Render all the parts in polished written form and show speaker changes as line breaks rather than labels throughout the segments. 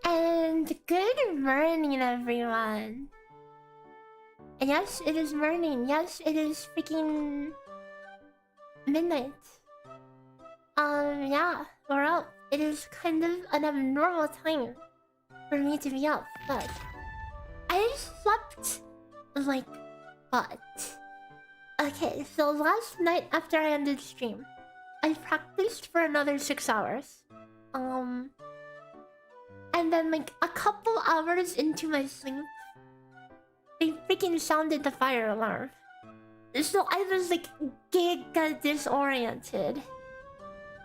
And good morning, everyone. And yes, it is morning. Yes, it is freaking midnight. Yeah, we're up. It is kind of an abnormal time for me to be up, but I slept like what? Okay, so last night after I ended stream, I practiced for another 6 hours. And then like a couple hours into my sleep, they freaking sounded the fire alarm. So I was like giga disoriented.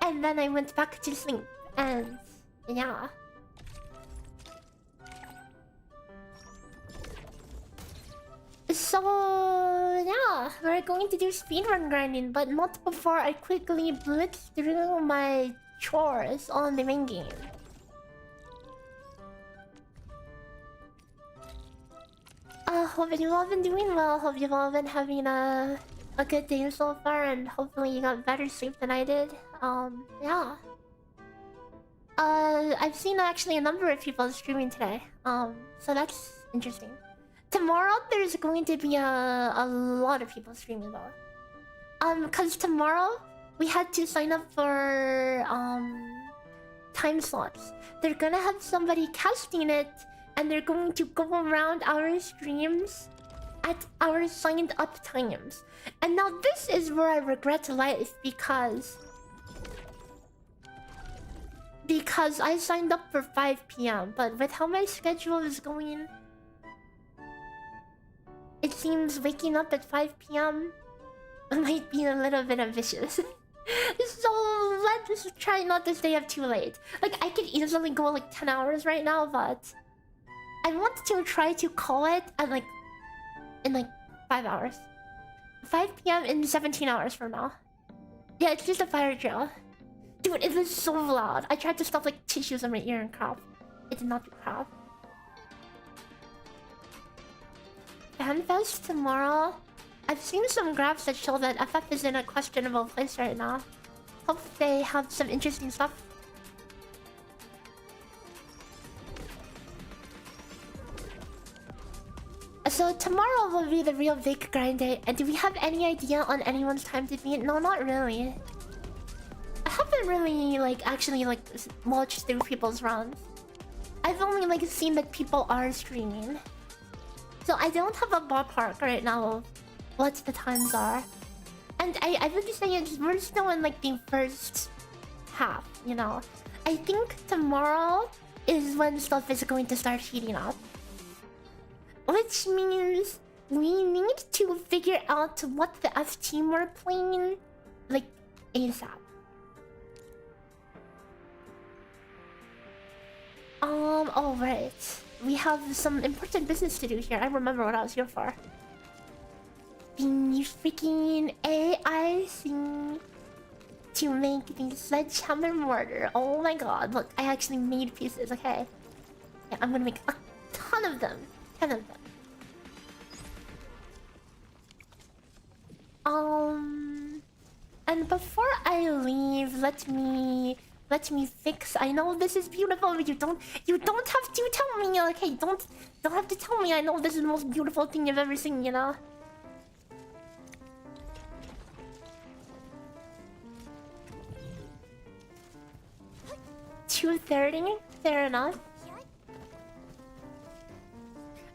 And then I went back to sleep and yeah. So yeah, we're going to do speedrun grinding, but not before I quickly blitz through my chores on the main game. Hope you've all been doing well. Hope you've all been having a good day so far, and hopefully you got better sleep than I did. Yeah. I've seen actually a number of people streaming today. So that's interesting. Tomorrow there's going to be a lot of people streaming though. Cause tomorrow we had to sign up for time slots. They're gonna have somebody casting it. And they're going to go around our streams at our signed up times. And now this is where I regret life because I signed up for 5 PM. But with how my schedule is going, it seems waking up at 5 PM might be a little bit ambitious. So let's try not to stay up too late. Like I could easily go like 10 hours right now, but I want to try to call it at in 5 hours. 5 PM in 17 hours from now. Yeah, it's just a fire drill. Dude, it was so loud. I tried to stuff like tissues in my ear and crap. It did not do crap. FanFest tomorrow. I've seen some graphs that show that FF is in a questionable place right now. Hope they have some interesting stuff. So tomorrow will be the real big grind day. And do we have any idea on anyone's time to beat? No, not really. I haven't really actually watched through people's runs. I've only seen that people are streaming. So I don't have a ballpark right now of what the times are. And I would say we're still in the first half, you know. I think tomorrow is when stuff is going to start heating up. Which means we need to figure out what the F team we're playing, ASAP. Oh right. We have some important business to do here. I remember what I was here for. The freaking AI thing to make the sledgehammer mortar. Oh my god, look, I actually made pieces, okay? Yeah, I'm gonna make a ton of them. 10 of them. And before I leave, let me let me fix. I know this is beautiful, but you don't have to tell me, okay? Don't have to tell me. I know this is the most beautiful thing you've ever seen, you know? 2:30? Fair enough.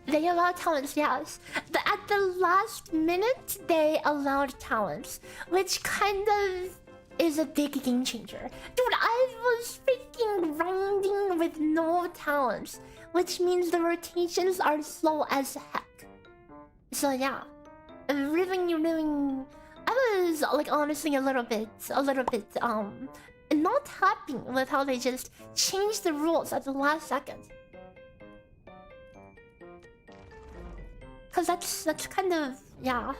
They allow talents, yes. At the last minute, they allowed talents, which kind of is a big game changer. Dude, I was freaking grinding with no talents, which means the rotations are slow as heck. So yeah, really, I was like honestly a little bit, not happy with how they just changed the rules at the last second. Cause that's kind of, yeah.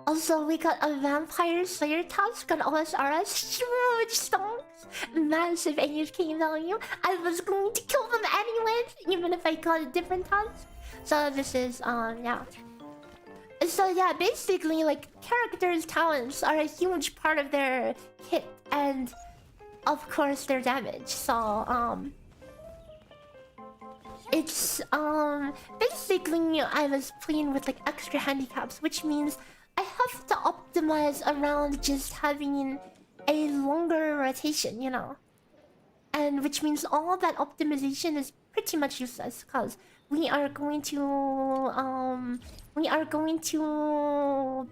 Also, we got a Vampire Slayer task on OSRS. Huge stonks! Massive AFK value. I was going to kill them anyway, even if I got a different task. So this is, yeah. So yeah, basically, like, characters' talents are a huge part of their kit, and of course their damage. So, it's, basically, I was playing with, like, extra handicaps, which means I have to optimize around just having a longer rotation, you know? And which means all that optimization is pretty much useless, because we are going to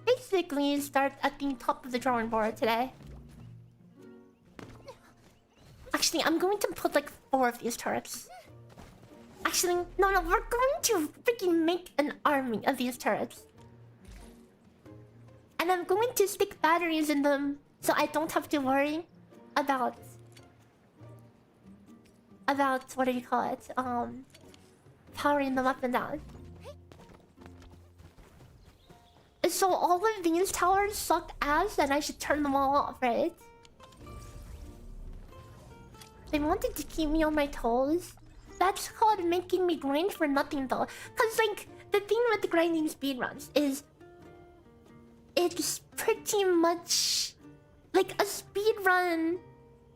basically start at the top of the drawing board today. Actually, I'm going to put like 4 of these turrets. Actually, no, we're going to freaking make an army of these turrets. And I'm going to stick batteries in them so I don't have to worry about what do you call it? Powering them up and down. So all of these towers suck ass and I should turn them all off, right? They wanted to keep me on my toes. That's called making me grind for nothing though. Cause like the thing with the grinding speedruns is it's pretty much like a speedrun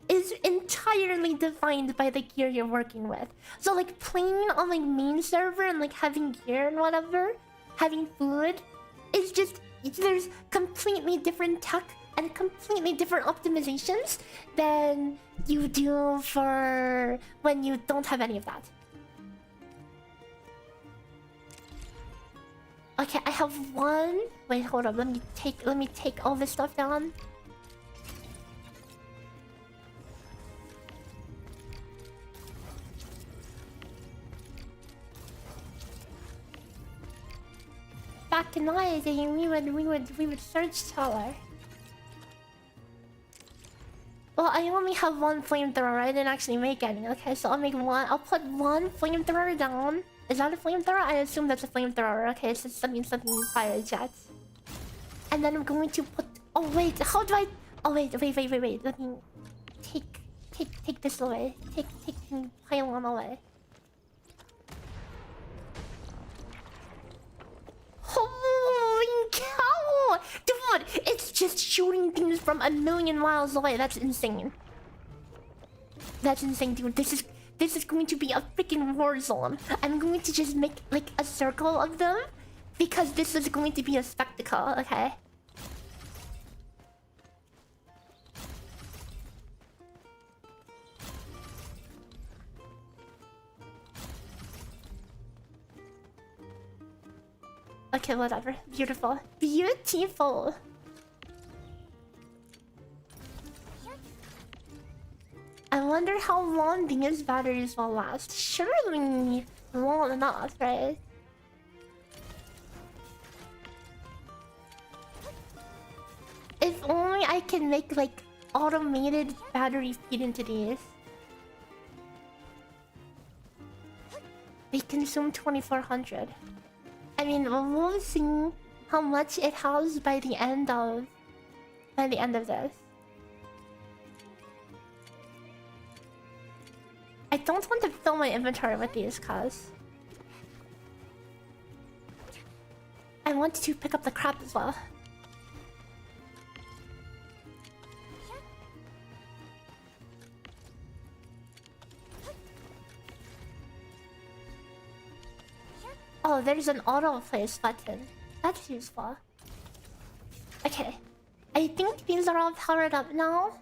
is entirely defined by the gear you're working with. So like playing on like main server and like having gear and whatever, having food, is just there's completely different tech and completely different optimizations than you do for when you don't have any of that. Okay, I have one. Wait, hold up. Let me take all this stuff down. Back in my day, we would search tower. Well, I only have one flamethrower. I didn't actually make any. Okay, so I'll make one. I'll put one flamethrower down. Is that a flamethrower? I assume that's a flamethrower. Okay, so something fire jets. And then I'm going to put. Oh wait, how do I? Oh wait. Let me take this away. Take the pylon away. Holy cow! Dude, it's just shooting things from a million miles away. That's insane. That's insane, dude. This is going to be a freaking war zone. I'm going to just make like a circle of them because this is going to be a spectacle, okay? Okay, whatever. Beautiful. Beautiful. I wonder how long these batteries will last. Surely long enough, right? If only I can make like automated battery feed into these. They consume 2400. I mean, we'll see how much it has by the end of this. I don't want to fill my inventory with these, cause I want to pick up the crap as well. Oh, there's an autoplace button. That's useful. Okay. I think these are all powered up now.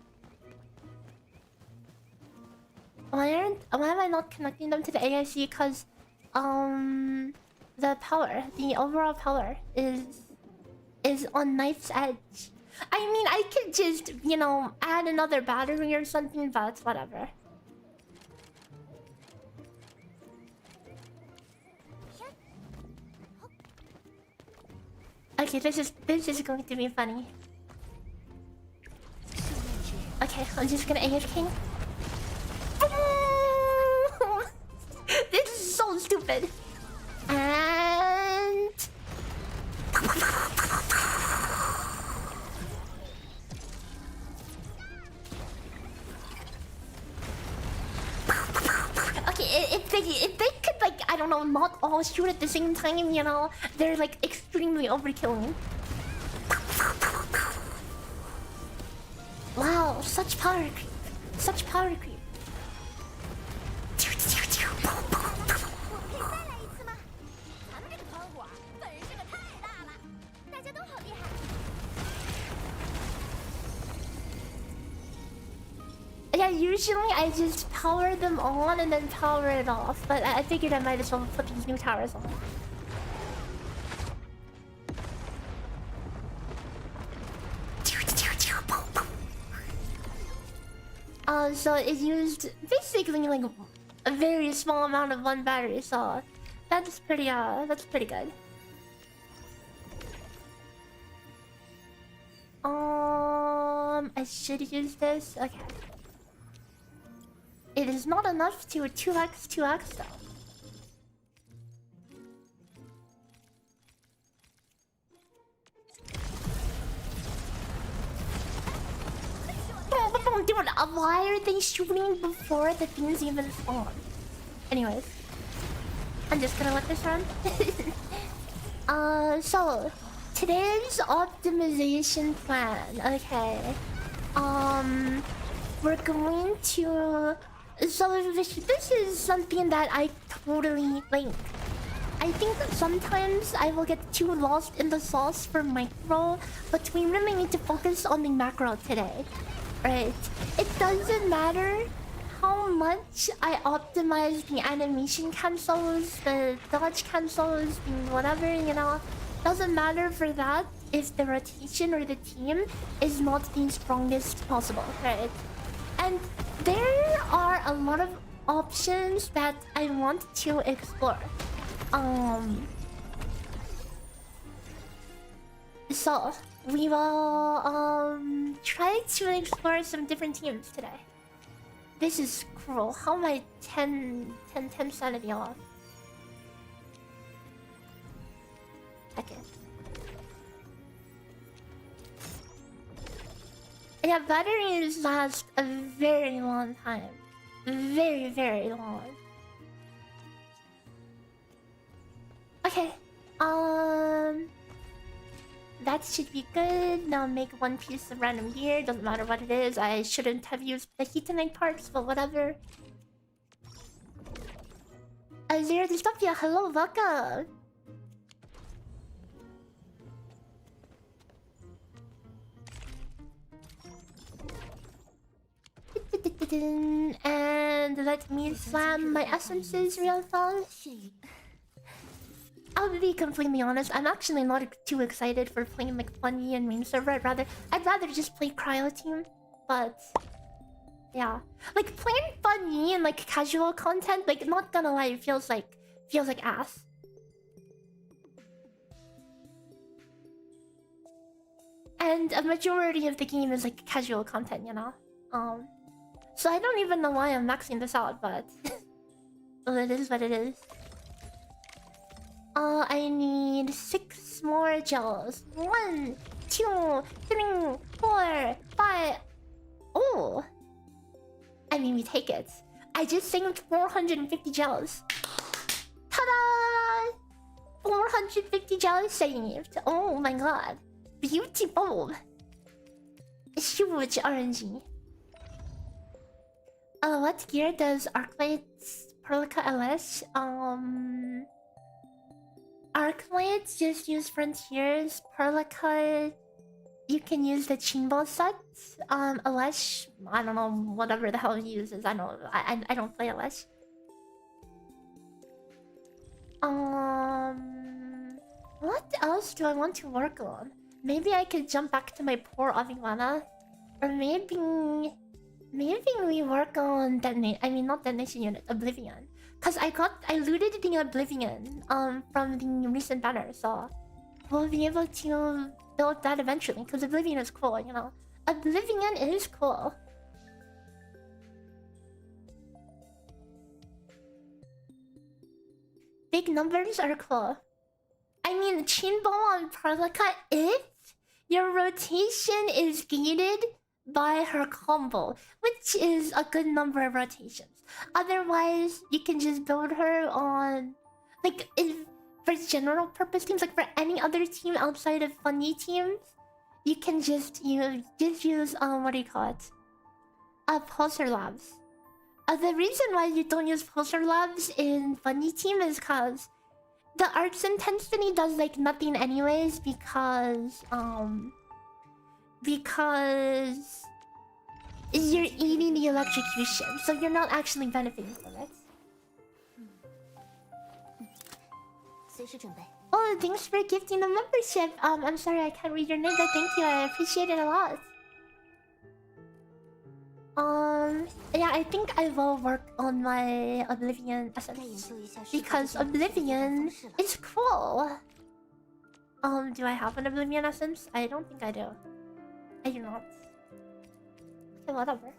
Why am I not connecting them to the AIC? Because the overall power is on knife's edge. I mean, I could just, you know, add another battery or something, but whatever. Okay, this is going to be funny. Okay, I'm just gonna AFK. This is so stupid. And okay, if they could, like, I don't know, not all shoot at the same time, you know, they're like extremely overkilling. Wow, such power creep. Such power creep. Yeah, usually I just power them on and then power it off, but I figured I might as well put these new towers on. So it used basically like a very small amount of one battery, so that's pretty good. I should use this. Okay. It is not enough to 2x though. Dude, why are they shooting before the things even spawn? Anyways, I'm just gonna let this run. So today's optimization plan. Okay. We're going to. So this is something that I totally like. I think that sometimes I will get too lost in the sauce for micro, but we really need to focus on the macro today. Right? It doesn't matter how much I optimize the animation cancels, the dodge cancels, the whatever, you know. Doesn't matter for that if the rotation or the team is not the strongest possible, right? And there are a lot of options that I want to explore. So we will try to explore some different teams today. This is cruel. How am I 10 sanity off? Okay. Yeah, batteries last a very long time. Very, very long. Okay. That should be good. Now make one piece of random gear. Doesn't matter what it is. I shouldn't have used the heatonite parts, but whatever. Zero Dystopia, hello, welcome. And let me slam my essences real fast. I'll be completely honest, I'm actually not too excited for playing like fangyi and main server. I'd rather just play cryo team. But yeah, like playing fangyi and like casual content, like not gonna lie, it feels like ass. And a majority of the game is like casual content, you know. So I don't even know why I'm maxing this out, but well, it is what it is. I need 6 more gels. 1, 2, 3, 4, 5. Oh, I mean, we take it. I just saved 450 gels. Ta-da! 450 gels saved. Oh my god, beautiful. Huge RNG. What gear does Arknights Perlica LS? Arknights just use Frontiers. Perlicut, you can use the Chinball sets. Alesh, I don't know, whatever the hell he uses. I don't play Alesh. What else do I want to work on? Maybe I could jump back to my poor Avivana. Or maybe we work on not detonation unit, Oblivion. Cause I looted the Oblivion from the recent banner, so we'll be able to build that eventually. Cause Oblivion is cool, you know. Oblivion is cool. Big numbers are cool. I mean, Chinball on Perlica, if your rotation is gated by her combo, which is a good number of rotations. Otherwise, you can just build her on, like, for general purpose teams, like for any other team outside of funny teams, you can just use what do you call it? Pulsar Labs. The reason why you don't use Pulsar Labs in funny team is because the arcs intensity does like nothing anyways, because you're eating the electrocution, so you're not actually benefiting from it. Oh, thanks for gifting the membership. I'm sorry I can't read your name, but thank you. I appreciate it a lot. Yeah, I think I will work on my Oblivion essence because Oblivion is cool. Do I have an Oblivion essence? I don't think I do. I do not. Okay, whatever.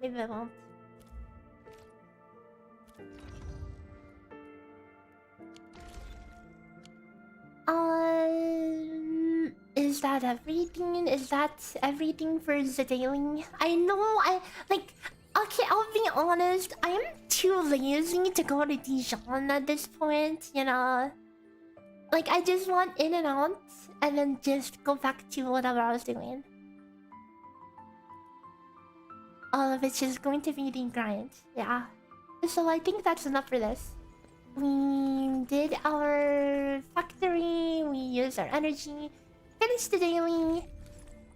Maybe I won't. Is that everything? Is that everything for the daily? I know, okay, I'll be honest. I am too lazy to go to Dijon at this point, you know? Like, I just want in and out, and then just go back to whatever I was doing. Which is going to be the grind, yeah. So I think that's enough for this. We did our factory, we used our energy, finished the daily,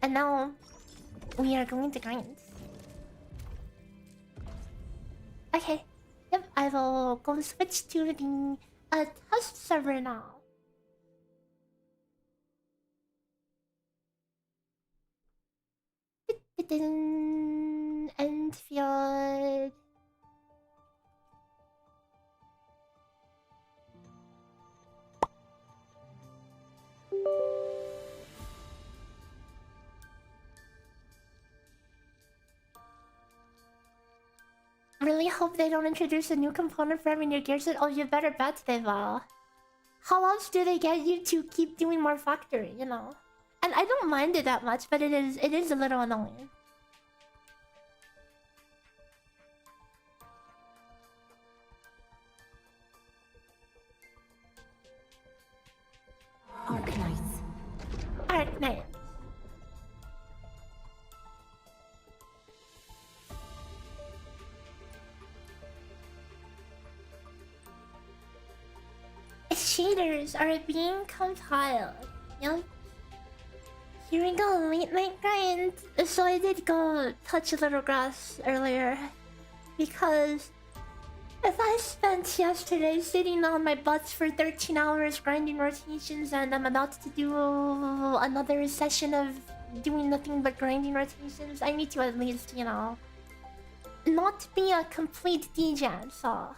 and now we are going to grind. Okay, yep, I will go switch to the test server now. Endfield. Really hope they don't introduce a new component for every new gear set. Oh, you better bet they will. How else do they get you to keep doing more factory, you know? And I don't mind it that much, but it is a little annoying.
Arknights.
Arknights. Shaders are being compiled. Yep. Here we go, late night grind. So I did go touch a little grass earlier. Because if I spent yesterday sitting on my butts for 13 hours grinding rotations, and I'm about to do another session of doing nothing but grinding rotations, I need to at least, you know, not be a complete degen, so...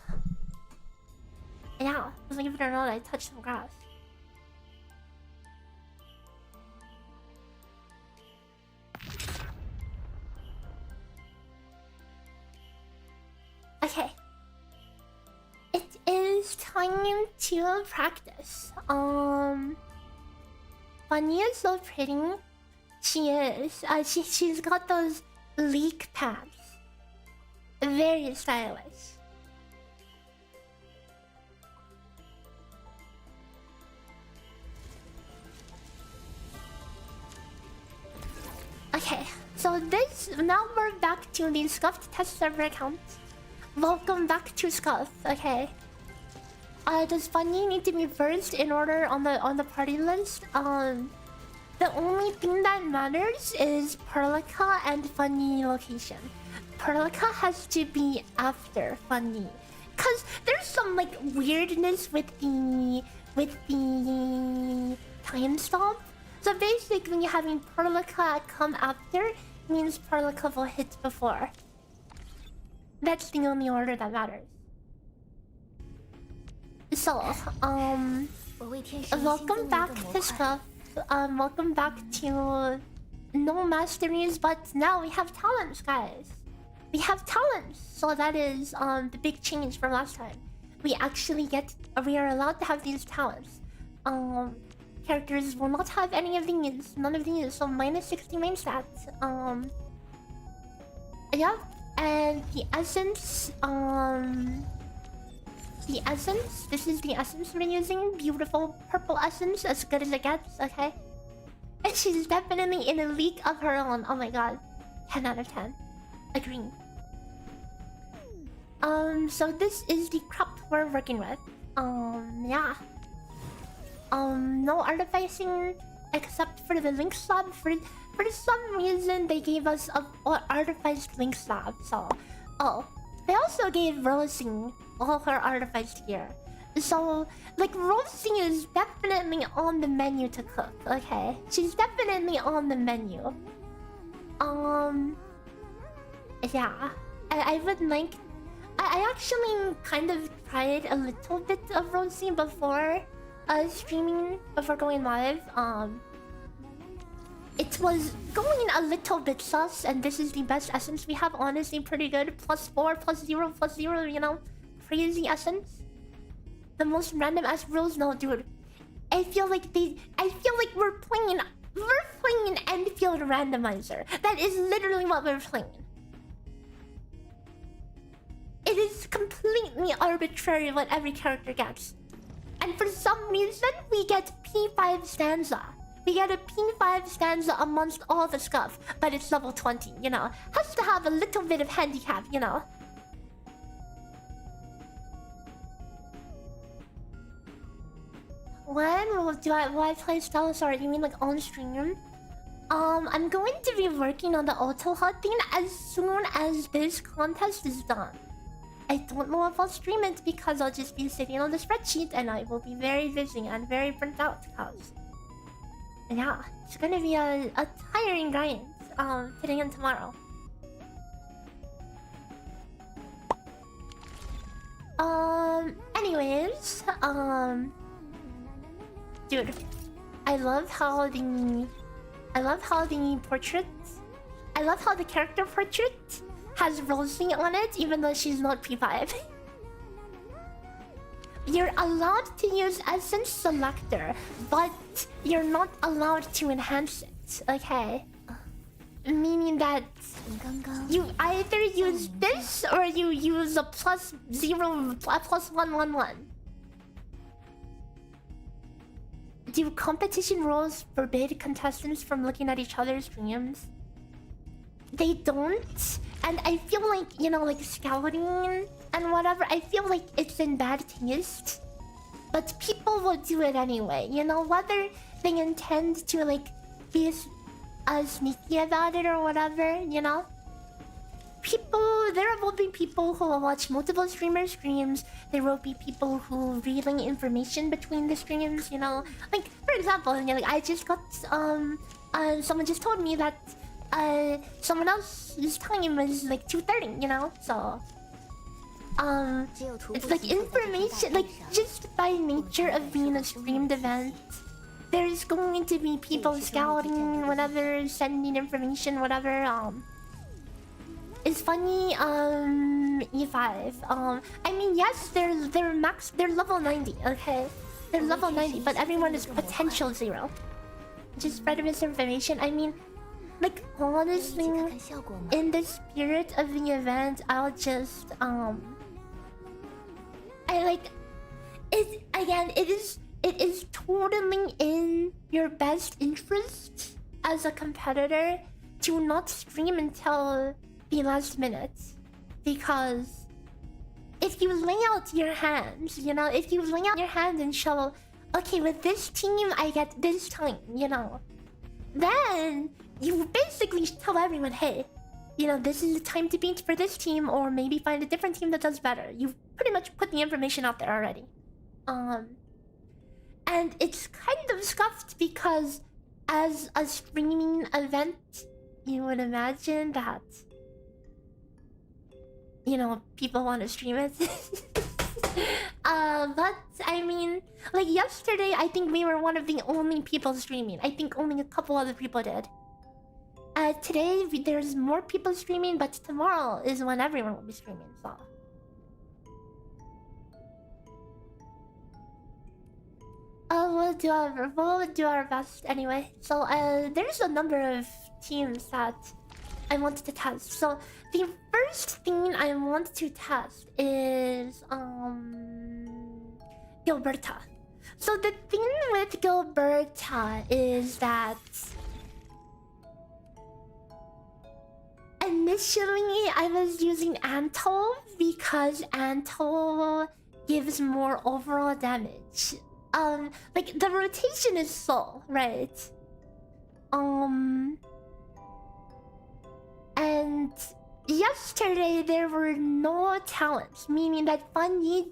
Yeah, believe it or not, I touched some grass. Okay. It is time to practice. Bunny is so pretty. She is. She's got those leak pants. Very stylish. Okay, so now we're back to the Scuffed test server account. Welcome back to Scuff, okay? Does Funny need to be first in order on the party list? The only thing that matters is Perlica and Funny location. Perlica has to be after Funny, cause there's some like weirdness with the time stop. So basically, having Perlica come after means Perlica will hit before. That's the only order that matters. So, welcome back to Scruff. Welcome back to no masteries, but now we have talents, guys. We have talents, so that is the big change from last time. We are allowed to have these talents. Characters will not have any of these, none of these, so minus 60 main stats. Yeah, and the essence, this is the essence we're using. Beautiful purple essence, as good as it gets, okay? And she's definitely in a league of her own. Oh my god. 10 out of 10. Agree. So this is the crop we're working with. Yeah. No artificing except for the link slab. For some reason, they gave us a artificed link slab, so... Oh. They also gave Rosie all her artificed gear. So, like, Rosie is definitely on the menu to cook, okay? She's definitely on the menu. Yeah. I would like... I actually kind of tried a little bit of Rosie before streaming, before going live. It was going a little bit sus, and this is the best essence we have. Honestly, pretty good. +4, +0, you know? Crazy essence. The most random ass rules. No, dude. I feel like we're playing an Endfield randomizer. That is literally what we're playing. It is completely arbitrary what every character gets. And for some reason, we get P5 stanza. We get a P5 stanza amongst all the stuff, but it's level 20, you know. Has to have a little bit of handicap, you know. When do I play Stellasaur? You mean like on stream? I'm going to be working on the auto hunting as soon as this contest is done. I don't know if I'll stream it because I'll just be sitting on the spreadsheet and I will be very busy and very burnt out because... Yeah, it's gonna be a tiring grind today and tomorrow. Anyways, dude, I love how the character portrait has Rosie on it, even though she's not P5. You're allowed to use Essence Selector, but you're not allowed to enhance it, okay? Meaning that you either use this or you use a +0, +111. Do competition rules forbid contestants from looking at each other's streams? They don't, and I feel like, you know, like scouting and whatever, I feel like it's in bad taste. But people will do it anyway, you know, whether they intend to like be sneaky about it or whatever, you know. There will be people who will watch multiple streamers' streams. There will be people who relay information between the streams, you know. Like, for example, you know, like I just got someone just told me that someone else's time was like 2:30, you know, so it's like information, like just by nature of being a streamed event, there's going to be people scouting, whatever, sending information, whatever. It's funny, E5. I mean, yes, they're level 90, okay? They're level 90, but everyone is potential 0. Just spread misinformation. I mean, like, honestly, in the spirit of the event, I'll just, I like... It, again, it is totally in your best interest as a competitor to not stream until the last minute, because if you lay out your hands, you know, if you lay out your hands and show, okay, with this team I get this time, you know, then you basically tell everyone, hey, you know, this is the time to beat for this team, or maybe find a different team that does better. You've pretty much put the information out there already. And it's kind of scuffed because as a streaming event, you would imagine that, you know, people want to stream it. But I mean, like yesterday, I think we were one of the only people streaming. I think only a couple other people did. Today, there's more people streaming, but tomorrow is when everyone will be streaming, so... we'll do our best anyway. So, there's a number of teams that I wanted to test. So, the first thing I want to test is, Gilberta. So, the thing with Gilberta is that... initially, I was using Anto because Anto gives more overall damage. Like, the rotation is Soul, right? And yesterday there were no talents, meaning that fangyi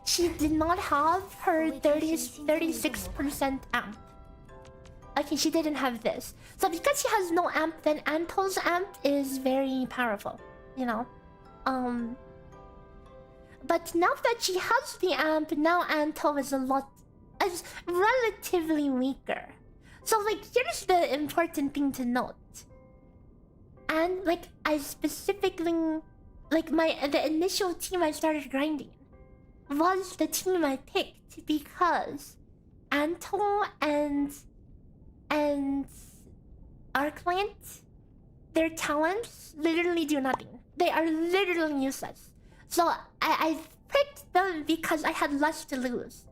she did not have her 36% amp. Okay, she didn't have this. So because she has no amp, then Anto's amp is very powerful, you know? But now that she has the amp, now Anto is relatively weaker. So like, here's the important thing to note. And like, I specifically, like the initial team I started grinding was the team I picked because Anto and Arknights, their talents literally do nothing. They are literally useless. So I picked them because I had less to lose.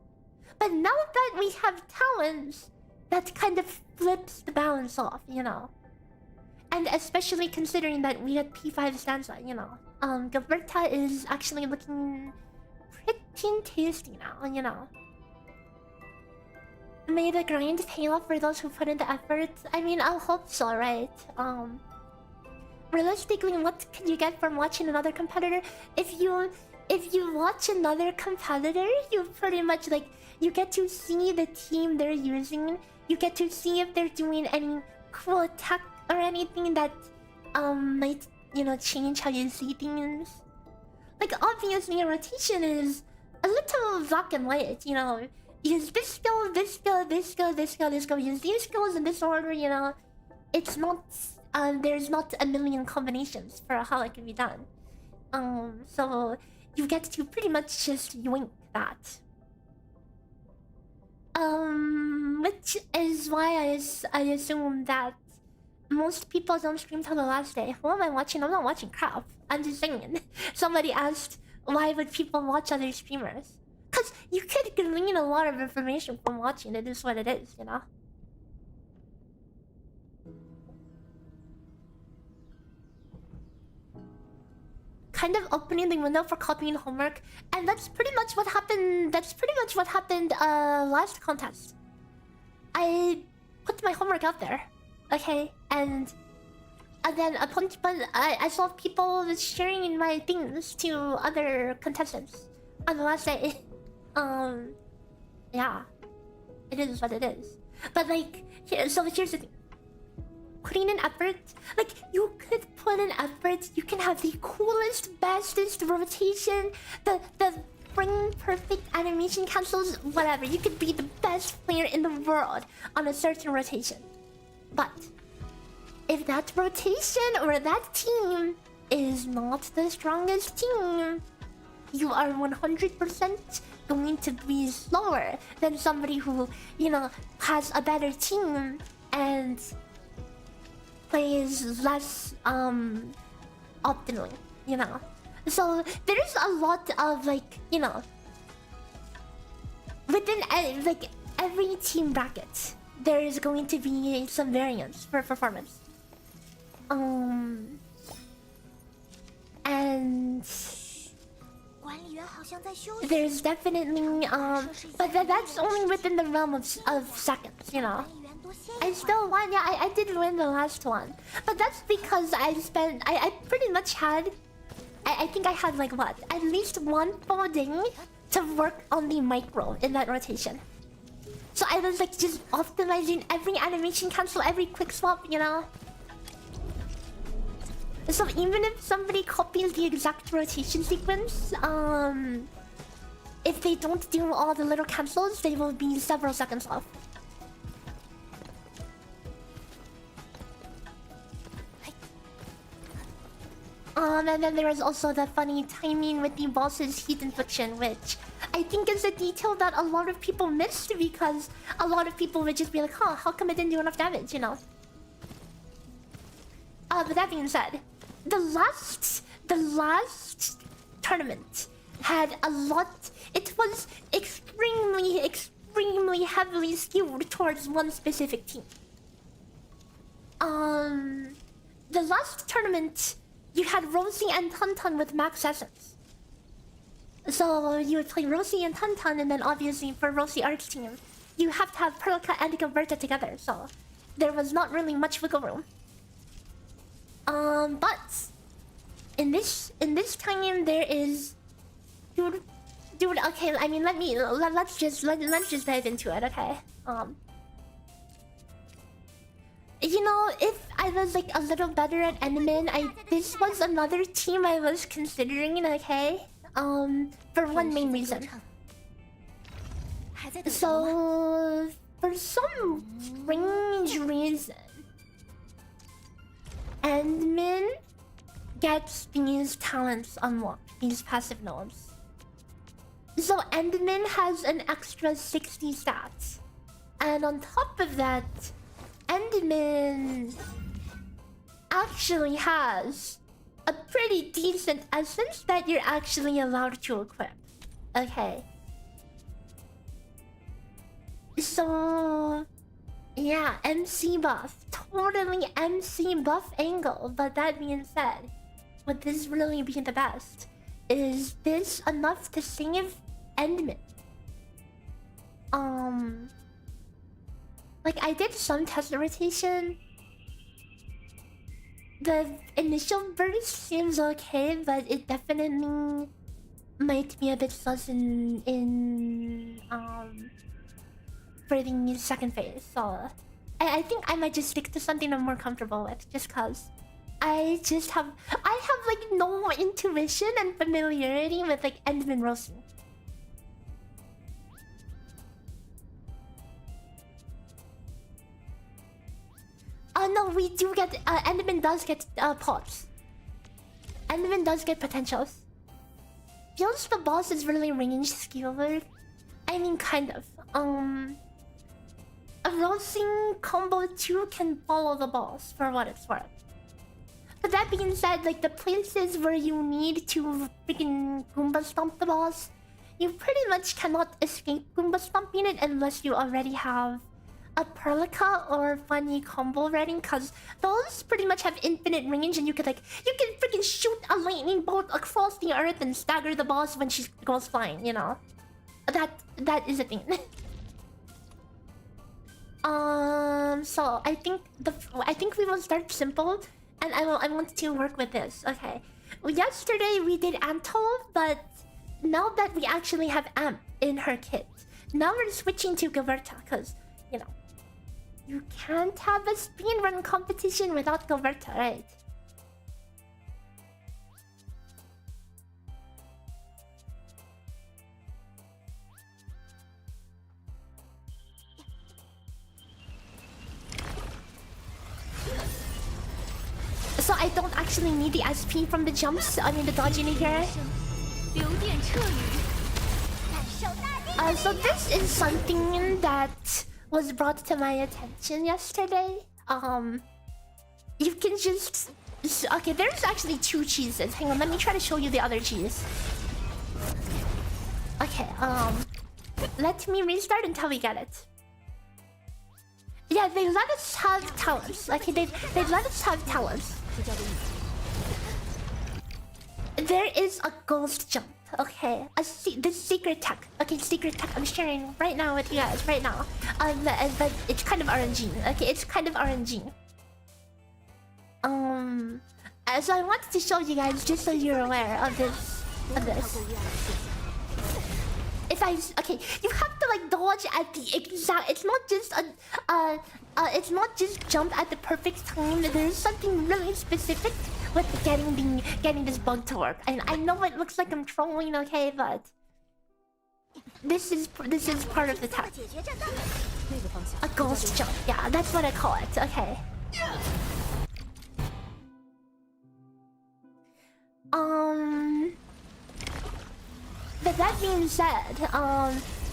But now that we have talents, that kind of flips the balance off, you know. And especially considering that we had P5 stanza, you know. Gilberta is actually looking pretty tasty now, you know. May the grind pay off for those who put in the effort. I mean, I'll hope so, right? Realistically, what can you get from watching another competitor? If you watch another competitor, you pretty much like you get to see the team they're using. You get to see if they're doing any cool attack or anything that might, you know, change how you see things. Like obviously, a rotation is a little black and white, you know. Use this skill, this skill, this skill, this skill, this skill. Use these skills in this order, you know. It's not... there's not a million combinations for how it can be done. So... you get to pretty much just yoink that. Which is why I assume that most people don't stream till the last day. What am I watching? I'm not watching crap. I'm just saying. Somebody asked, why would people watch other streamers? Because you could glean a lot of information from watching. It is what it is, you know? Kind of opening the window for copying homework. And that's pretty much what happened. Last contest. I put my homework out there. Okay? And then I saw people sharing my things to other contestants on the last day. Yeah. It is what it is. But like, here's the thing. Putting in effort, like you could put in effort, you can have the coolest, bestest rotation, the frame perfect animation cancels, whatever. You could be the best player in the world on a certain rotation. But if that rotation or that team is not the strongest team, you are 100% going to be slower than somebody who, you know, has a better team and plays less optimally, you know. So there's a lot of like, you know, within like every team bracket there is going to be some variance for performance. And there's definitely but that's only within the realm of seconds, you know. I still won, yeah, I did win the last one. But that's because I pretty much had... I think I had like what? At least one full day to work on the micro in that rotation. So I was like just optimizing every animation cancel, every quick swap, you know? So even if somebody copies the exact rotation sequence, if they don't do all the little cancels, they will be several seconds off. And then there is also the funny timing with the boss's heat infliction, which I think is a detail that a lot of people missed because a lot of people would just be like, huh, how come it didn't do enough damage, you know? But that being said, the last tournament had a lot... It was extremely heavily skewed towards one specific team. The last tournament... You had Rosie and Tunton with max essence. So you would play Rosie and Tunton, and then obviously for Rosie Arch team, you have to have Perlica and Gilberta together. So there was not really much wiggle room. But in this time there is, dude. Okay, I mean let's just dive into it. Okay. You know, if I was like a little better at Enderman, this was another team I was considering, okay? For one main reason. So, for some strange reason, Enderman gets these talents unlocked, these passive nodes. So Enderman has an extra 60 stats. And on top of that, Enderman actually has a pretty decent essence that you're actually allowed to equip. Okay. So... yeah, MC buff. Totally MC buff angle. But that being said, would this really be the best? Is this enough to save Enderman? Like, I did some test rotation. The initial burst seems okay, but it definitely might be a bit sus in for the second phase. So I think I might just stick to something I'm more comfortable with, just cause I have like no intuition and familiarity with like Enderman roasting. No, we do get... Enderman does get pots. Enderman does get potentials. Feels the boss is really range skewered. I mean, kind of. A roasting combo 2 can follow the boss, for what it's worth. But that being said, like, the places where you need to freaking Goomba stomp the boss, you pretty much cannot escape Goomba stomping it unless you already have a Perlica or Fangyi combo ready, because those pretty much have infinite range, and you can freaking shoot a lightning bolt across the earth and stagger the boss when she goes flying, you know. That is a thing. So I think we will start simple, and I want to work with this. Okay. Yesterday we did Anto, but now that we actually have Amp in her kit, now we're switching to Gilberta, because, you know, you can't have a speedrun competition without Gilberta, right? So I don't actually need the SP from the jumps, I mean the dodging here. So this is something that was brought to my attention yesterday. You can just... Okay, there's actually 2 cheeses. Hang on, let me try to show you the other cheese. Okay, let me restart until we get it. Yeah, they let us have talents. Okay, they let us have talents. There is a ghost jump. Okay, this secret tech. Okay, secret tech. I'm sharing right now with you guys. Right now. But it's kind of RNG. Okay, it's kind of RNG. So I wanted to show you guys just so you're aware of this. If I you have to like dodge at the exact. It's not just it's not just jump at the perfect time. There's something really specific with getting this bug to work. And I know it looks like I'm trolling, okay, but this is part of the tech. A ghost jump, yeah, that's what I call it. Okay. But that being said,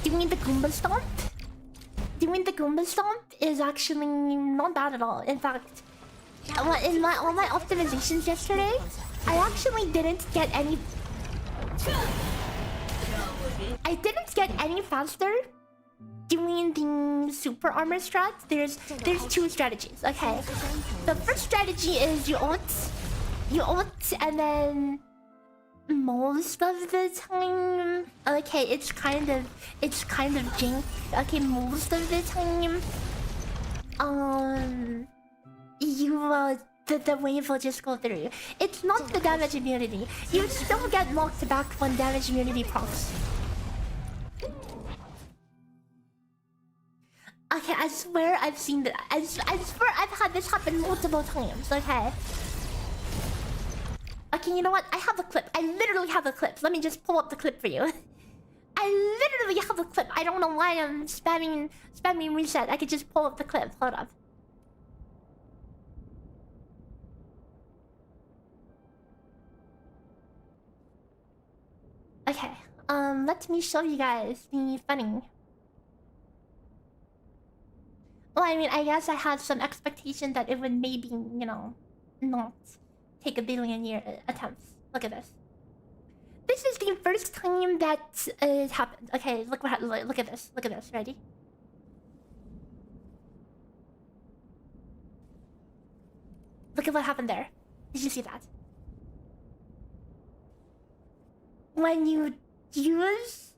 doing the Goomba Stomp? Doing the Goomba Stomp is actually not bad at all. In fact, in all my optimizations yesterday, I actually didn't get any... I didn't get any faster doing the super armor strat. There's two strategies, okay? The first strategy is you ult, and then most of the time, okay, it's kind of jank. Okay, most of the time, the wave will just go through. It's not the damage immunity. You still get knocked back when damage immunity procs. Okay, I swear I've seen that. I swear I've had this happen multiple times. Okay. Okay, you know what? I have a clip. I literally have a clip. Let me just pull up the clip for you. I literally have a clip. I don't know why I'm spamming reset. I could just pull up the clip. Hold up. Okay. Let me show you guys the funny. Well, I mean, I guess I had some expectation that it would maybe, you know, not take a billion year attempts. Look at this. This is the first time that it happened. Okay, look at this. Look at this. Ready? Look at what happened there. Did you see that? When you use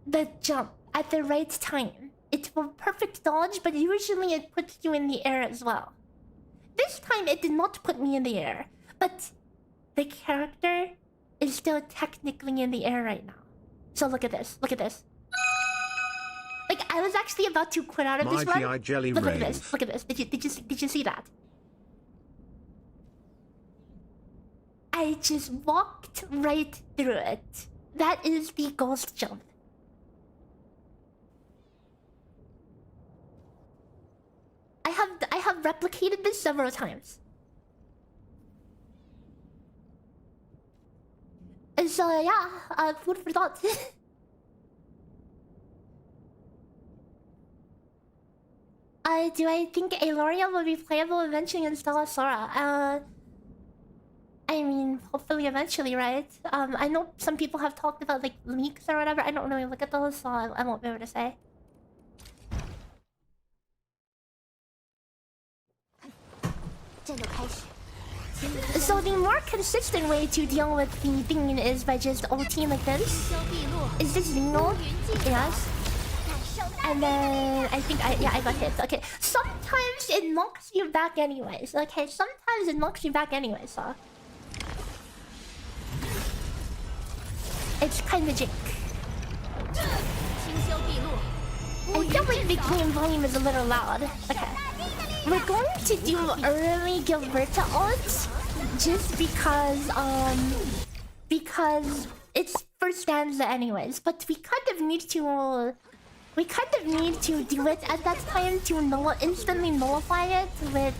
the jump at the right time, it's a perfect dodge, but usually it puts you in the air as well. This time it did not put me in the air, but the character is still technically in the air right now. So look at this. Look at this. Like, I was actually about to quit out of this run. Look at this. Look at this. Did you see that? I just walked right through it. That is the ghost jump. I have replicated this several times. And so yeah, food for thought. Do I think Aloria will be playable eventually in Stella Sora? I mean, hopefully eventually, right? I know some people have talked about like leaks or whatever. I don't really look at those, so I won't be able to say. So the more consistent way to deal with the thing is by just ulting like this. Is this Zingo? Yes. And then I think I got hit. Okay. Sometimes it knocks you back anyways. Okay, sometimes it knocks you back anyways, so it's kinda jink. I feel like the game volume is a little loud. Okay. We're going to do early Gilberta ult just because it's first stanza anyways, but we kind of need to do it at that time to instantly nullify it with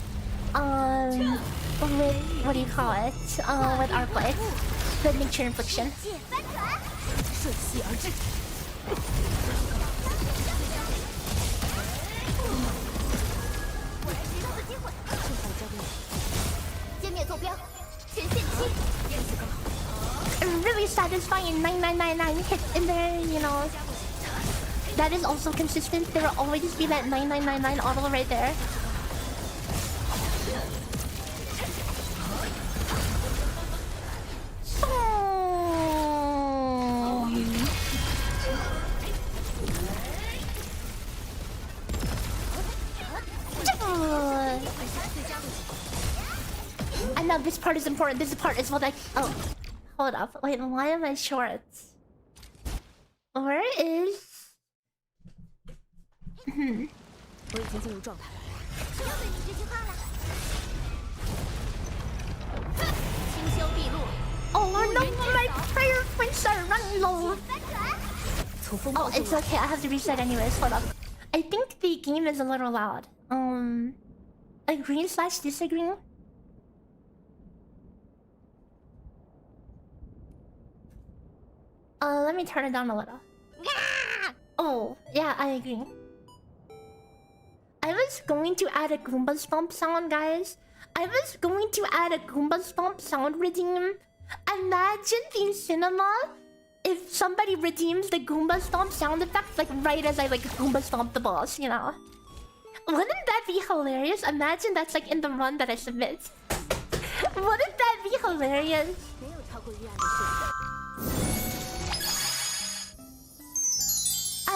what do you call it? With our play. The nature infliction. Really satisfying 9999 hit in there, you know. That is also consistent. There will always be that 9999 auto right there. Oh, this part is important. This part is what I... Oh, hold up. Wait, why am I short? Where is... Oh no, my prayer points are running low. Oh, it's okay. I have to reset anyways. Hold up. I think the game is a little loud. Agree/disagree? Let me turn it down a little. Oh, yeah, I agree. I was going to add a Goomba Stomp sound, guys. I was going to add a Goomba Stomp sound redeem. Imagine in cinema if somebody redeems the Goomba Stomp sound effect, like right as I like Goomba Stomp the boss, you know? Wouldn't that be hilarious? Imagine that's like in the run that I submit. Wouldn't that be hilarious?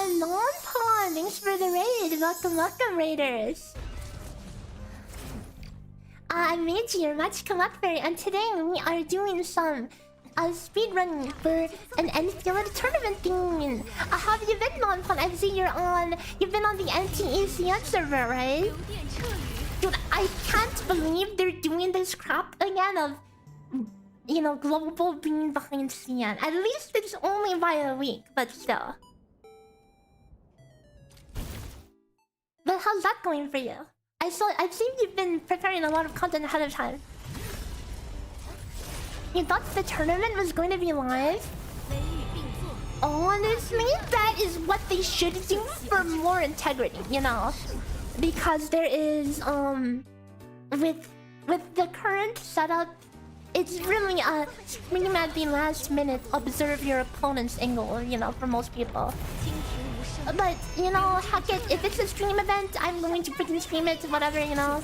Non-pawn, thanks for the raid. Welcome, raiders. I'm Maygi, your magical luckberry, and today we are doing some speedrun for an Endfield tournament thing. Have you been non-pawn? I see you've been on the NTECN server, right? Dude, I can't believe they're doing this crap again of, you know, global being behind CN. At least it's only by a week, but still. But how's that going for you? I've seen you've been preparing a lot of content ahead of time. You thought the tournament was going to be live? Honestly, that is what they should do for more integrity, you know? Because there is, with the current setup, it's really a stream at the last minute, observe your opponent's angle, you know, for most people. But, you know, heck it, if it's a stream event, I'm going to freaking stream it, whatever, you know.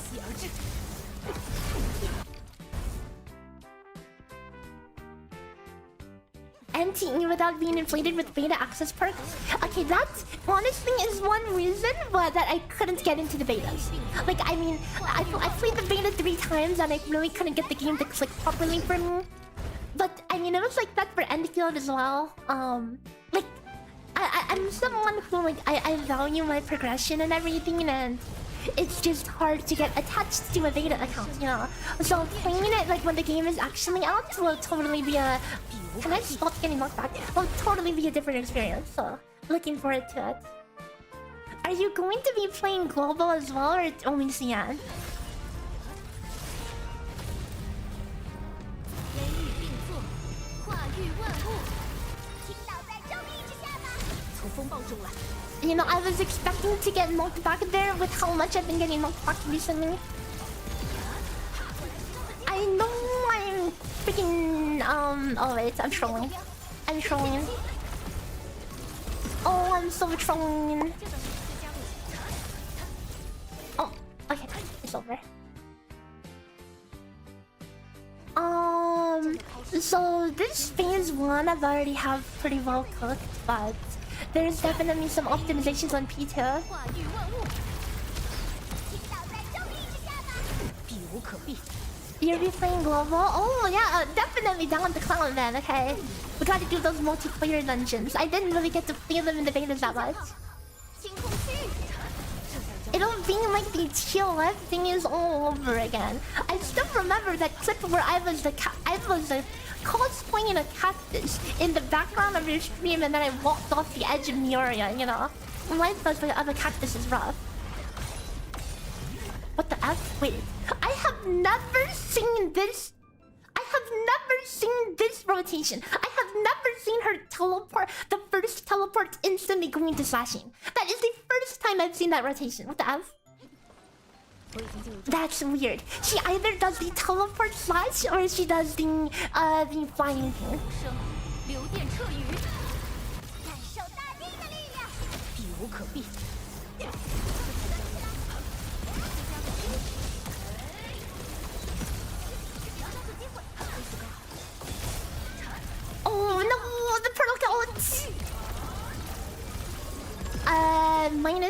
NTE without being inflated with beta access perks. Okay, that honestly is one reason why that I couldn't get into the betas. Like, I mean, I played the beta 3 times and I really couldn't get the game to click properly for me. But, I mean, it was like that for Endfield as well. Like, I'm someone who, like, I value my progression and everything, and it's just hard to get attached to a beta account, you know? So playing it, like, when the game is actually out will totally be a... Can I stop getting knocked back? Will totally be a different experience, so looking forward to it. Are you going to be playing global as well, or only CN? You know, I was expecting to get knocked back there with how much I've been getting knocked back recently. I know I'm freaking... Oh wait, I'm trolling. I'm trolling. Oh, I'm so trolling. Oh, okay, it's over. So this phase 1 I've already have pretty well cooked, but there's definitely some optimizations on P2. You'll be playing global? Oh yeah, definitely down the clown then, okay. We gotta do those multiplayer dungeons. I didn't really get to play them in the betas that much. It'll be like the TLF thing is all over again. I still remember that clip where I was cosplaying a cactus in the background of your stream, and then I walked off the edge of the area, you know? Life of a cactus is rough. What the F? Wait. I have never seen this. I have never seen this rotation. I have never seen her teleport. The first teleport instantly going to slashing. That is the first time I've seen that rotation. What the F? That's weird. She either does the teleport slash or she does the flying thing. Oh no, the protocol!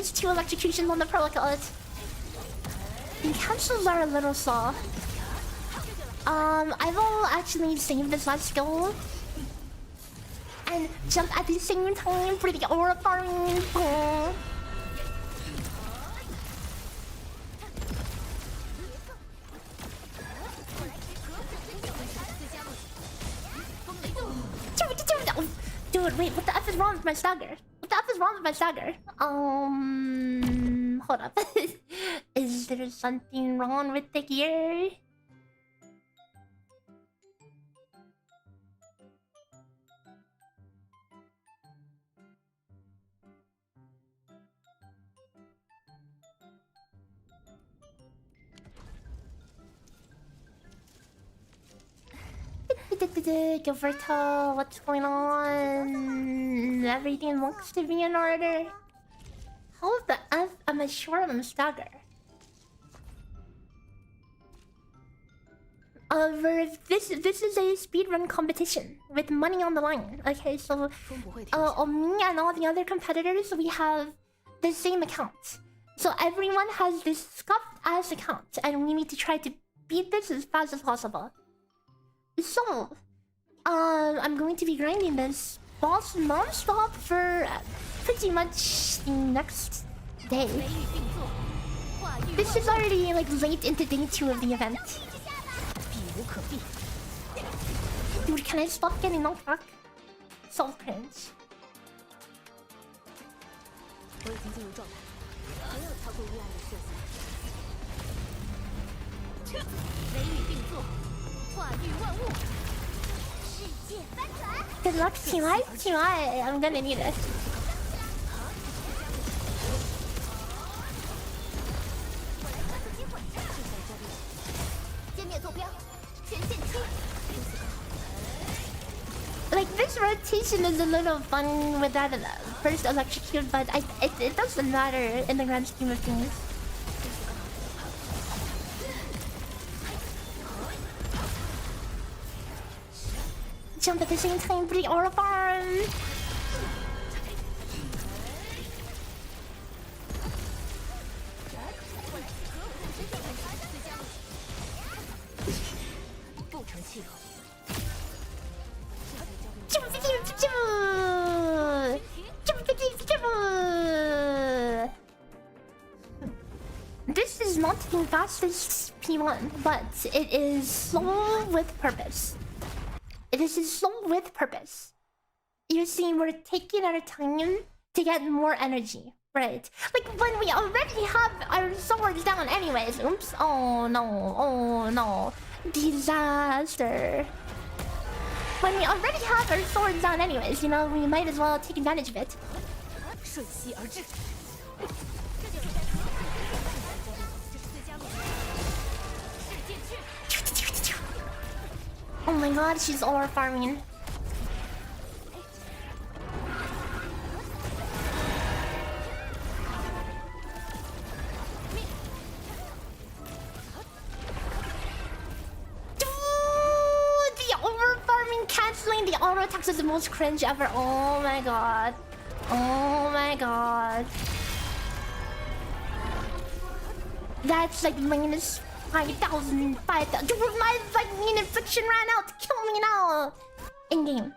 -2 electrocutions on the protocol. The cancels are a little slow. I will actually save this last skill and jump at the same time for the aura farming. Dude, wait, what the F is wrong with my stagger? What the F is wrong with my stagger? Hold up. Is there something wrong with the gear? Gilberto, what's going on? Everything looks to be in order. How the F am I sure I'm a stagger? This is a speedrun competition with money on the line. Okay, so me and all the other competitors, we have the same account. So everyone has this scuffed ass account, and we need to try to beat this as fast as possible. So, I'm going to be grinding this boss non-stop for pretty much the next day. This is already like late into day 2 of the event. Dude, can I stop getting knocked back? So cringe. Good luck, Team I. Team I. I'm gonna need it. Like, this rotation is a little fun with that first electrocute, but it doesn't matter in the grand scheme of things. Jump at the same time for the aura farm. This is not the fastest P1, but it is slow with purpose. This is slow with purpose. You see, we're taking our time to get more energy, right? Like when we already have our swords down anyways. Oops. Oh no. Oh no. Disaster. When we already have our swords down anyways, you know, we might as well take advantage of it. Oh my god, she's aura farming. Dude, the aura farming canceling the auto attacks is the most cringe ever. Oh my god. Oh my god. That's like minus 5,000. Dude, my like mean infliction ran out. Kill me now. In game.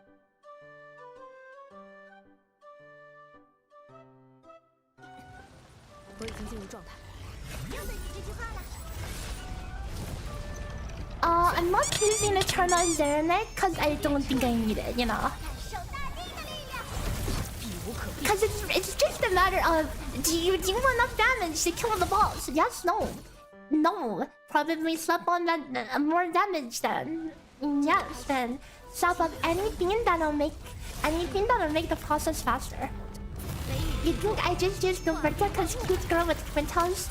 I'm not using Eternal Zeranek because I don't think I need it, you know. Because it's just a matter of do you do enough damage to kill the boss? Yes, no. No. Probably slap on that more damage then. Yes, then slap up anything that'll make the process faster. You think I just used Gilberta because cute girl with twin toes?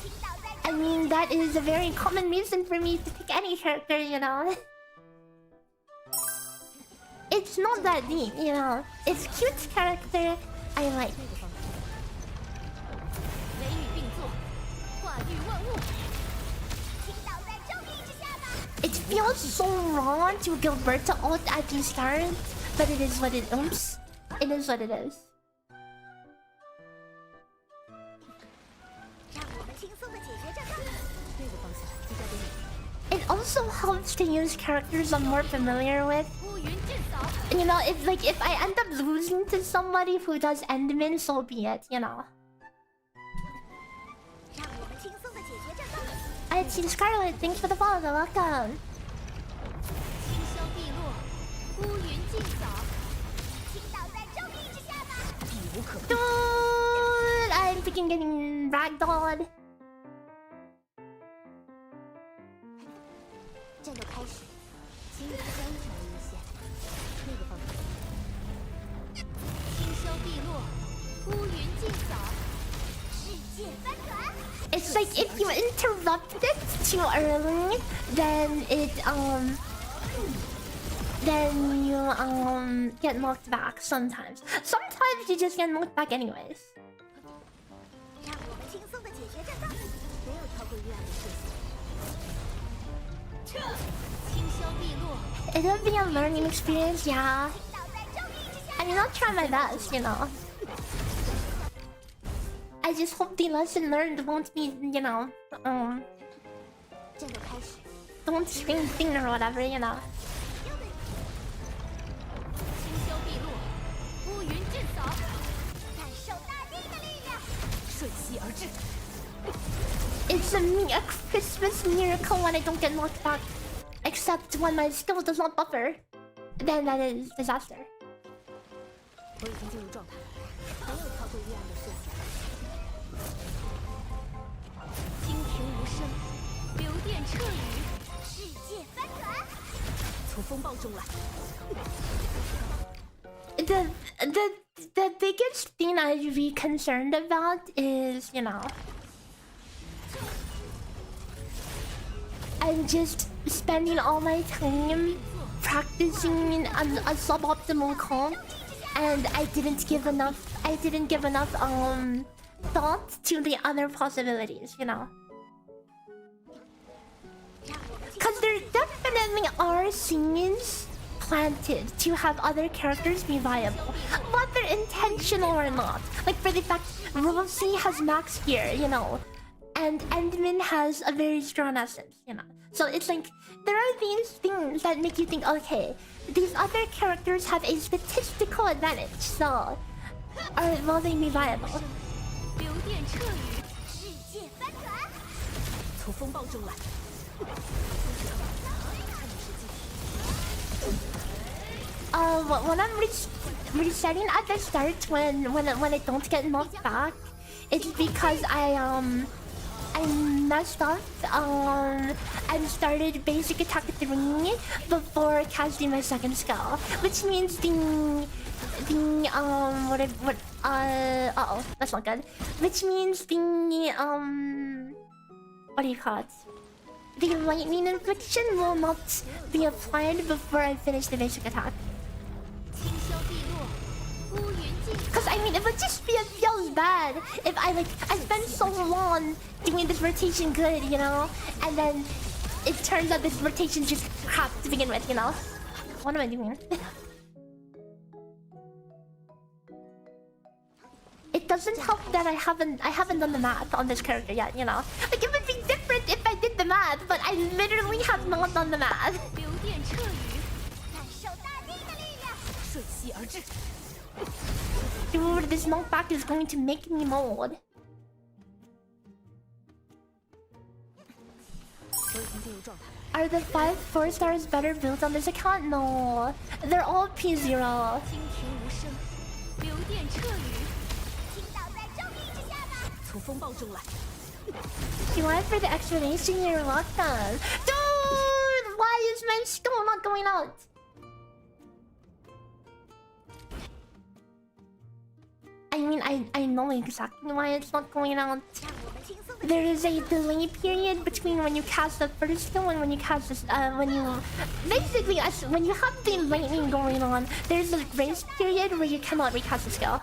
I mean, that is a very common reason for me to pick any character, you know. It's not that deep, you know. It's cute character I like. It feels so wrong to Gilberta ult at the start, but it is what it is. It is what it is. It it also helps to use characters I'm more familiar with. You know, if I end up losing to somebody who does Endmin, so be it, you know. I see Scarlet, thanks for the follow, welcome. Dude, I'm freaking getting ragdolled. It's like if you interrupt it too early, then you get knocked back sometimes. Sometimes you just get knocked back anyways. It'll be a learning experience, yeah. I mean, I'll try my best, you know. I just hope the lesson learned won't be, you know, don't scream thing or whatever, you know. It's a Christmas miracle when I don't get knocked back. Except when my skill does not buffer. Then that is disaster. The biggest thing I'd be concerned about is, you know, I'm just spending all my time practicing a suboptimal comp, and I didn't give enough thought to the other possibilities, you know. Cause there definitely are scenes planted to have other characters be viable, whether intentional or not. Like for the fact Rosie has max gear, you know, and Endmin has a very strong essence, you know. So it's like there are these things that make you think, okay, these other characters have a statistical advantage, so will they be viable? When I'm resetting at the start, when I don't get knocked back, it's because I messed up and started basic attack 3 before casting my second skill, which means that's not good. Which means what do you call it? The lightning infliction will not be applied before I finish the basic attack. Cause I mean, it would just feels bad if I spent so long doing this rotation good, you know, and then it turns out this rotation just crap to begin with, you know. What am I doing? It doesn't help that I haven't done the math on this character yet, you know. Like it would be different if I did the math, but I literally have not done the math. Dude, this knockback is going to make me mold. Are the 5 4-stars better built on this account? No, they're all P0. You want for the explanation? You're welcome. Dude, why is my skill not going out? I mean, I know exactly why it's not going out. There is a delay period between when you cast the first skill and when you cast this, when you have the lightning going on, there's a grace period where you cannot recast the skill.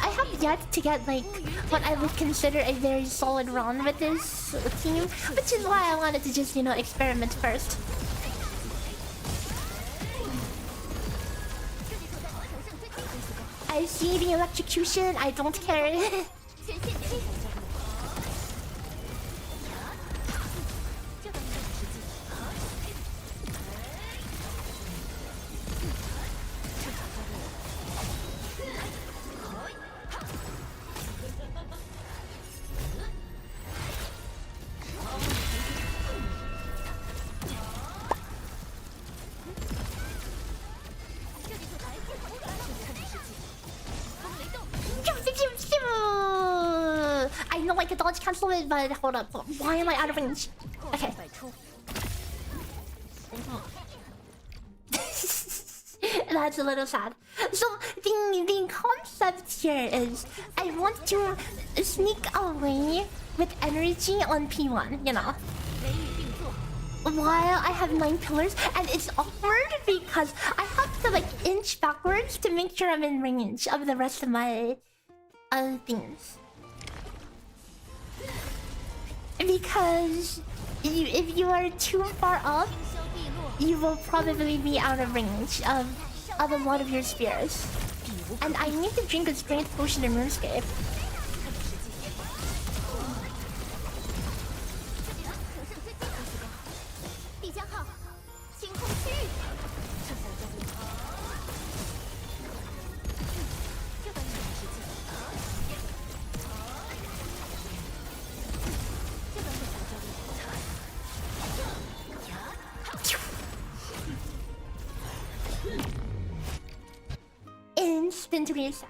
I have yet to get like what I would consider a very solid run with this team, which is why I wanted to just, you know, experiment first. I see the electrocution. I don't care. I know I can dodge cancel it, but hold up. Why am I out of range? Okay. That's a little sad. So the concept here is I want to sneak away with energy on P1, you know. While I have 9 pillars, and it's awkward because I have to like inch backwards to make sure I'm in range of the rest of my things. Because if you are too far up, you will probably be out of range of a lot of your spears. And I need to drink a strength potion in RuneScape. Instant reset.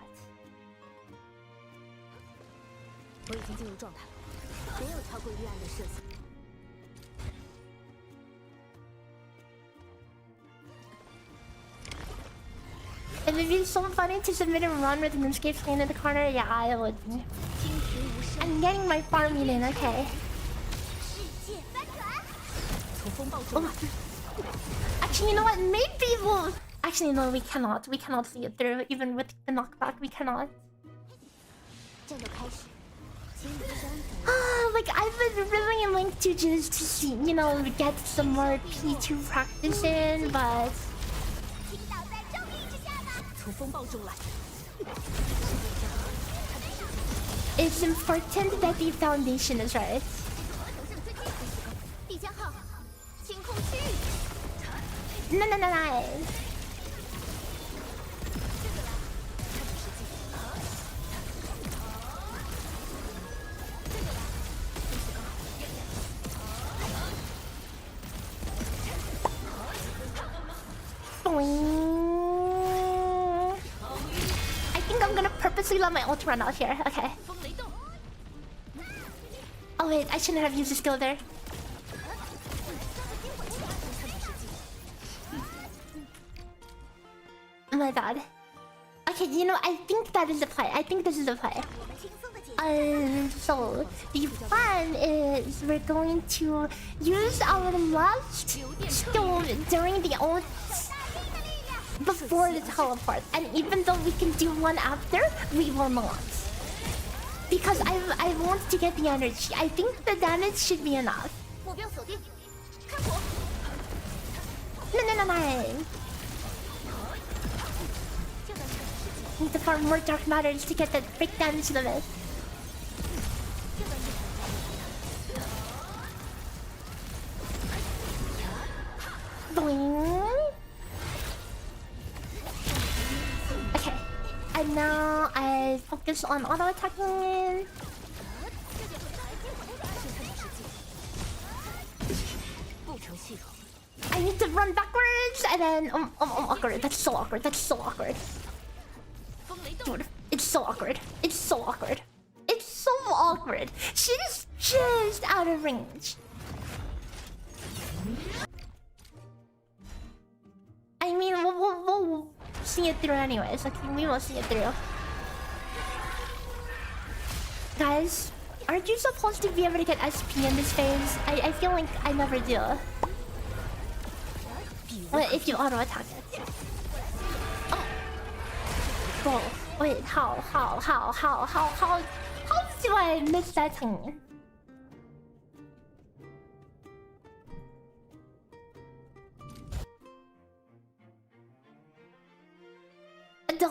It would be so funny to submit a run with RuneScape screen in the corner. Yeah, it would be. I'm getting my farming in, okay. Oh. Actually, you know what? Maybe we'll... Actually, no, we cannot. We cannot see it through. Even with the knockback, we cannot. Like, I've been really linked to just to see, you know, get some more P2 practice in, but... It's important that the foundation is right. No. I think I'm gonna purposely let my ult run out here. Okay. Oh wait, I shouldn't have used the skill there. Oh my god. Okay, you know, I think that is the play. I think this is the play. So the plan is we're going to use our last skill during the ult before the teleport, and even though we can do one after, we will not. Because I want to get the energy. I think the damage should be enough. No. Need to farm more dark matters to get that big damage limit. Boing. Okay, and now I focus on auto attacking. I need to run backwards and then awkward. That's so awkward. That's so awkward. Dude, it's so awkward. It's so awkward. It's so awkward. She's just out of range. I mean, we'll see it through anyways. Like, we will see it through. Guys, aren't you supposed to be able to get SP in this phase? I feel like I never do. Well, if you auto attack it. Oh. Bro, wait, how do I miss that thing?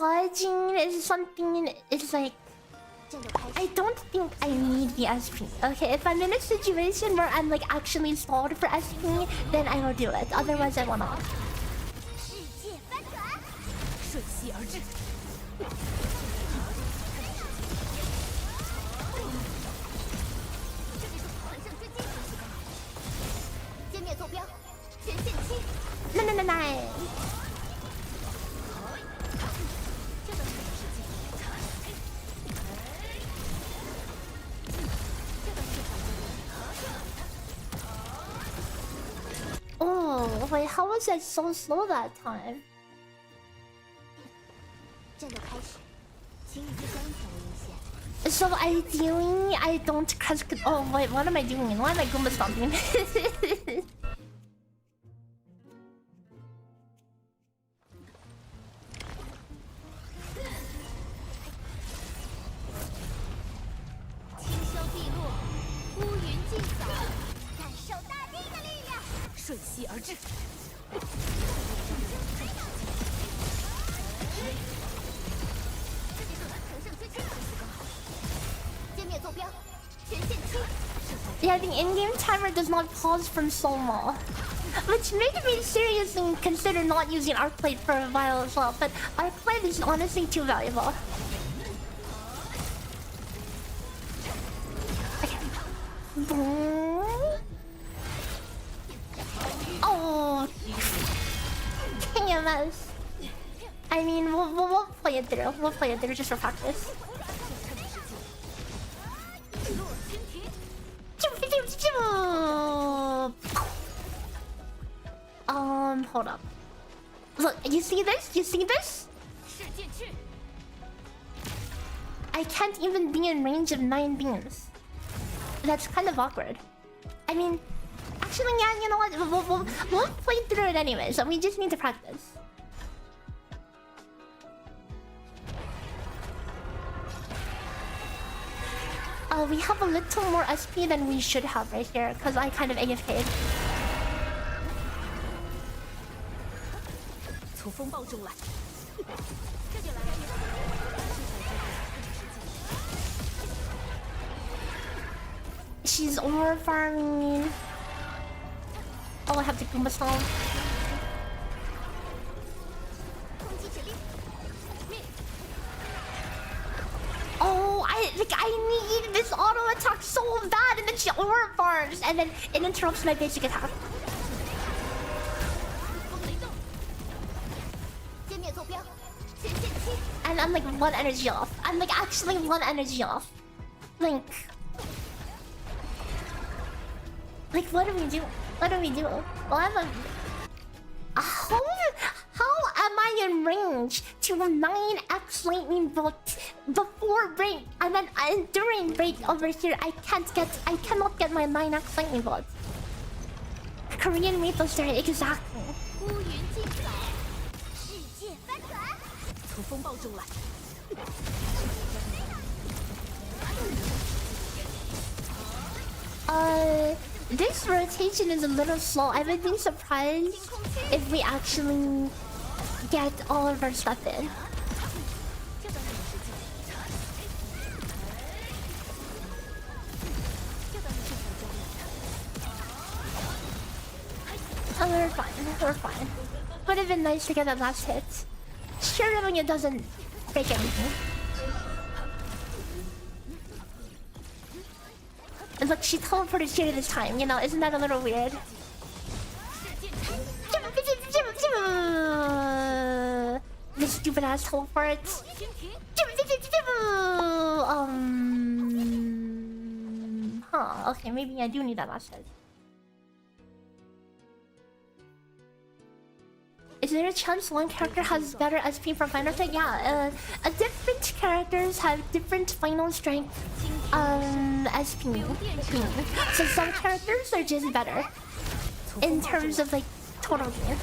dodging is something. It's like I don't think I need the SP. Okay, if I'm in a situation where I'm like actually stalled for SP, then I will do it. Otherwise, I will not. No, no, no, no. Oh, wait, how was I so slow that time? So ideally, I don't crush. Oh wait, what am I doing? Why am I Goomba stomping? Yeah, the in-game timer does not pause from Soma. Which made me seriously consider not using Arknight for a while as well, but Arknight is honestly too valuable. Okay. Oh, KMS. I mean, we'll play it through. We'll play it through just for practice. Hold up. Look, you see this? You see this? I can't even be in range of 9 beams. That's kind of awkward. I mean, actually, yeah, you know what? We'll play through it anyway, so we just need to practice. We have a little more SP than we should have right here, because I kind of AFK'd. She's over farming. Oh, I have to Goomba Stomp. Oh, I need this auto attack so bad, and then she over farms, and then it interrupts my basic attack. And I'm like 1 energy off. I'm like actually 1 energy off. Like what do we do? What do we do? Well, I'm a... How am I in range to 9x lightning bolt before break, and then during break over here I cannot get my 9x lightning bolt. Korean maple syrup, exactly. This rotation is a little slow. I would be surprised if we actually get all of our stuff in. Oh, we're fine. We're fine. Would have been nice to get that last hit. Sure, when it doesn't break anything. And look, she teleported here this time, you know, isn't that a little weird? This stupid ass teleport. Huh, okay, maybe I do need that last hit. Is there a chance one character has better SP from final strength? Yeah, different characters have different final strength SP. So some characters are just better in terms of like total gain.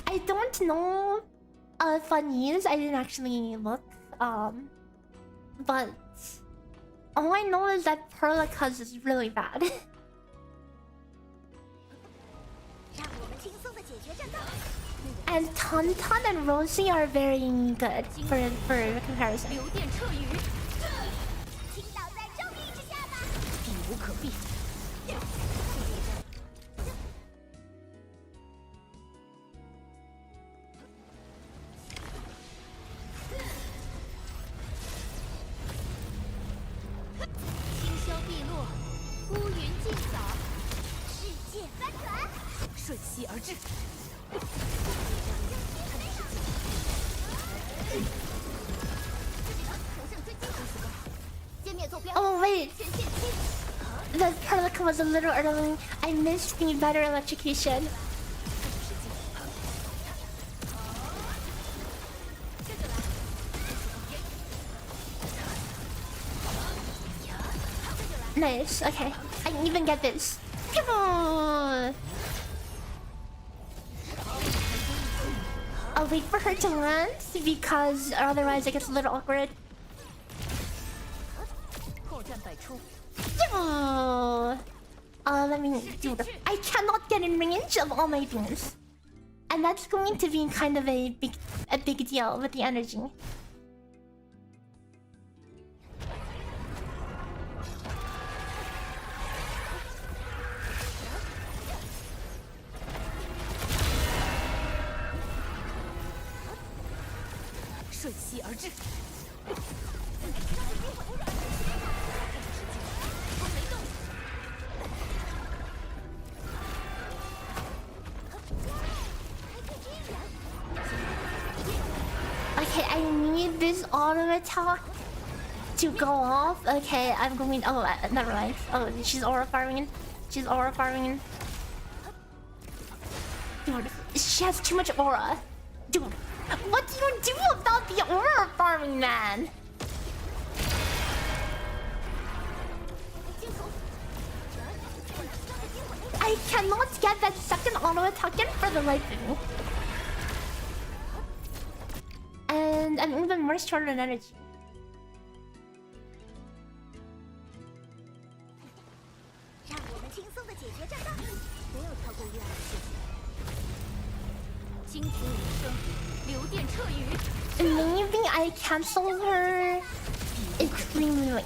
I don't know fangyi. I didn't actually look. But all I know is that Perlicuz is really bad. And Tauntaun and Rosie are very good for comparison. Oh wait, the Perlica was a little early. I missed the better electrocution. Nice, okay. I can even get this. Come on! I'll wait for her to land because otherwise it gets a little awkward. Let me do this. I cannot get in range of all my beams. And that's going to be kind of a big deal with the energy. Okay, I need this auto attack to go off. Okay, I'm going. Oh, never mind. Oh, she's aura farming. She's aura farming. Dude, she has too much aura. Dude, what do you do about the aura farming, man? I cannot get that second auto attack in for the life of me. And I'm even more short on energy. Maybe I cancel her extremely late.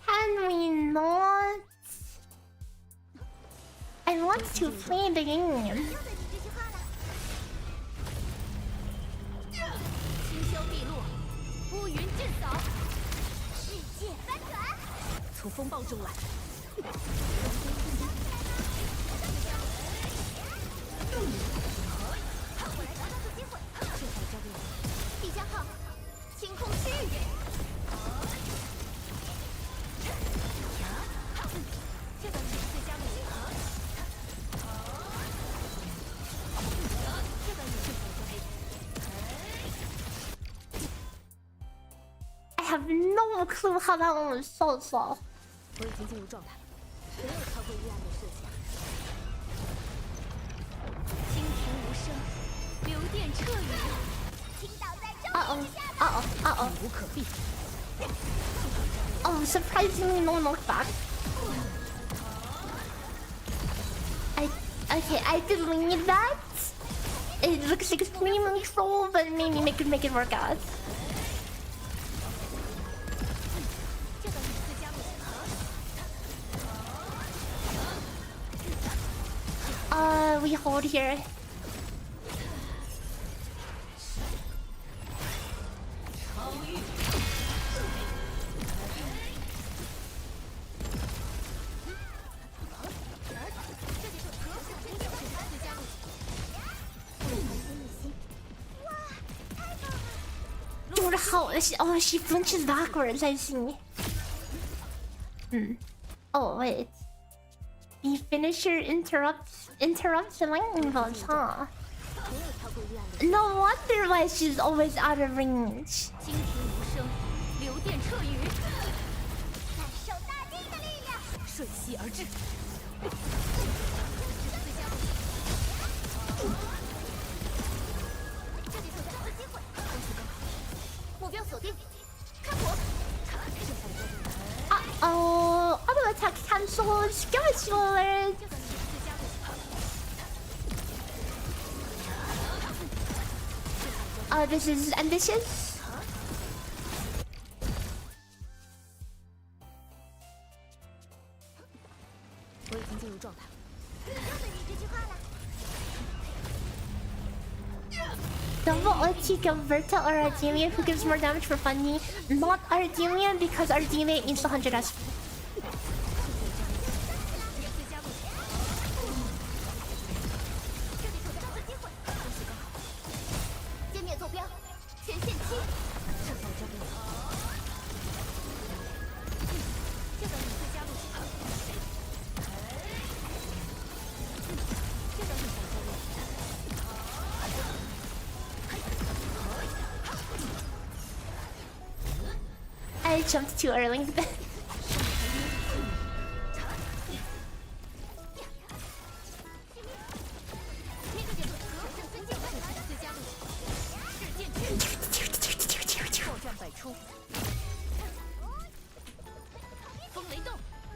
Can we not? I want to play the game. I have no clue how that one was so. Uh-oh. Oh, surprisingly no knockback. Okay, I believe that. It looks extremely troll, but maybe make it work out. We hold here. Dude, how she flinches backwards, I see. Oh wait. The finisher interrupts the lightning bolts, huh? No wonder why she's always out of range. Uh-oh, auto attack cancelled. Scheduled. This is ambitious. Double ulti Gilberta or Ardelia, who gives more damage for fangyi? Not Ardelia, because Ardelia needs 100 SP. I jumped too early.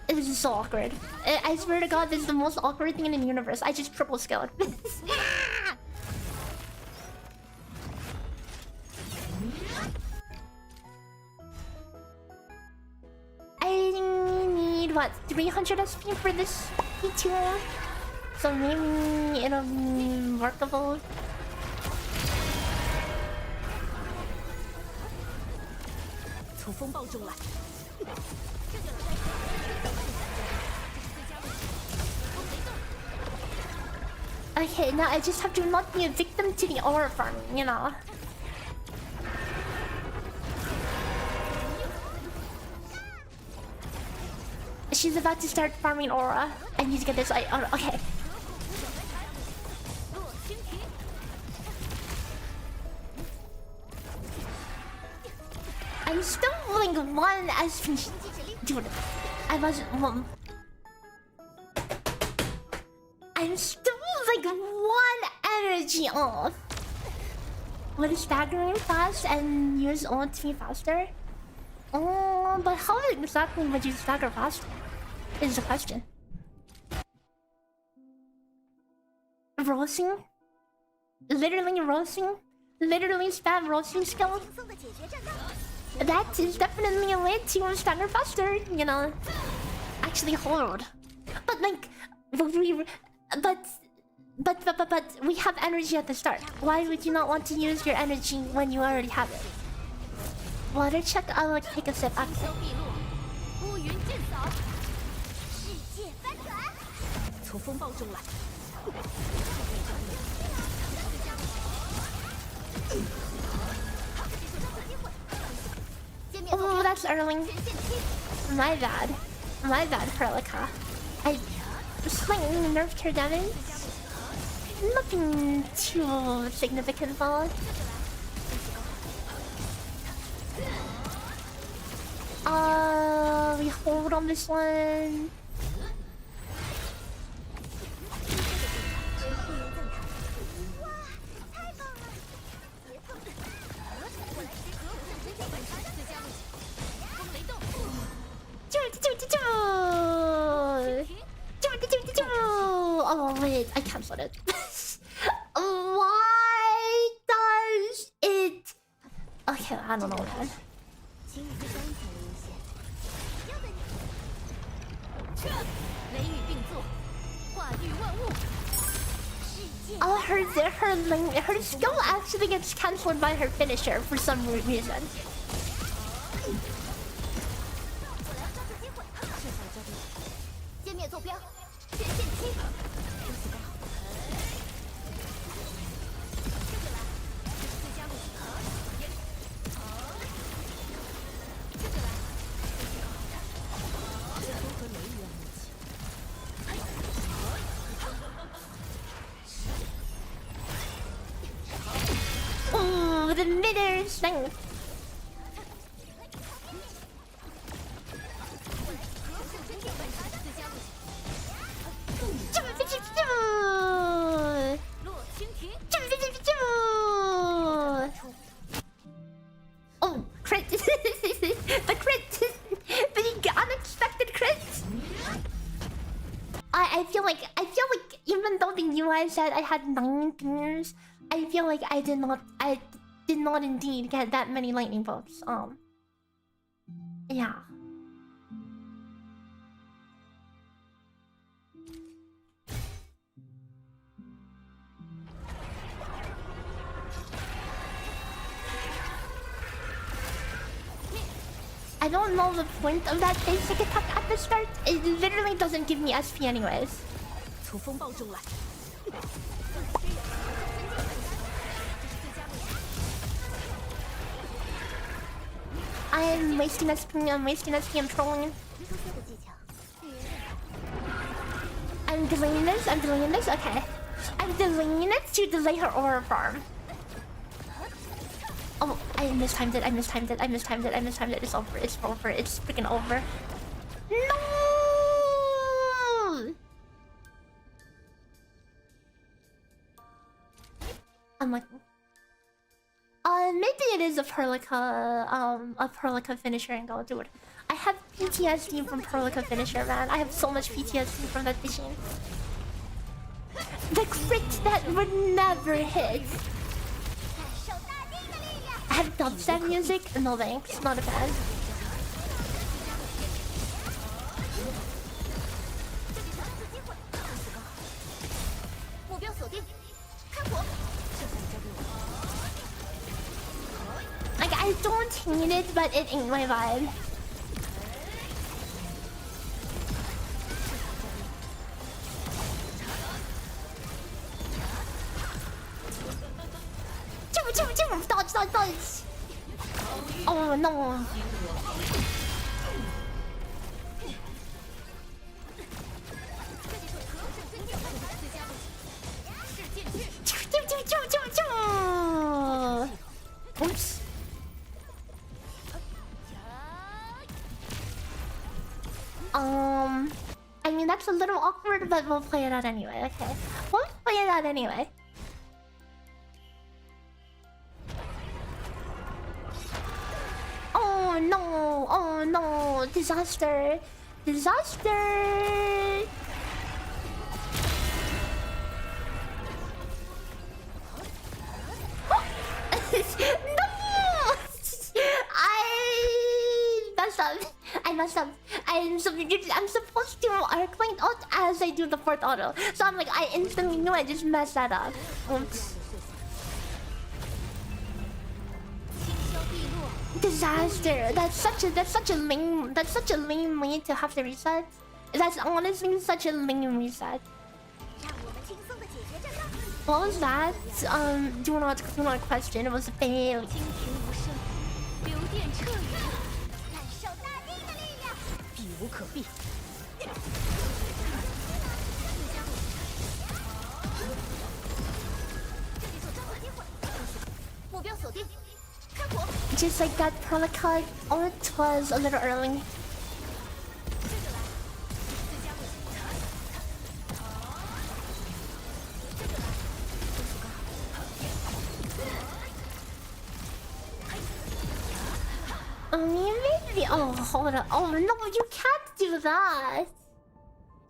This is so awkward. I swear to God, this is the most awkward thing in the universe. I just triple scaled. I need what, 300 SP for this P2, so maybe it'll be workable. Okay, now I just have to not be a victim to the aura farming, you know. She's about to start farming aura. I need to get this. Okay. I'm still like one as dude. I'm still like one energy off. Would staggering fast and use ulti faster? Oh, but how exactly would you stagger faster? Is the question. Roasting? Literally roasting? Literally spam roasting skill? That is definitely a way to stagger faster, you know. Actually hold. But like but we have energy at the start. Why would you not want to use your energy when you already have it? Water check, I'll like take a sip after. Oh, that's early. My bad. My bad, Perlica. I slightly nerfed her damage. Nothing too significant though. We hold on this one. I canceled it. Why does it? Okay, I don't know, man. Oh, her skill actually gets cancelled by her finisher for some weird reason. Ooh, the knitters thing. Oh, crit! The crit! The unexpected crit! I feel like even though the UI said I had 9 fingers, I feel like I did not indeed get that many lightning bolts. Yeah. I don't know the point of that basic attack at the start. It literally doesn't give me SP anyways. I'm wasting SP, I'm trolling. I'm delaying this, okay. I'm delaying it to delay her aura farm. Oh, I mistimed it. It's over, it's freaking over. No! I'm like... maybe it is a Perlica finisher and go do it. I have PTSD from Perlica finisher, man. I have so much PTSD from that machine. The crit that would never hit. I have dubstep music? No thanks, not a fan. Like, I don't hate it, but it ain't my vibe. Dodge! Oh no! Oops. I mean that's a little awkward, but we'll play it out anyway. Okay, we'll play it out anyway. Oh no, disaster. No! I messed up. I'm supposed to Arknight out as I do the 4th auto. So I'm like, I instantly knew I just messed that up. Oops. Disaster. That's such a lame way to have to reset. That's honestly such a lame reset. What was that? Do not question. It was a fail. Just like that Perlica ult was a little early. Maybe. Oh, hold on. Oh no, you can't do that.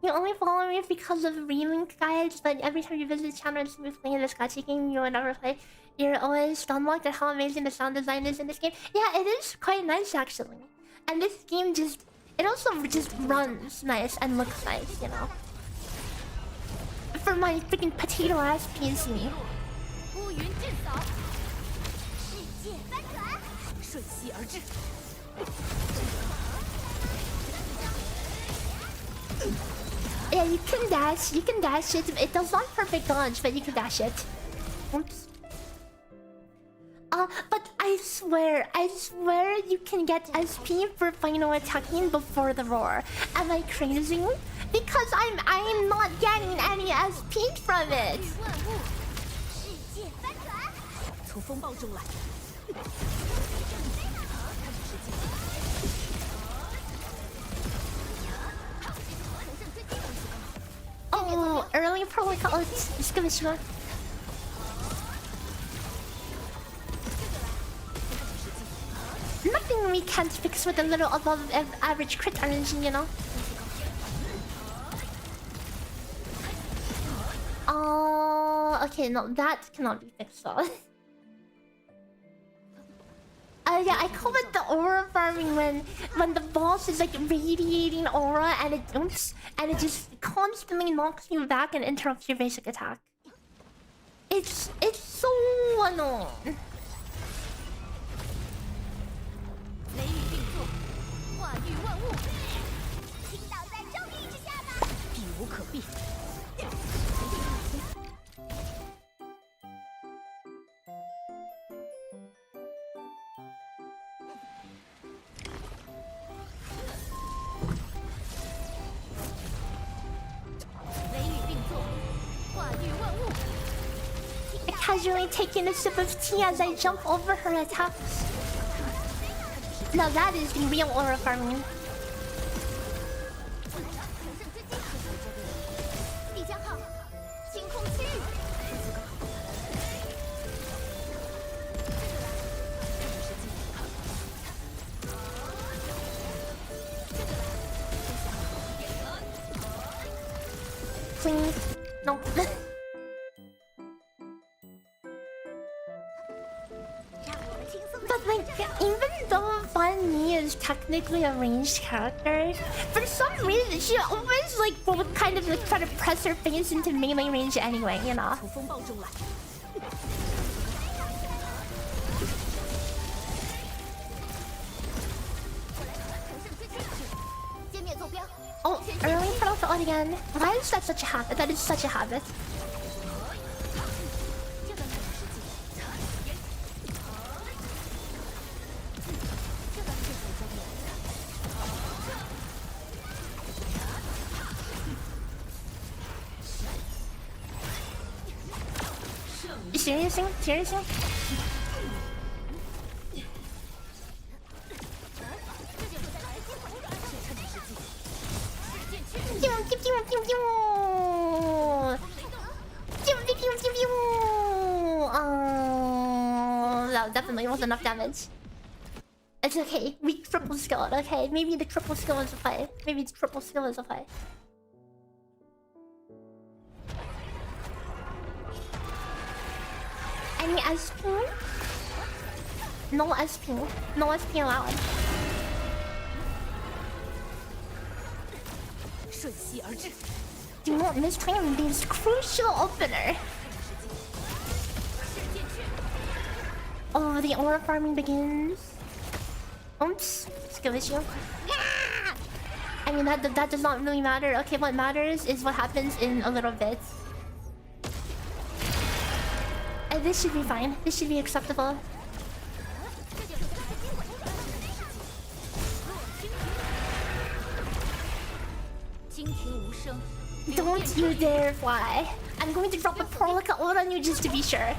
You only follow me because of relink guides, but every time you visit the channel and see me playing this gacha game, you will never play. You're always stunlocked at how amazing the sound design is in this game. Yeah, it is quite nice actually. And this game just... It also just runs nice and looks nice, you know? For my freaking potato-ass PC. Yeah, you can dash it. It does not perfect dodge, but you can dash it. Oops. But I swear you can get SP for final attacking before the roar. Am I crazy? Because I'm not getting any SP from it. Oh, early protocol. Let's give it a shot. Nothing we can't fix with a little above average crit RNG, you know? Okay, no, that cannot be fixed though. Yeah, I call it the aura farming when the boss is like radiating aura and it just constantly knocks you back and interrupts your basic attack. It's so annoying. Casually taking a sip of tea as I jump over her attacks. Now that is the real aura farming. Please. No. But like, even though Fangyi is technically a ranged character, for some reason she always like would kind of like try to press her face into melee range anyway, you know? Oh, early put off the on again. Why is that such a habit? That is such a habit. Seriously? Seriously? Oh, that definitely wasn't enough damage. It's okay. We triple skill it, okay? Maybe the triple skill is a play. Maybe the triple skill is a play. Any SP? No SP. No SP allowed. Do not miss training this crucial opener. Oh, the aura farming begins. Oops. Skill issue. I mean, that does not really matter. Okay, what matters is what happens in a little bit. This should be fine. This should be acceptable. Don't you dare fly. I'm going to drop a pearl like a on you just to be sure.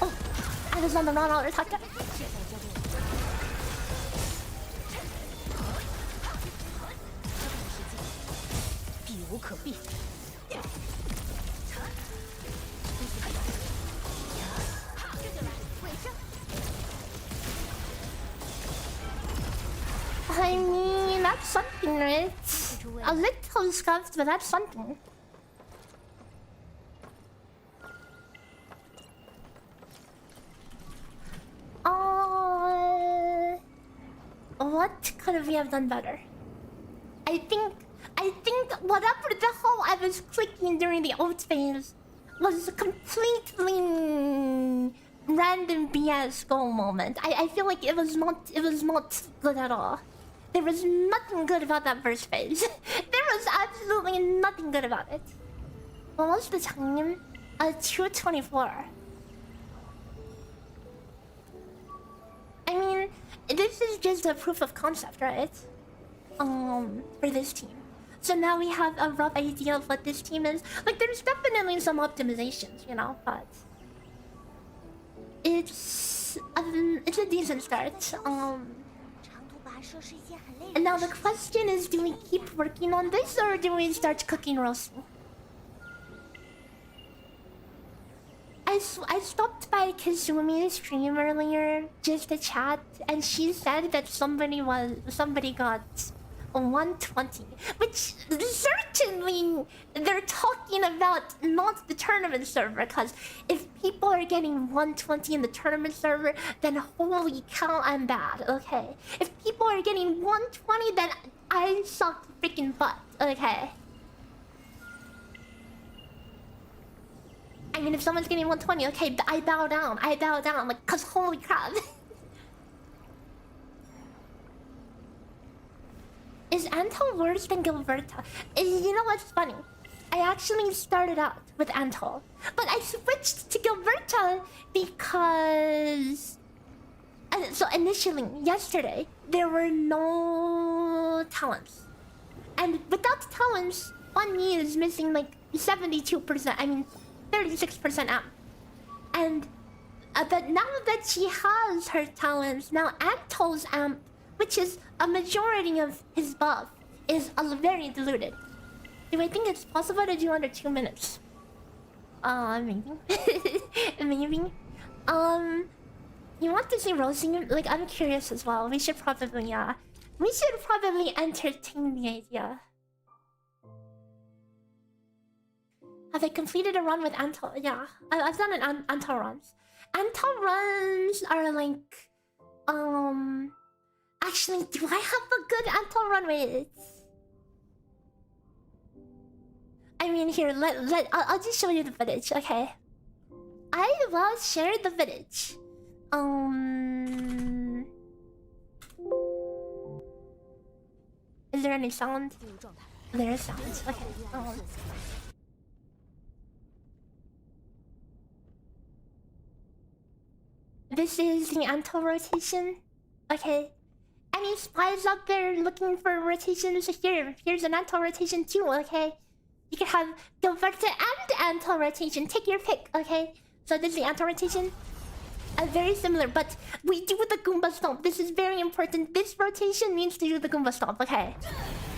Oh, I was on the wrong auto attack. right? A little scuffed, but that's something. What could we have done better? I think whatever the hell I was clicking during the oat phase was a completely random BS goal moment. I feel like it was not good at all. There was nothing good about that first phase. There was absolutely nothing good about it. What was the time? 2:24. I mean, this is just a proof of concept, right? For this team. So now we have a rough idea of what this team is. Like, there's definitely some optimizations, you know, but it's a decent start. And now the question is, do we keep working on this or do we start cooking roasting? I stopped by Kazumi's stream earlier just to chat, and she said that somebody got 120, which certainly they're talking about not the tournament server, because if people are getting 120 in the tournament server, then holy cow, I'm bad. Okay, if people are getting 120, then I suck freaking butt. Okay. I mean, if someone's getting 120, okay, I bow down, like, cause holy crap. Is Antol worse than Gilberta? You know what's funny? I actually started out with Antol, but I switched to Gilberta because... so initially, yesterday, there were no talents. And without talents, fangyi is missing like 72%, I mean 36% amp. And but now that she has her talents, now Antol's amp, which is a majority of his buff, is very diluted. Do I think it's possible to do under 2 minutes? Maybe. Maybe. You want to see roasting? Like, I'm curious as well. We should probably entertain the idea. Have I completed a run with Antol? Yeah, I've done an Antol runs. Antol runs are like, actually, do I have a good Antol run with? I mean, here, I'll just show you the footage, okay? I will share the footage. Is there any sound? There is sound. Okay. This is the Antol rotation. Okay. Any spies out there looking for rotations? Here's an Antol rotation too, okay? You can have Gilberta and Antol rotation. Take your pick, okay? So this is the Antol rotation. Very similar, but we do the Goomba Stomp. This is very important. This rotation means to do the Goomba Stomp, okay?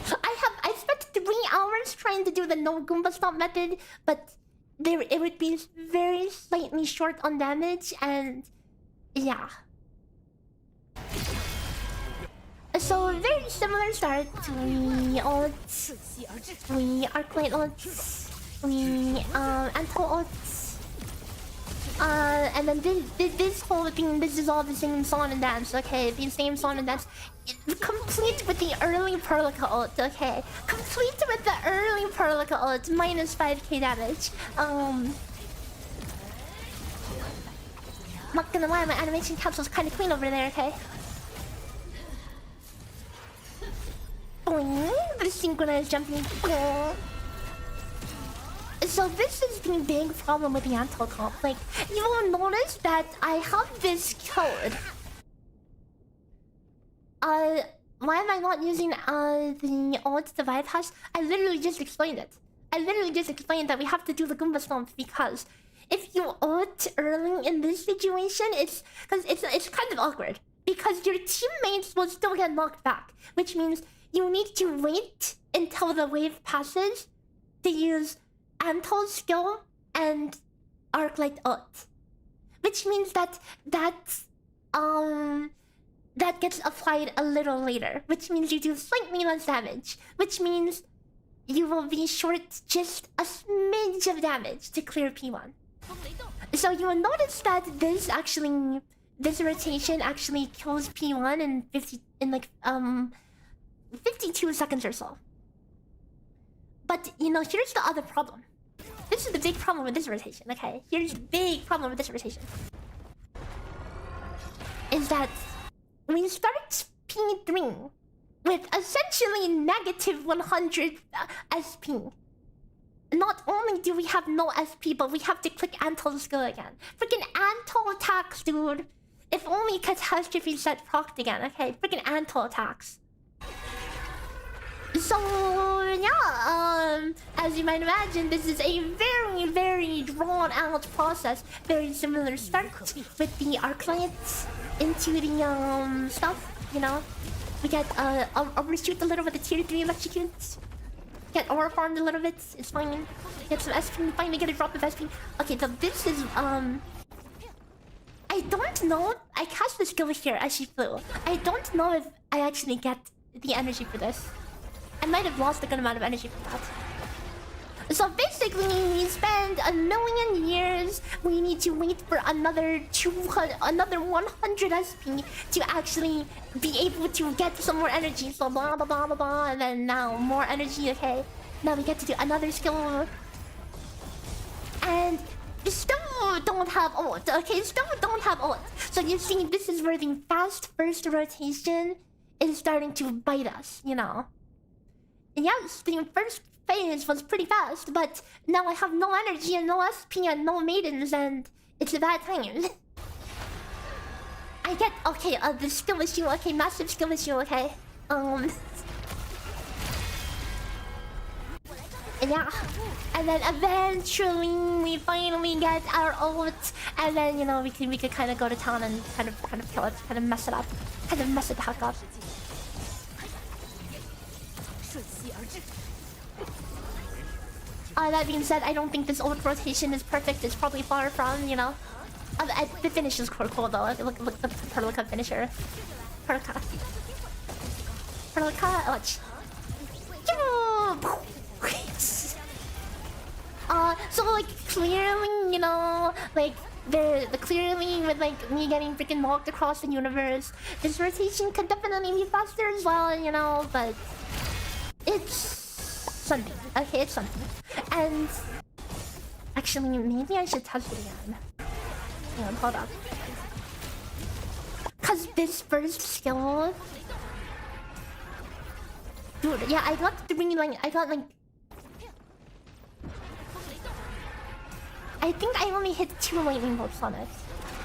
I spent 3 hours trying to do the no Goomba Stomp method, but it would be very slightly short on damage, and yeah. So very similar start. We ults, we Arknight ults, we Antol ults. And then this whole thing, this is all the same song and dance, okay? The same song and dance. Complete with the early Perlica ult, okay? Complete with the early Perlica ult, minus 5k damage. Not gonna lie, my animation capsule's kinda clean over there, okay? Boing, the synchronized jumping. Boing. So this is the big problem with the Antol comp. Like, you will notice that I have this code. Why am I not using the ult divide hash? I literally just explained it. I literally just explained that we have to do the Goomba Stomp because if you ult early in this situation, it's kind of awkward because your teammates will still get knocked back, which means you need to wait until the wave passes to use Antol's skill and Arknight ult, which means that that gets applied a little later, which means you do slightly less damage, which means you will be short just a smidge of damage to clear P1. So you will notice that this rotation actually kills P1 in like 52 seconds or so. But you know, here's the other problem. This is the big problem with this rotation, okay? Here's the big problem with this rotation. Is that we start P3 with essentially negative 100 SP. Not only do we have no SP, but we have to click Anto's skill again. Freaking Anto attacks, dude. If only Catastrophe set procced again, okay? Freaking Anto attacks. So yeah, as you might imagine, this is a very, very drawn-out process. Very similar start with the Arknights into the stuff, you know. We get overshoot a little with the tier 3 electrocutes. Get aura farmed a little bit, it's fine. Get some SP, finally get a drop of SP. Okay, so this is I don't know. I cast the skill here as she flew. I don't know if I actually get the energy for this. I might have lost a good amount of energy from that. So basically, we spend a million years. We need to wait for another 100 SP to actually be able to get some more energy. So blah blah blah blah blah, and then now more energy. Okay, now we get to do another skill, and still don't have ult. Okay, still don't have ult. So you see, this is where the fast first rotation is starting to bite us. You know. Yes, the first phase was pretty fast, but now I have no energy and no SP and no maidens, and it's a bad time. I get okay. The skill issue. Okay, massive skill issue. Okay. Yeah, and then eventually we finally get our ult, and then you know we could kind of go to town and kind of kill it, kind of mess it up, kind of mess it the heck up. That being said, I don't think this ult rotation is perfect. It's probably far from, you know. The finish is cool though. Look, the Perlica finisher. Perlica. Watch. So like clearly, you know, like the clearly with like me getting freaking walked across the universe, this rotation could definitely be faster as well, you know, but it's something. Okay, it's something. And actually, maybe I should test it again. Hang on, hold up. Cause this first skill, dude. Yeah, I got I think I only hit 2 lightning bolts on it.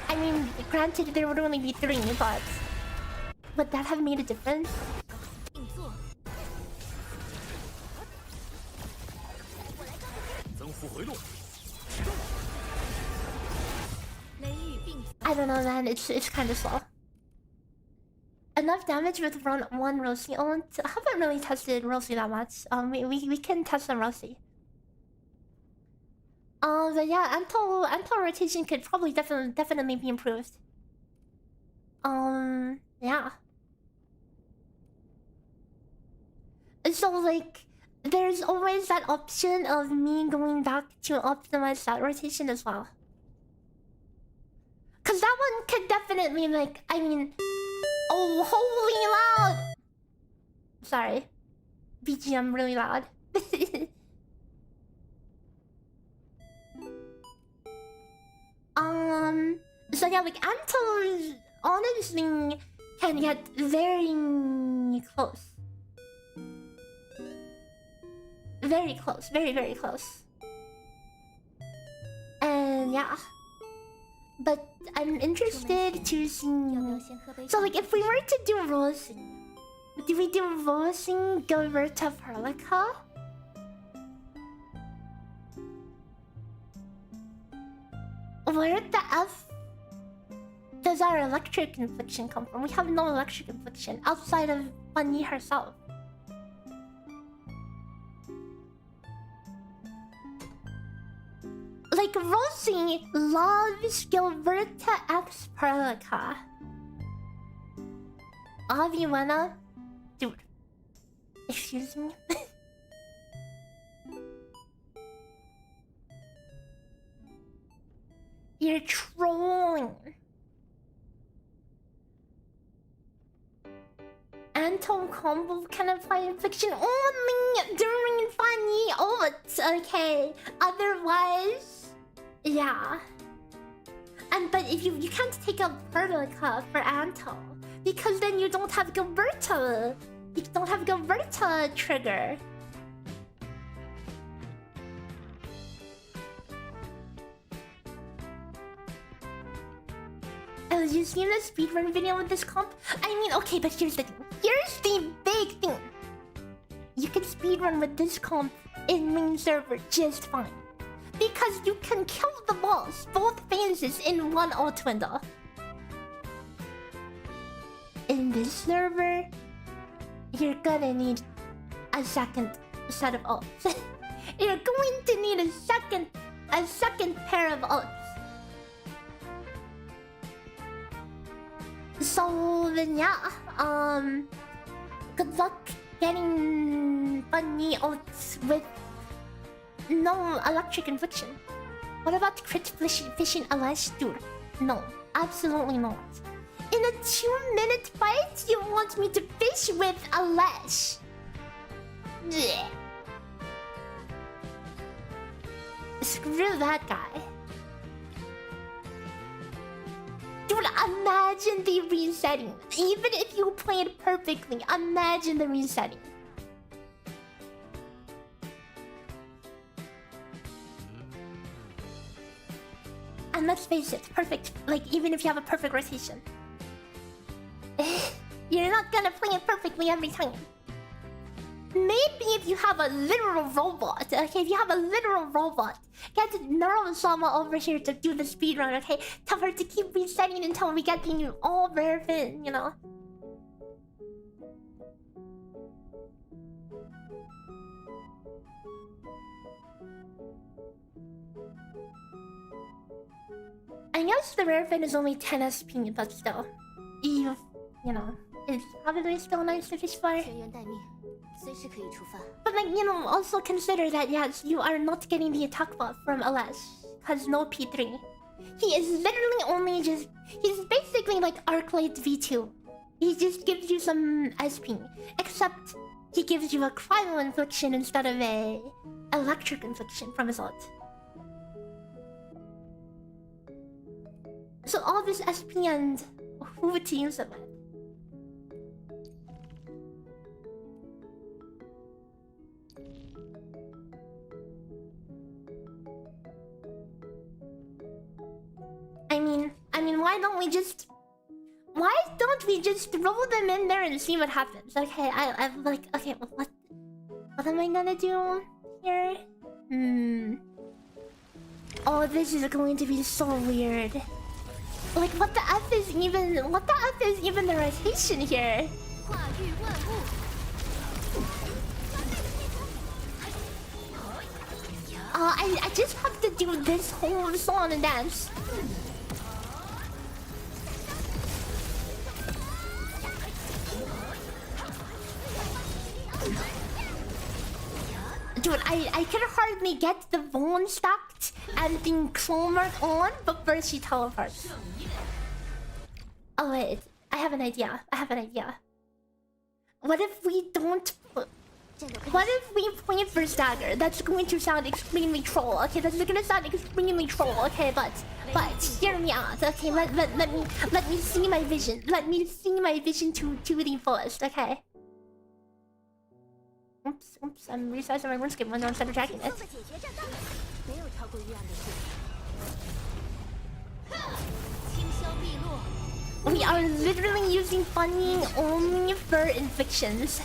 I mean, granted, there would only be 3, but would that have made a difference? I don't know, man. It's kind of slow. Enough damage with one Rosie ult. I haven't really tested Rosie that much. We can test on Rosie. But yeah, Anto rotation could probably definitely be improved. Yeah. So like, there's always that option of me going back to optimize that rotation as well. Cause that one could definitely like, I mean, oh holy loud! Sorry, BGM really loud. So yeah, like Anto's honestly can get very close. Very close, very close. And yeah. But I'm interested to see. So like if we were to do Rosie, do we do Rosie, Gilberta, Perlica? Where the F does our electric infliction come from? We have no electric infliction outside of Bunny herself. Like Rosie loves Gilberta X Perlica. Aviwana? Dude. Excuse me? You're trolling. Anton combo can apply infliction only during fangyi. Oh, it's okay. Otherwise, yeah. But if you can't take a Vertica for Anton because then you don't have Gilberta. You don't have Gilberta trigger. Oh, you seen the speedrun video with this comp? I mean, okay, but here's the thing. Here's the big thing. You can speedrun with this comp in main server just fine. Because you can kill the boss, both phases, in one ult window. In this server, you're gonna need a second set of ults. You're going to need a second pair of ults. So then yeah, good luck getting funny ults with no electric infliction. What about crit fishing Alash? Dude, no, absolutely not. In a 2-minute fight, you want me to fish with Alash? Blech. Screw that guy. Dude, imagine the resetting. Even if you played perfectly, imagine the resetting. And let's face it, perfect. Like, even if you have a perfect rotation, you're not gonna play it perfectly every time. Maybe if you have a literal robot, okay? If you have a literal robot, get Neurosama over here to do the speedrun, okay? Tell her to keep resetting until we get the new all rare fin, you know? I guess the rare fin is only 10 SP, but still. You know, it's probably still nice to fish for. But like, you know, also consider that yes, you are not getting the attack buff from Alash, cause no P3. He is literally only just... He's basically like Arknights V2. He just gives you some SP. Except he gives you a cryo infliction instead of a electric infliction from his ult. So all this SP and who to use it with? I mean, why don't we just throw them in there and see what happens? Okay, I'm like, okay, what am I gonna do here? Oh, this is going to be so weird. Like, what the F is even the rotation here? I just have to do this whole song and dance. Dude, I can hardly get the bone stacked and the claw mark on before she teleports. Oh wait, I have an idea. What if we don't... What if we play for stagger? That's going to sound extremely troll. Okay, that's gonna sound extremely troll. Okay, but hear me out. Okay, let me see my vision. Let me see my vision to the fullest. Okay. Oops, I'm resizing my RuneScape window instead of tracking it. We are literally using funnying only for inflictions.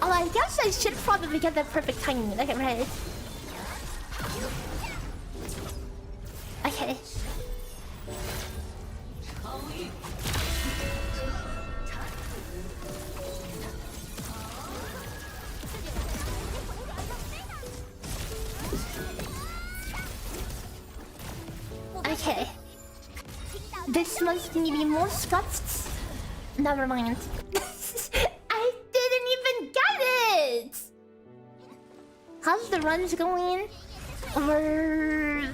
Oh, I guess I should probably get that perfect timing. Okay, right. Okay. Okay. This must be most guts. Never mind. I didn't even get it! How's the runs going? We're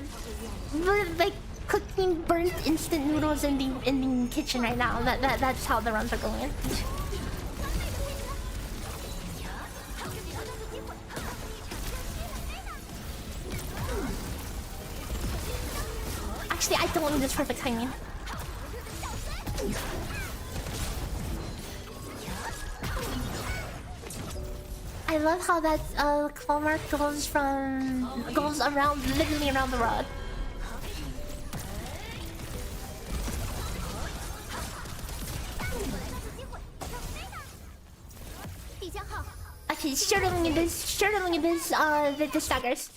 like cooking burnt instant noodles in the kitchen right now. That's how the runs are going. Actually, I don't need this perfect timing. I love how that claw mark goes around, literally around the rod. Okay, shortling this, the staggers.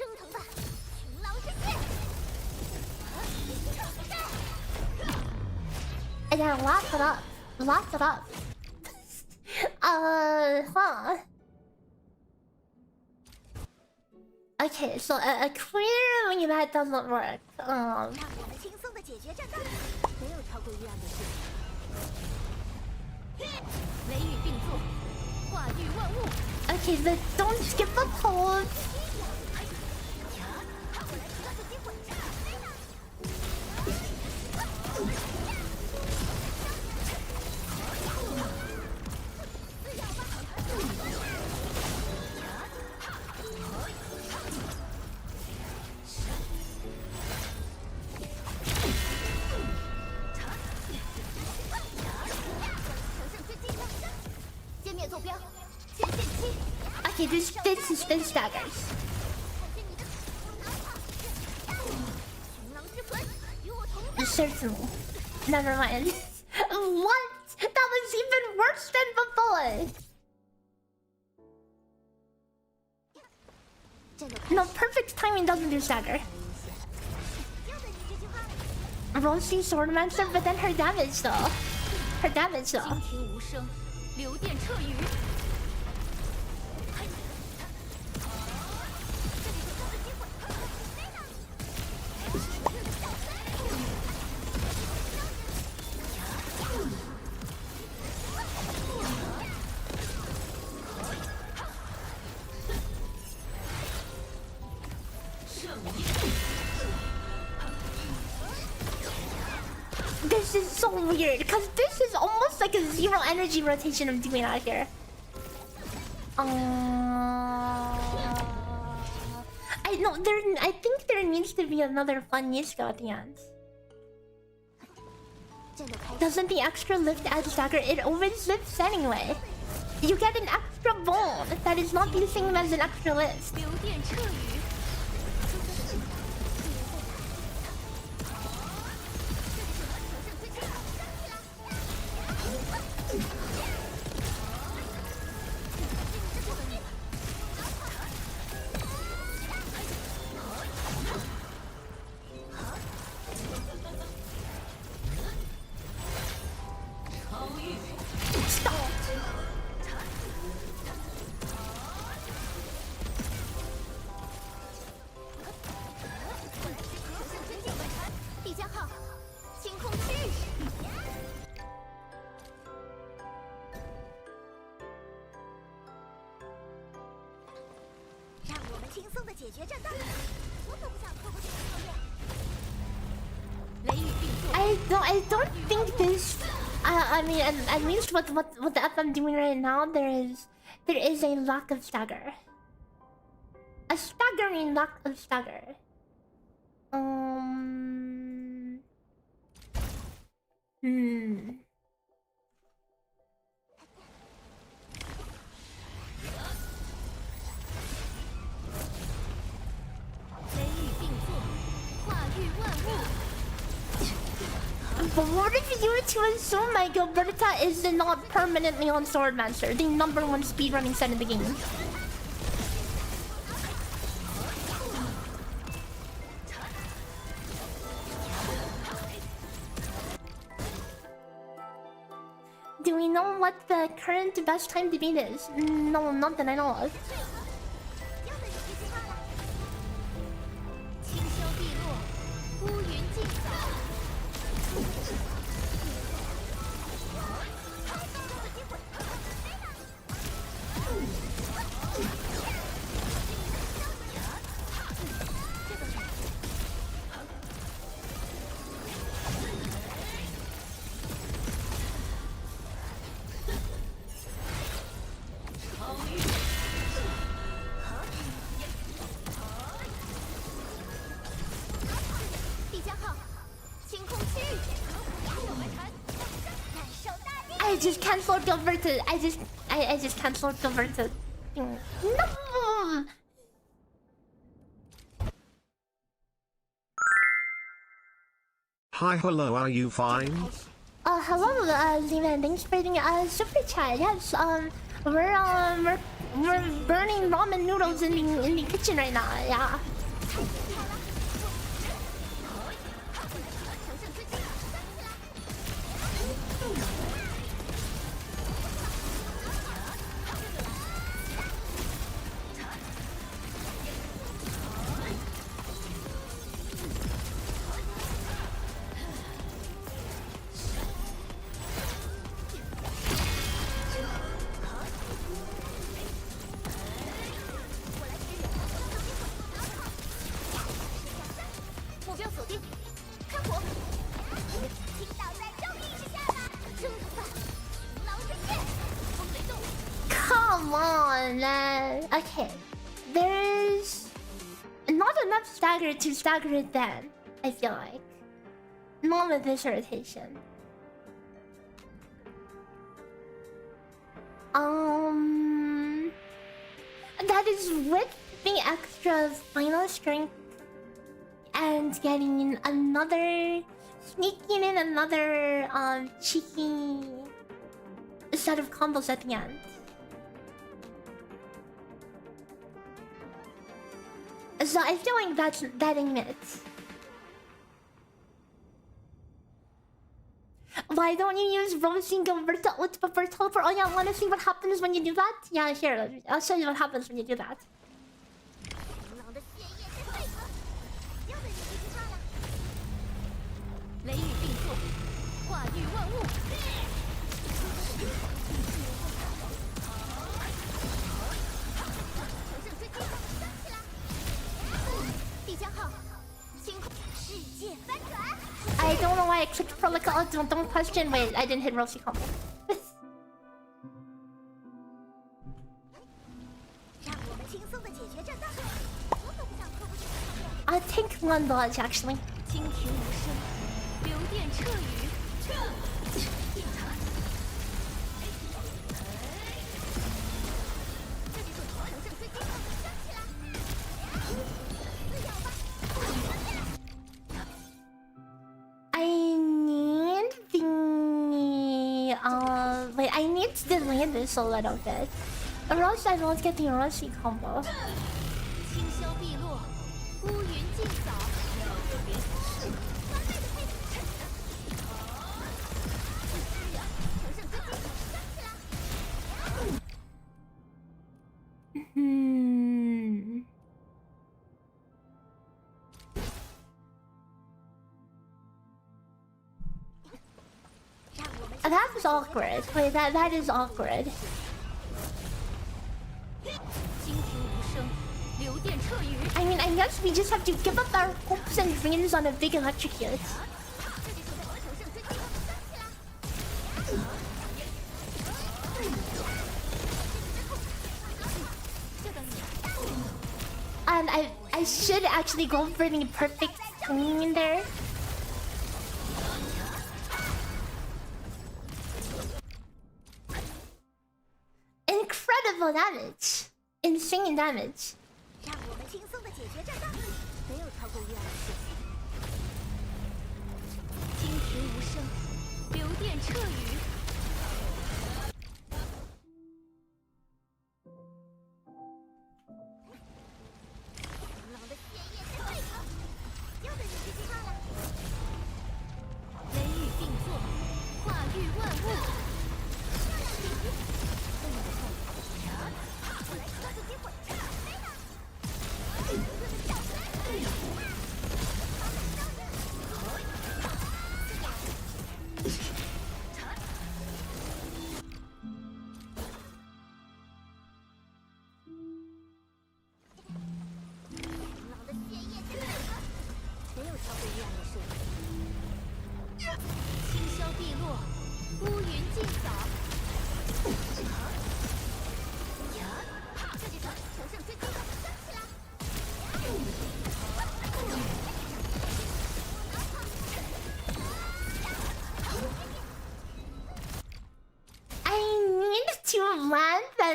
Yeah, lots it up. Lots it up. Huh. Okay, so clearly that doesn't work. Okay, but don't skip the pose. Okay, this is spin staggers. Certainly. Never mind. What? That was even worse than before. No, perfect timing doesn't do stagger. Rosie Swordmaster, but then her damage though. Her damage though. This is so weird, because this is almost like a zero energy rotation I'm doing out here. I think there needs to be another fun Nisko at the end. Doesn't the extra lift add stagger? It always lifts anyway. You get an extra bone that is not the same as an extra lift. I don't think this. I mean, at least what the F I'm doing right now, there is a lack of stagger. A staggering lack of stagger. But what if you were to assume like Gilberta is not permanently on Swordmaster, the #1 speedrunning set in the game? Do we know what the current best time to beat is? No, not that I know of. I just cancelled converted. I just cancelled converted. No.
Hi, hello, are you fine?
Hello, Zeman. Thanks for the super chat. Yes, we're burning ramen noodles in the kitchen right now. Yeah. Come on, man. Okay. There's not enough stagger to stagger it then, I feel like. Not with this rotation. That is with the extra final strength and getting another, sneaking in another cheeky set of combos at the end. So I feel like that ain't it. Why don't you use Rose and Gilberto ult before teleport? Oh yeah, I wanna see what happens when you do that? Yeah, here, I'll show you what happens when you do that. I don't know why I clicked for like don't question. Wait, I didn't hit Rosie combo. I think one dodge actually. I need the wait, I need to delay this a little bit. Or else I won't get the Rosie combo. That is awkward. Wait, that is awkward. I mean, I guess we just have to give up our hopes and dreams on a big electrocute. And I should actually go for the perfect swing in there. Incredible damage. Insane damage.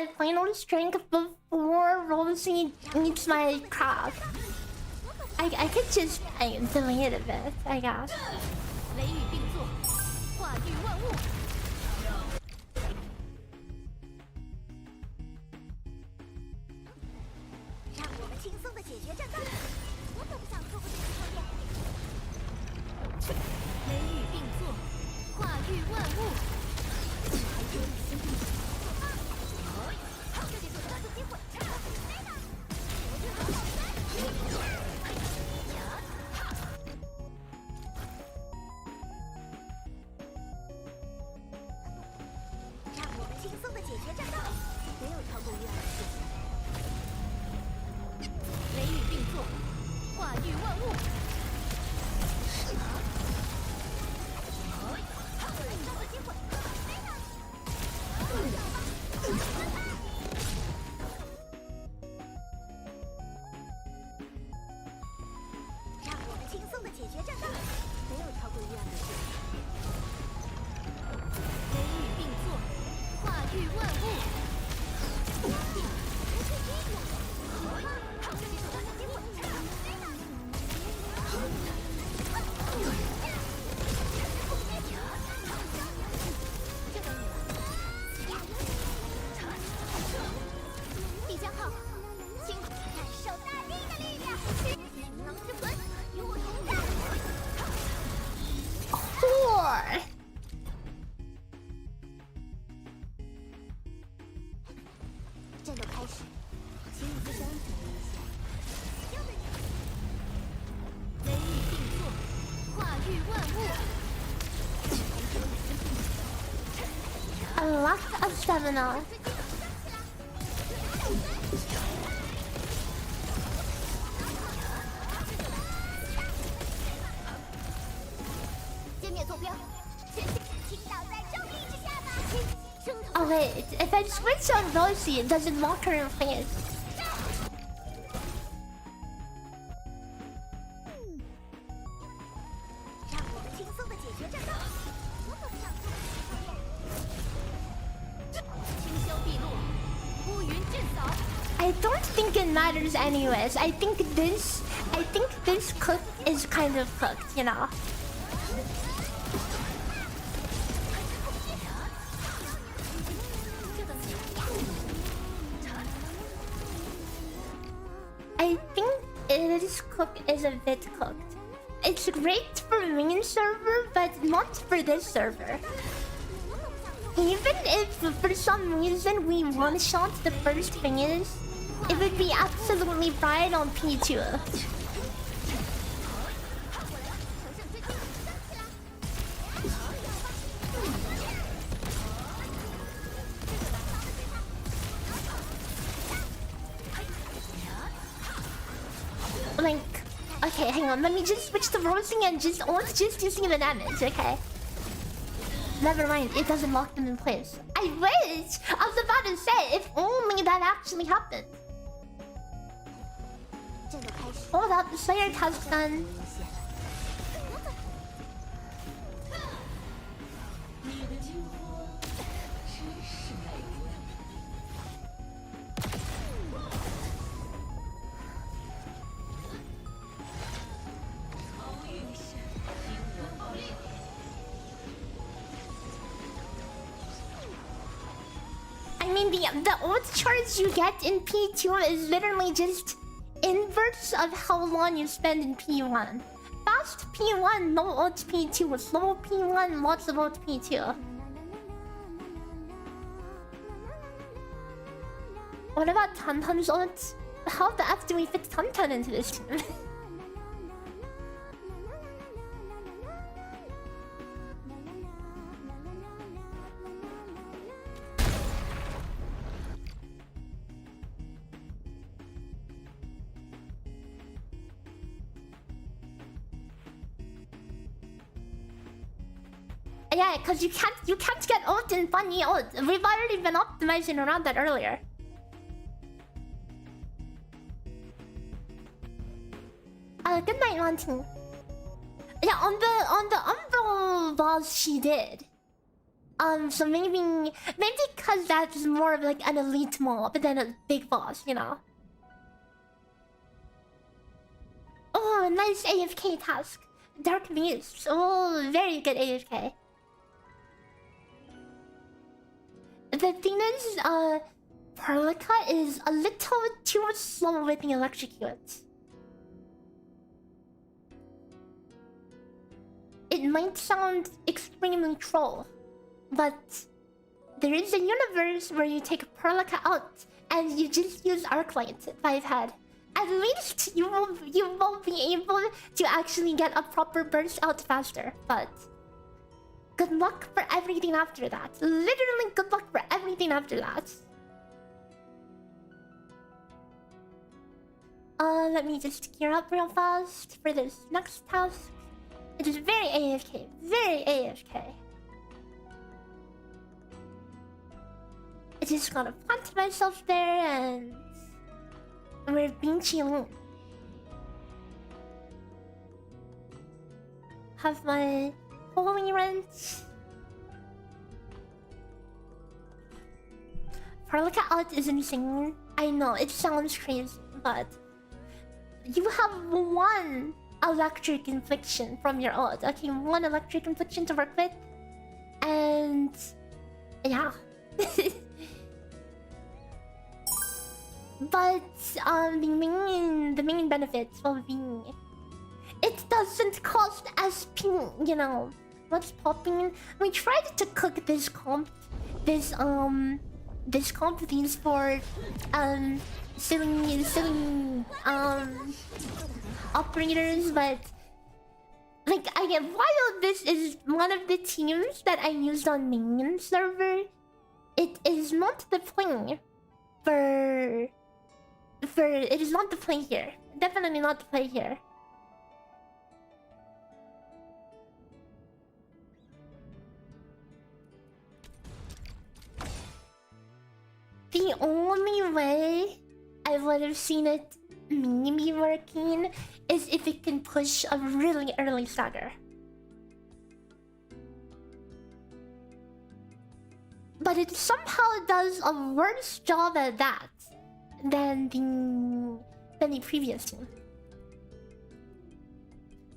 my final strength before Rosie eats my crab. I could just delay it a bit, I guess. A lot of stamina. Oh wait, if I switch on Rosie, it doesn't lock her in place. I don't think it matters anyways. I think this cook is kind of cooked, you know. I think this cook is a bit cooked. It's great for main server, but not for this server. Even if for some reason we one-shot the first thingies, it would be absolutely fine on P2. Like, okay, hang on, let me just switch to Rosie and just using the damage, okay? Never mind, it doesn't lock them in place. I wish! I was about to say, if only that actually happened. Hold up, the Slayer task done. I mean, the ult charge you get in P2 is literally just inverse of how long you spend in P1. Fast P1, no ult P2. Slow P1, lots of ult P2. What about Tantan's ult? How the F do we fit Tantan into this team? Yeah, because you can't get ult in funny ult. We've already been optimizing around that earlier. Good night, Lanting. Yeah, on the Umbral boss she did. So maybe because that's more of like an elite mob than a big boss, you know. Oh, nice AFK task. Dark Beast. Oh, very good AFK. The thing is, Perlica is a little too slow with the electrocute. It might sound extremely troll, but there is a universe where you take Perlica out and you just use Arknights 5-head. At least you will be able to actually get a proper burst out faster, but good luck for everything after that. Literally good luck for everything after that. Let me just gear up real fast for this next task. It is very AFK, very AFK. I just gotta plant myself there and we're being chilling. Have my holy wrench. Perlica out is insane. I know, it sounds crazy, but you have one electric infliction from your ult. Okay, one electric infliction to work with. And yeah. But the main benefits will be it doesn't cost SP, you know. What's popping? We tried to cook this comp. These for silly operators, but like while this is one of the teams that I used on main server, it is not the play for it is not the play here. Definitely not the play here. The only way I would have seen it maybe working is if it can push a really early stagger. But it somehow does a worse job at that than the previous team.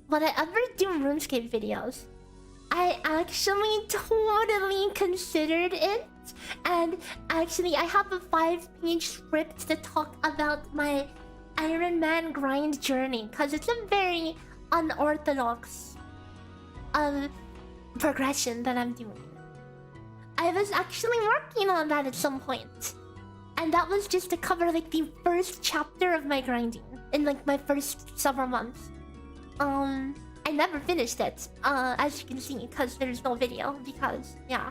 When I ever do RuneScape videos, I actually totally considered it. And actually, I have a 5-page script to talk about my Iron Man grind journey, because it's a very unorthodox progression that I'm doing. I was actually working on that at some point, and that was just to cover like the first chapter of my grinding in like my first several months. I never finished it, as you can see, because there's no video. Because yeah,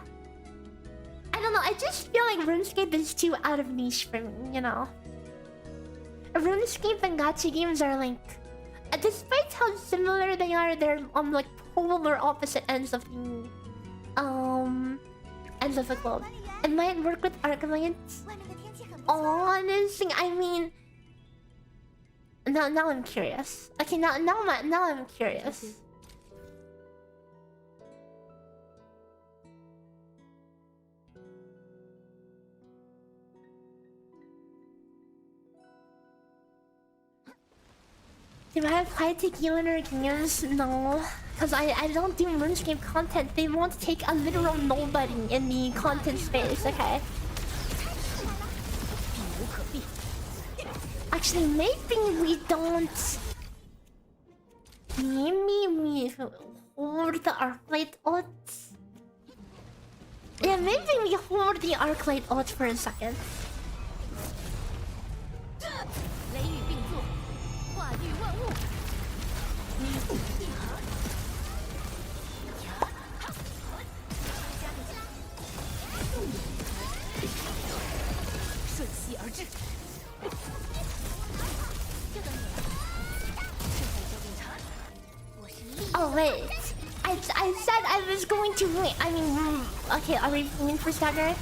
I don't know. I just feel like RuneScape is too out of niche for me, you know. RuneScape and gacha games are like, despite how similar they are, they're on like polar opposite ends of the globe. It might work with Arknights. Honestly, I mean, now I'm curious. Okay, now I'm curious. Do I apply to Gillian games? No. Because I don't do RuneScape content. They won't take a literal nobody in the content space, okay? Actually, maybe we don't... Maybe we hold the Arknight ult? Yeah, maybe we hold the Arknight ult for a second. Oh wait, I said I was going to wait. I mean, okay, are we playing for stagger?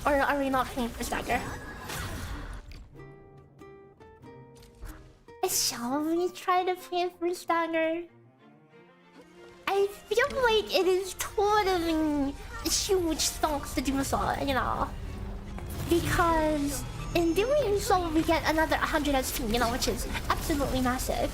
Or are we not playing for stagger? Shall we try to play for stagger? I feel like it is totally huge chunks to do so, you know. Because in doing so, we get another 100 SP, you know, which is absolutely massive.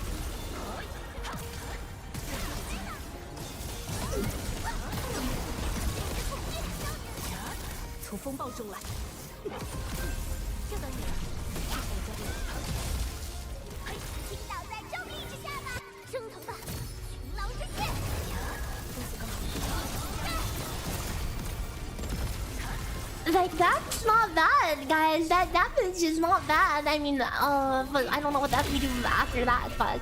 Like, that's not bad, guys. That damage is not bad. I mean, but I don't know what that we do after that, but...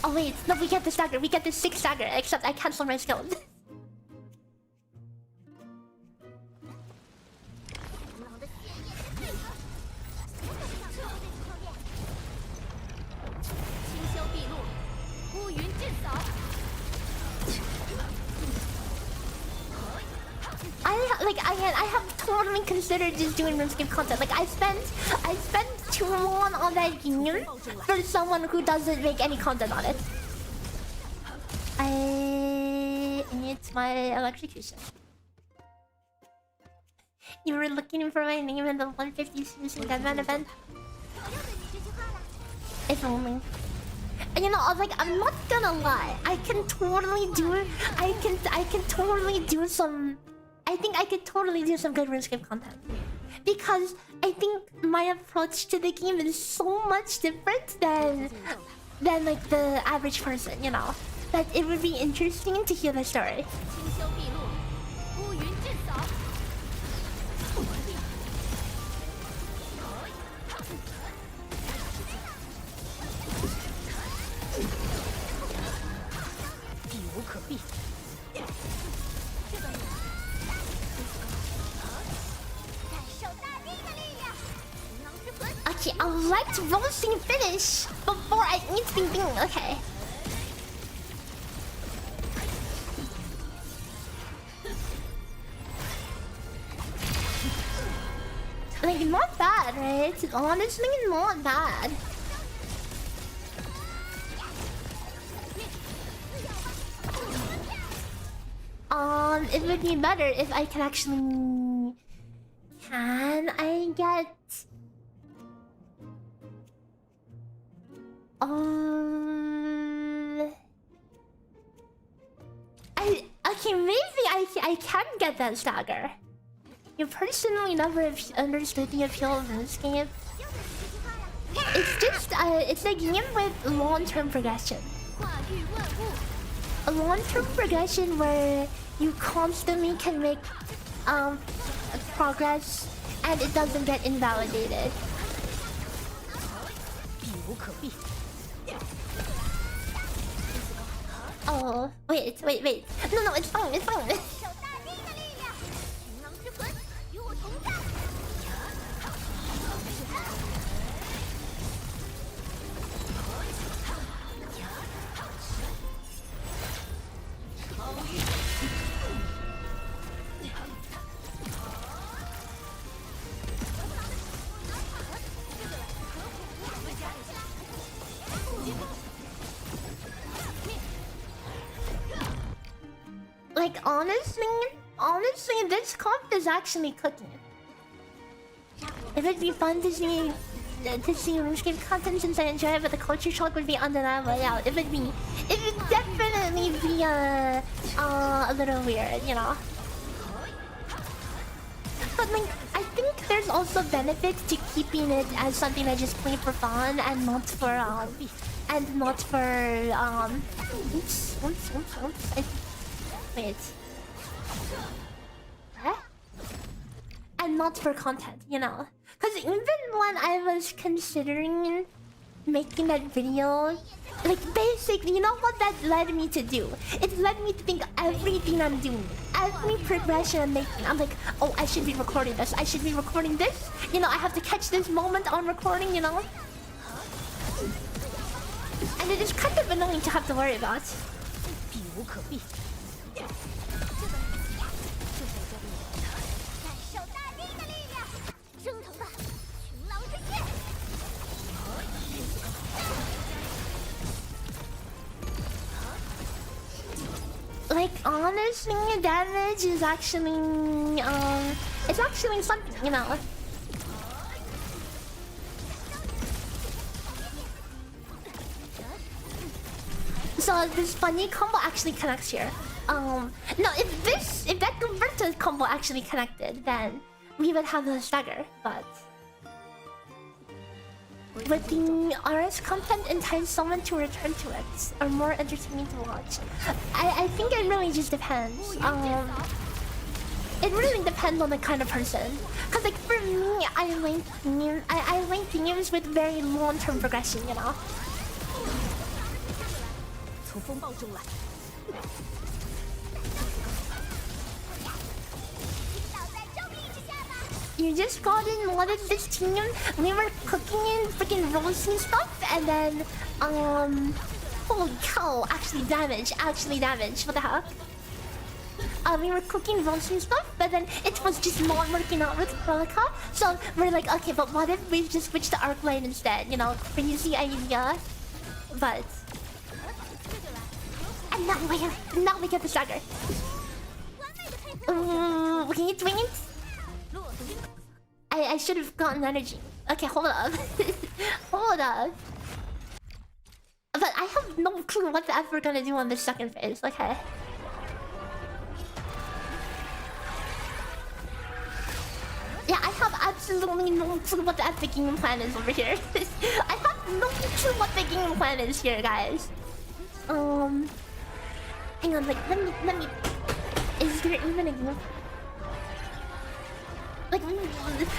Oh wait, no, we get the stagger. We get the 6 stagger, except I cancel my skill. I have totally considered just doing RuneScape content. Like I spent too long on that game for someone who doesn't make any content on it. It's my electrocution. You were looking for my name in the 150 Susan Deadman event. If only. You know, like, I'm not gonna lie. I can totally do it. I can totally do some. I think I could totally do some good RuneScape content. Because I think my approach to the game is so much different than like the average person, you know. That it would be interesting to hear the story. Okay, I'll let roasting finish before I eat something. Okay. Like, not bad, right? Honestly, not bad. It would be better if I can actually... Can I get... Okay, maybe I can get that stagger. You personally never understood the appeal of this game. It's just it's a game with long-term progression. A long-term progression where you constantly can make progress and it doesn't get invalidated. Oh, wait. No, it's fine, it's fine. Like, honestly, this comp is actually cooking. It would be fun to see RuneScape content since I enjoy it, but the culture shock would be undeniable. Yeah, it would definitely be a little weird, you know. But like, I think there's also benefits to keeping it as something I just play for fun and not for oops. Wait. Huh? And not for content, you know. Because even when I was considering making that video, like basically, you know what that led me to do? It led me to think everything I'm doing, every progression I'm making. I'm like, oh, I should be recording this. I should be recording this. You know, I have to catch this moment on recording, you know. And it is kind of annoying to have to worry about. Like honestly, damage is actually it's actually something, you know. So this funny combo actually connects here. No, if that converted combo actually connected, then we would have the stagger, but with the RS content entice someone to return to it or more entertaining to watch. I think it really just depends. It really depends on the kind of person. Cause like for me, I like games with very long-term progression, you know. You just got in one of this team. We were cooking in freaking rolls and stuff, and then holy cow! Actually damage. What the heck? We were cooking rolls and stuff, but then it was just not working out with Prolica. So we're like, okay, but what if we just switch to Arknight instead? You know, crazy idea, but. And now we get the stagger. Wait. I should have gotten energy. Okay, hold up. Hold up. But I have no clue what the F we're gonna do on this second phase. Okay. Yeah, I have absolutely no clue what the F the game plan is over here. I have no clue what the game plan is here, guys. Hang on, like, let me. Is there even a game? Like,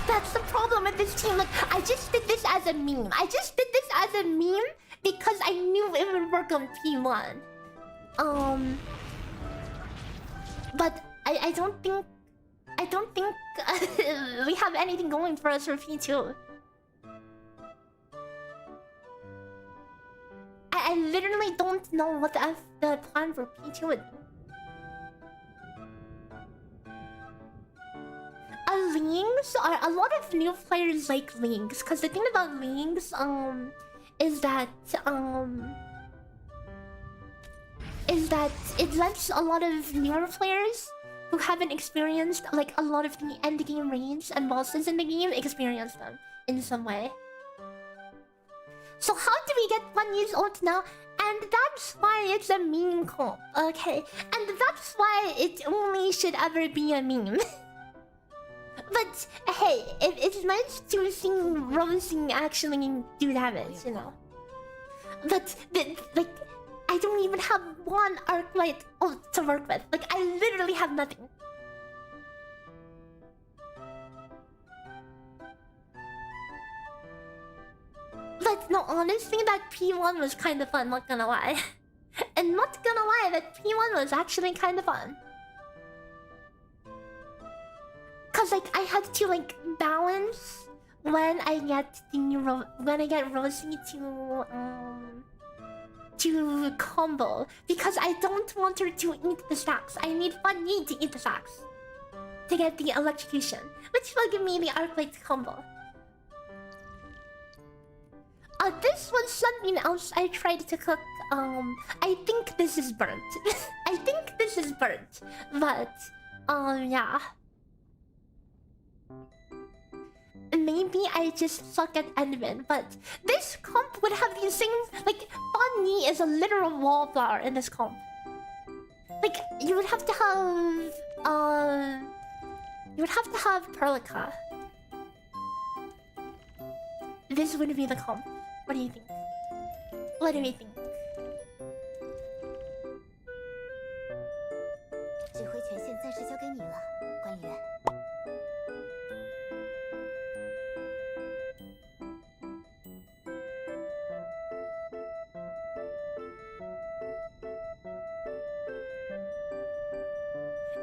that's the problem with this team. Like, I just did this as a meme. Because I knew it would work on P1. But I don't think we have anything going for us for P2. I literally don't know what the plan for P2 would be. Lings are a lot of new players like Lings, because the thing about Lings is that it lets a lot of newer players who haven't experienced like a lot of the end game raids and bosses in the game experience them in some way. So how do we get 1 year old now? And that's why it's a meme comp, okay? And that's why it only should ever be a meme. But hey, it's nice to see Rosie actually do damage, you know. But like, I don't even have one Arknight to work with. Like, I literally have nothing. But no, honestly, that P1 was kind of fun, not gonna lie. And not gonna lie, that P1 was actually kind of fun. Cause like I had to like balance when I get Rosie to combo, because I don't want her to eat the stacks. I need Fangyi to eat the stacks to get the electrocution, which will give me the Arknights combo. This was something else I tried to cook. I think this is burnt. But yeah. Maybe I just suck at admin, but this comp would have the same. Like, Fangyi is a literal wallflower in this comp. Like, you would have to have Perlica. This would be the comp. What do you think? What do you think?
指挥权限暂时交给你了，管理员。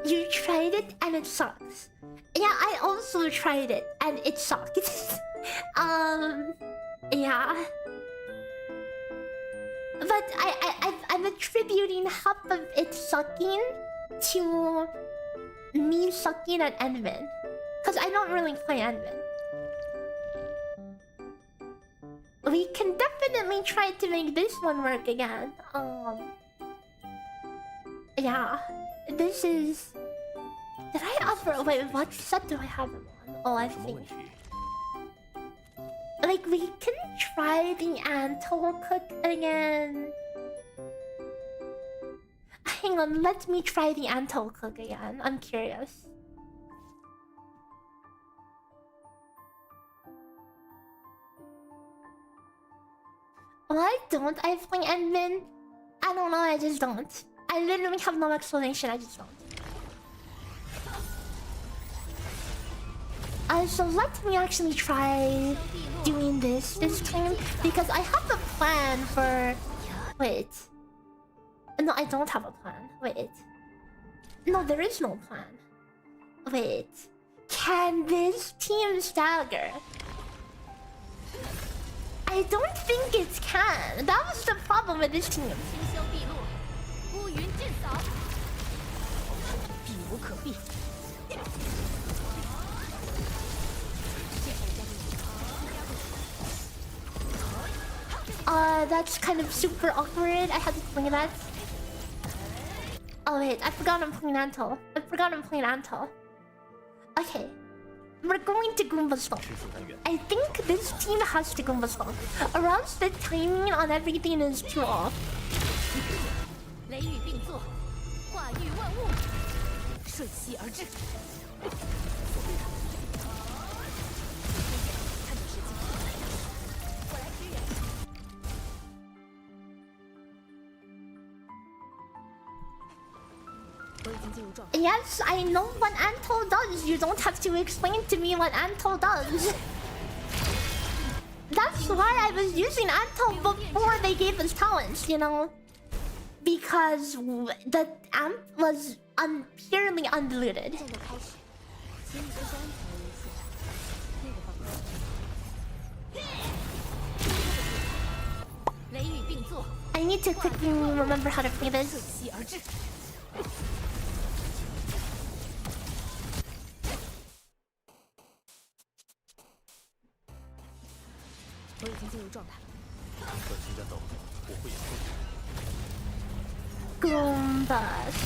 You tried it and it sucks. Yeah, I also tried it and it sucked. Yeah. But I'm attributing half of it sucking to me sucking at Endman. Because I don't really play Endman. We can definitely try to make this one work again. Yeah. This is... Did I ever... Wait, what set do I have him on? Oh, I think... Like, we can try the Anto cook again. Hang on, let me try the Anto cook again. I'm curious. Why don't I play Endmin? I don't know, I just don't. I literally have no explanation, I just don't. So let me actually try doing this time, because I have a plan for... Wait. No, I don't have a plan. Wait. No, there is no plan. Wait. Can this team stagger? I don't think it can. That was the problem with this team. That's kind of super awkward. I had to play that. Oh wait, I forgot I'm playing Anto. Okay. We're going to Goomba Stomp. I think this team has to Goomba Stomp, or else the timing on everything is too off. Yes, I know what Anto does. You don't have to explain to me what Anto does. That's why I was using Anto before they gave us talents, you know? Because the amp was purely undiluted. I need to quickly remember how to play this. Goombas.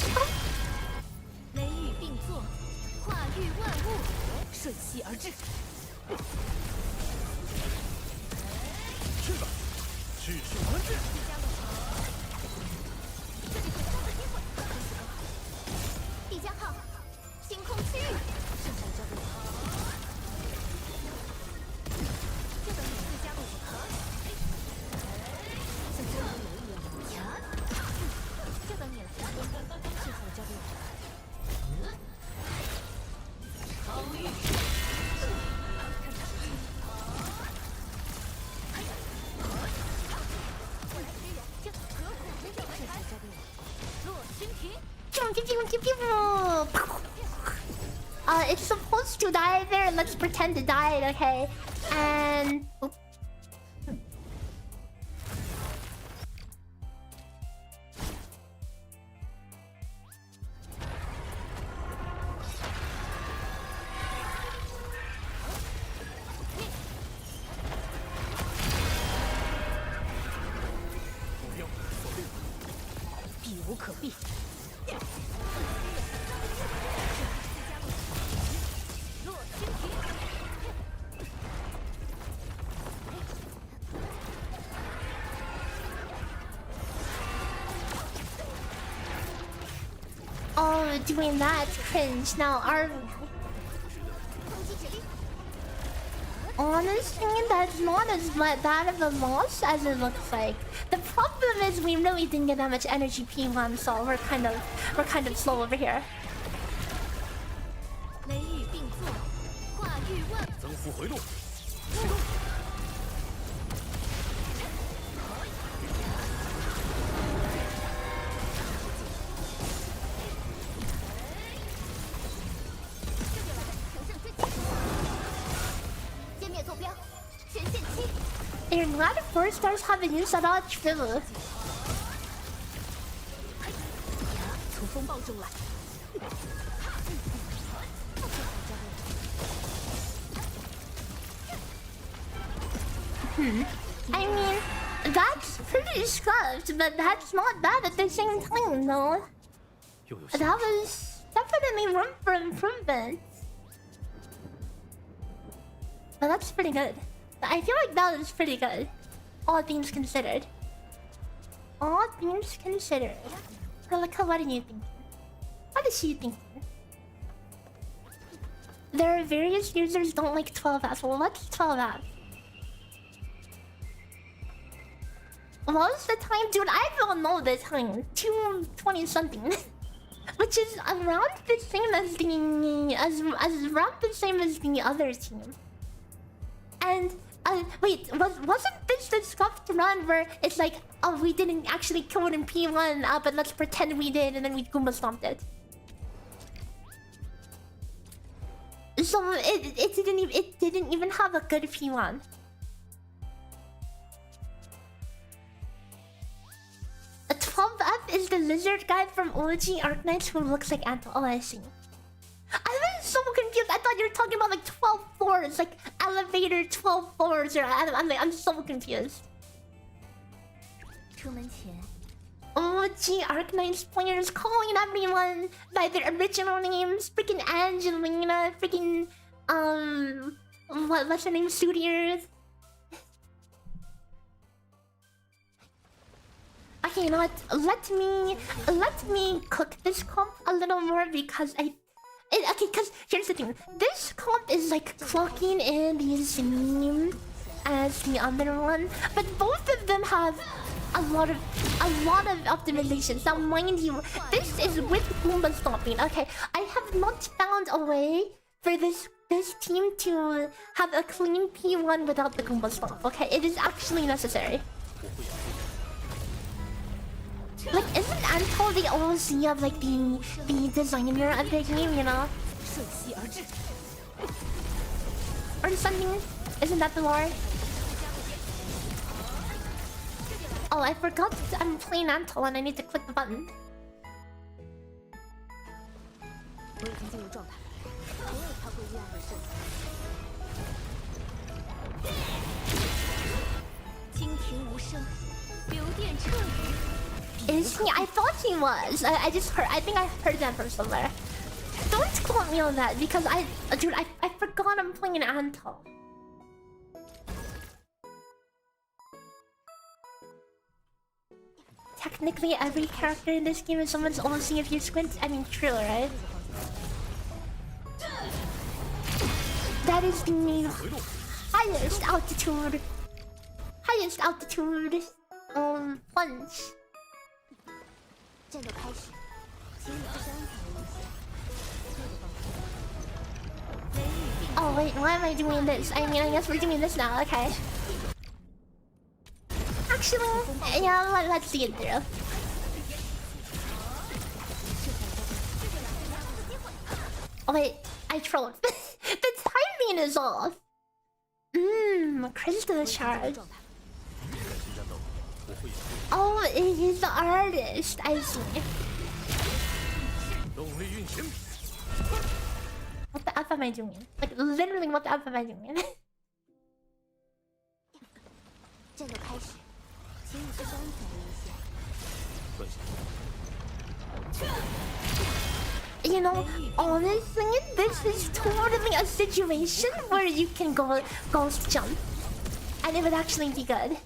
It's supposed to die there. Let's pretend it died, okay? And... Oops. Oh, doing that cringe. Now, honestly, that's not as bad of a loss as it looks like. The problem is we really didn't get that much energy P1, so we're kind of slow over here. You're glad 4 stars haven't used that all true. I mean, that's pretty scuffed, but that's not bad at the same time, though. That was definitely room for improvement. But that's pretty good. I feel like that was pretty good. All things considered. All things considered. Relica, what are you thinking? What is she thinking? There are various users don't like 12F. Well, what's 12F? What's the time? Dude, I don't know the time. 2:20 something. Which is around the same as around the same as the other team. And wait, wasn't this the scuffed run where it's like, oh, we didn't actually kill it in P1, but let's pretend we did, and then we Goomba stomped it. So it didn't even have a good P1. A 12F is the lizard guy from OG Arknights who looks like Anto. Oh, I see. I was so confused. I thought you were talking about like 12 floors, like elevator 12 floors. Or I'm so confused. OG Arknights players calling everyone by their original names. Freaking Angelina. Freaking what's her name? Studiers. Okay, you know what? Let me cook this comp a little more because okay, because here's the thing. This comp is like clocking in the same as the other one, but both of them have a lot of optimizations. Now, mind you, this is with Goomba stomping. Okay, I have not found a way for this team to have a clean P1 without the Goomba stomp. Okay, it is actually necessary. Like, isn't Anto the OC of like the designer of the game, you know? Or something? Isn't that the lore? Oh, I forgot I'm playing Anto and I need to click the button. Is he? I thought he was. I just heard. I think I heard that from somewhere. Don't quote me on that because dude, I forgot I'm playing Anto. Technically, every character in this game is someone's OC if you squint. I mean, true, right? That is the highest altitude plunge. Oh wait, why am I doing this? I mean, I guess we're doing this now, okay. Actually, yeah, let's see it through. Oh wait, I trolled. The timing is off. Crystal shard. Oh, he's the artist. I see. What the F am I doing? Like, literally, what the F am I doing? You know, honestly, this is totally a situation where you can go ghost jump. And it would actually be good.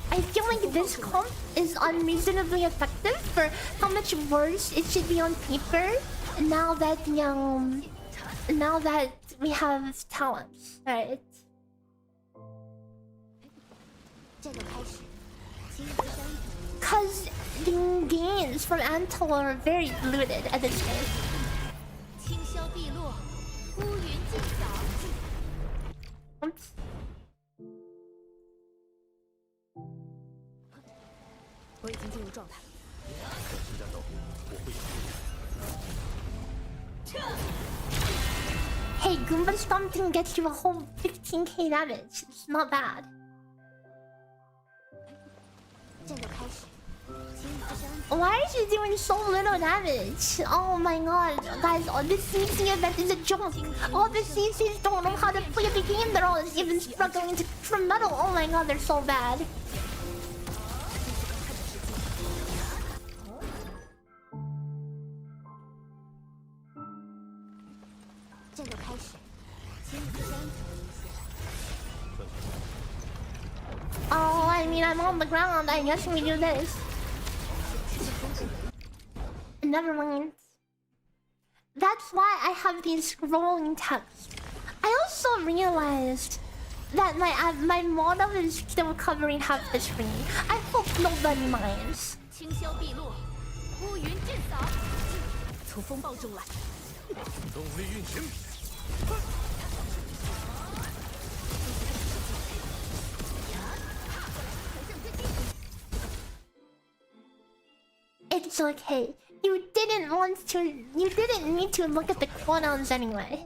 I feel like this comp is unreasonably effective for how much worse it should be on paper now that we have talents, right? Cause the gains from Anto are very diluted at this point. Oops. Hey, Goomba stomping gets you a whole 15k damage. It's not bad. Why is she doing so little damage? Oh my god, guys, all this CC event is a joke. All the CCs don't know how to play the game. They're all even struggling to from metal. Oh my god, they're so bad. Oh, I mean, I'm on the ground. I guess we do this. Never mind. That's why I have these scrolling tabs. I also realized that my model is still covering half the screen. I hope nobody minds. It's okay. You didn't need to look at the cooldowns anyway.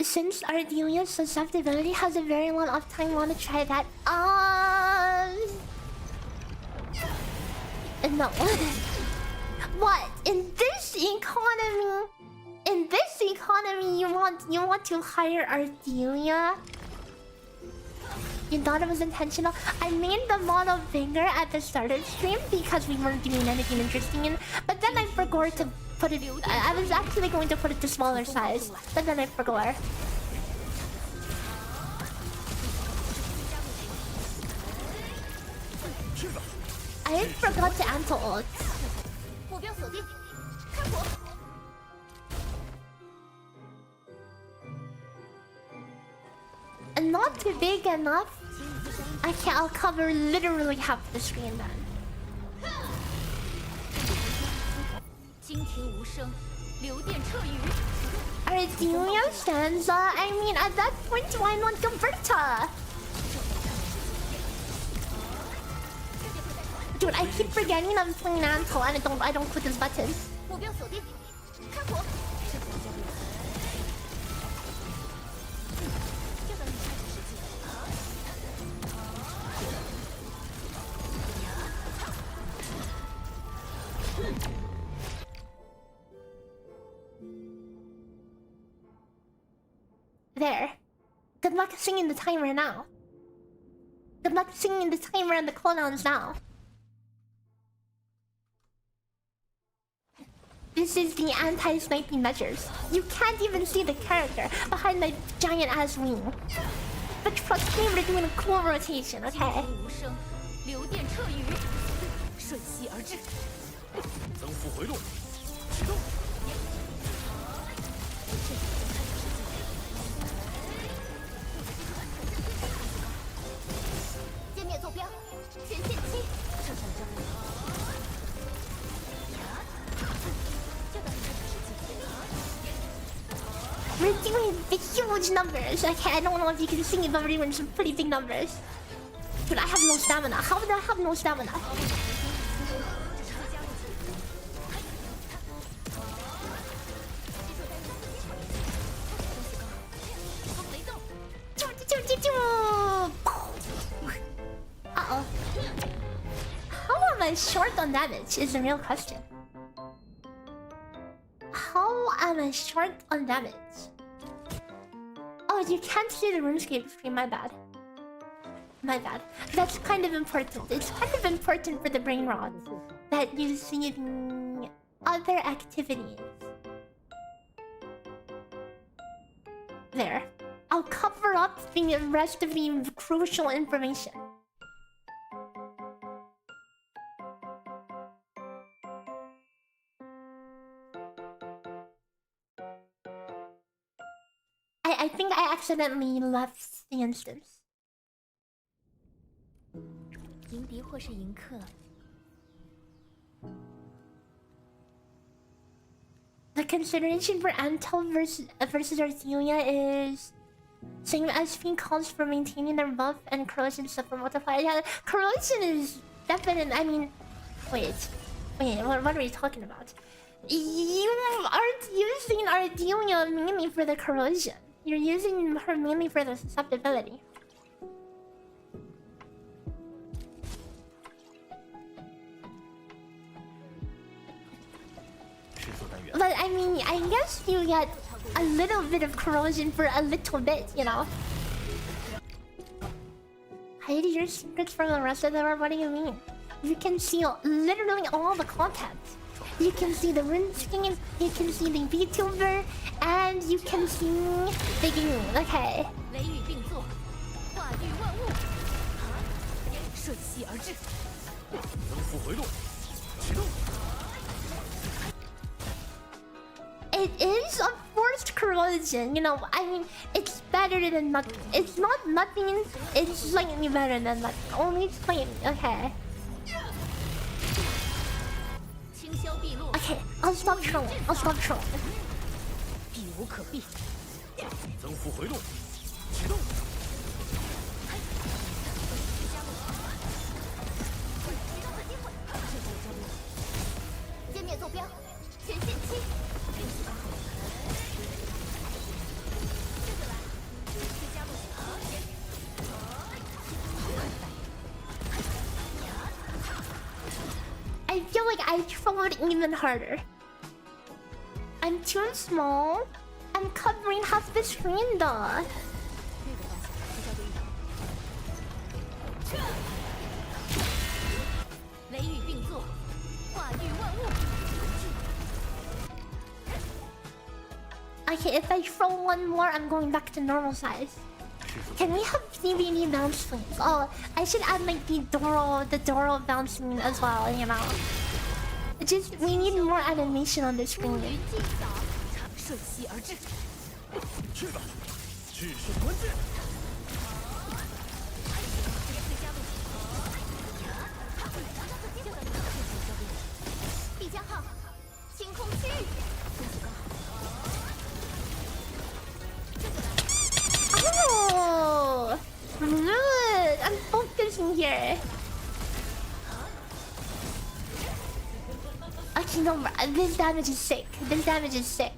Since Ardelia's susceptibility has a very long uptime, wanna try that? No. What? In this economy, you want to hire Ardelia? You thought it was intentional? I made the model bigger at the start of stream because we weren't doing anything interesting in, but then I forgot to put it. I was actually going to put it to smaller size, but then I forgot. I forgot to anti ult. And not too big enough. I'll cover literally half the screen then. Ardelia Sansa. I mean, at that point, why not Gilberta? Dude, I keep forgetting I'm playing Anto and I don't click this button. There. Good luck singing the timer now. Good luck singing the timer and the cooldowns now. This is the anti-sniping measures. You can't even see the character behind the giant ass wing. But trust me, we're doing a cool rotation, okay? We're doing the huge numbers. Okay, I don't know if you can see, but we're doing some pretty big numbers. Dude, I have no stamina. How would I have no stamina? Uh-oh. How am I short on damage is the real question. How am I short on damage? Oh, you can't see the RuneScape screen, my bad. My bad. That's kind of important. It's kind of important for the brain rot that you see the other activities. There. I'll cover up the rest of the crucial information. I think I accidentally left the instance. The consideration for Antel versus Ardelia is same as being calls for maintaining their buff and corrosion stuff for multiplier. Yeah, corrosion is definite. I mean, wait, what are you talking about? You aren't using Ardelia mainly for the corrosion. You're using her mainly for the susceptibility. But I mean, I guess you get a little bit of corrosion for a little bit, you know. Hide your secrets from the rest of the world. What do you mean? You can see literally all the content. You can see the rune skin, you can see the VTuber, and you can see the game. Okay. It is a forced corrosion, you know. I mean, it's better than nothing. It's not nothing. It's slightly better than nothing. Only slightly. Okay. Okay, I'll stop trolling. I'll stop trolling. I feel like I trolled even harder. I'm too small. I'm covering half the screen though. Okay, if I troll one more, I'm going back to normal size. Can we have CBD bounce swings? Oh, I should add like the Doro bounce swing as well, you know. Just, we need more animation on the screen. Oh, good. I'm focusing here. Okay, no, this damage is sick. This damage is sick.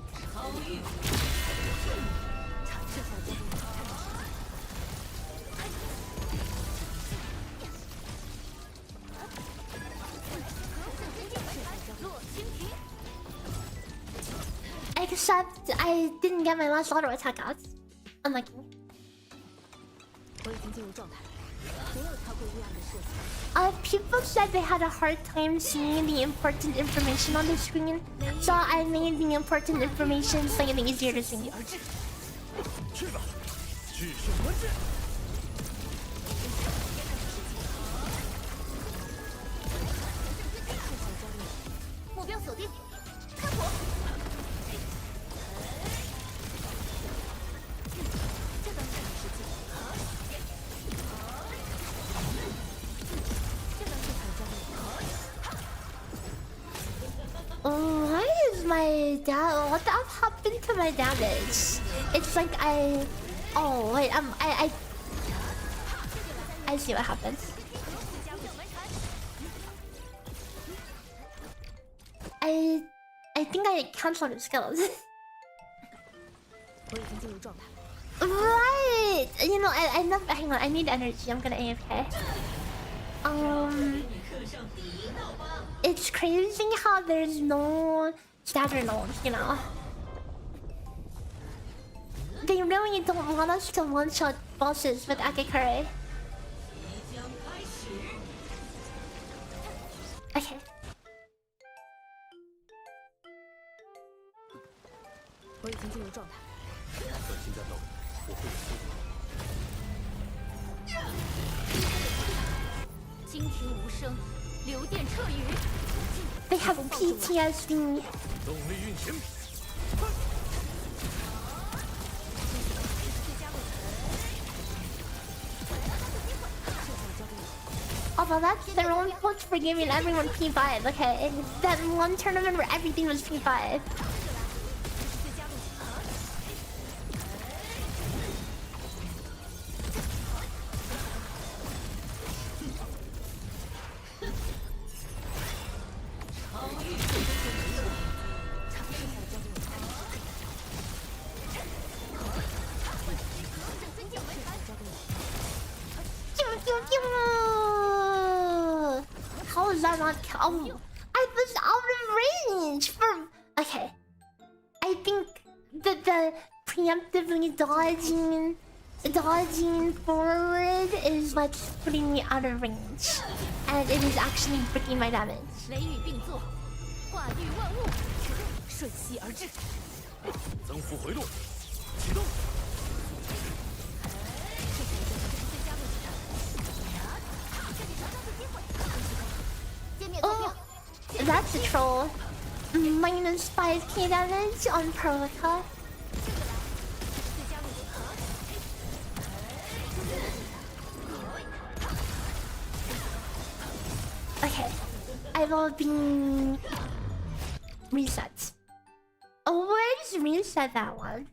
Except I didn't get my last auto attack out. Unlucky. People said they had a hard time seeing the important information on the screen, so I made the important information slightly easier to see. Why is my what the hell happened to my damage? It's like oh wait, I see what happened. I think I canceled the skills. Right! You know, hang on, I need energy. I'm gonna AFK. It's crazy how there's no stagger nodes, you know. They really don't want us to one-shot bosses with Akikare. Okay. They have PTSD. Although that's their own fault for giving everyone P5, okay? That one tournament where everything was P5. How is that not? Oh, I was out of range for. Okay, think the preemptively dodging forward is what's putting me out of range, and it is actually breaking my damage.
雷雨并作，化育万物，瞬息而至。
增幅回路，启动。
Oh, that's a troll. Minus 5k damage on Perlica. Okay, I will be reset. Oh, where's reset that one?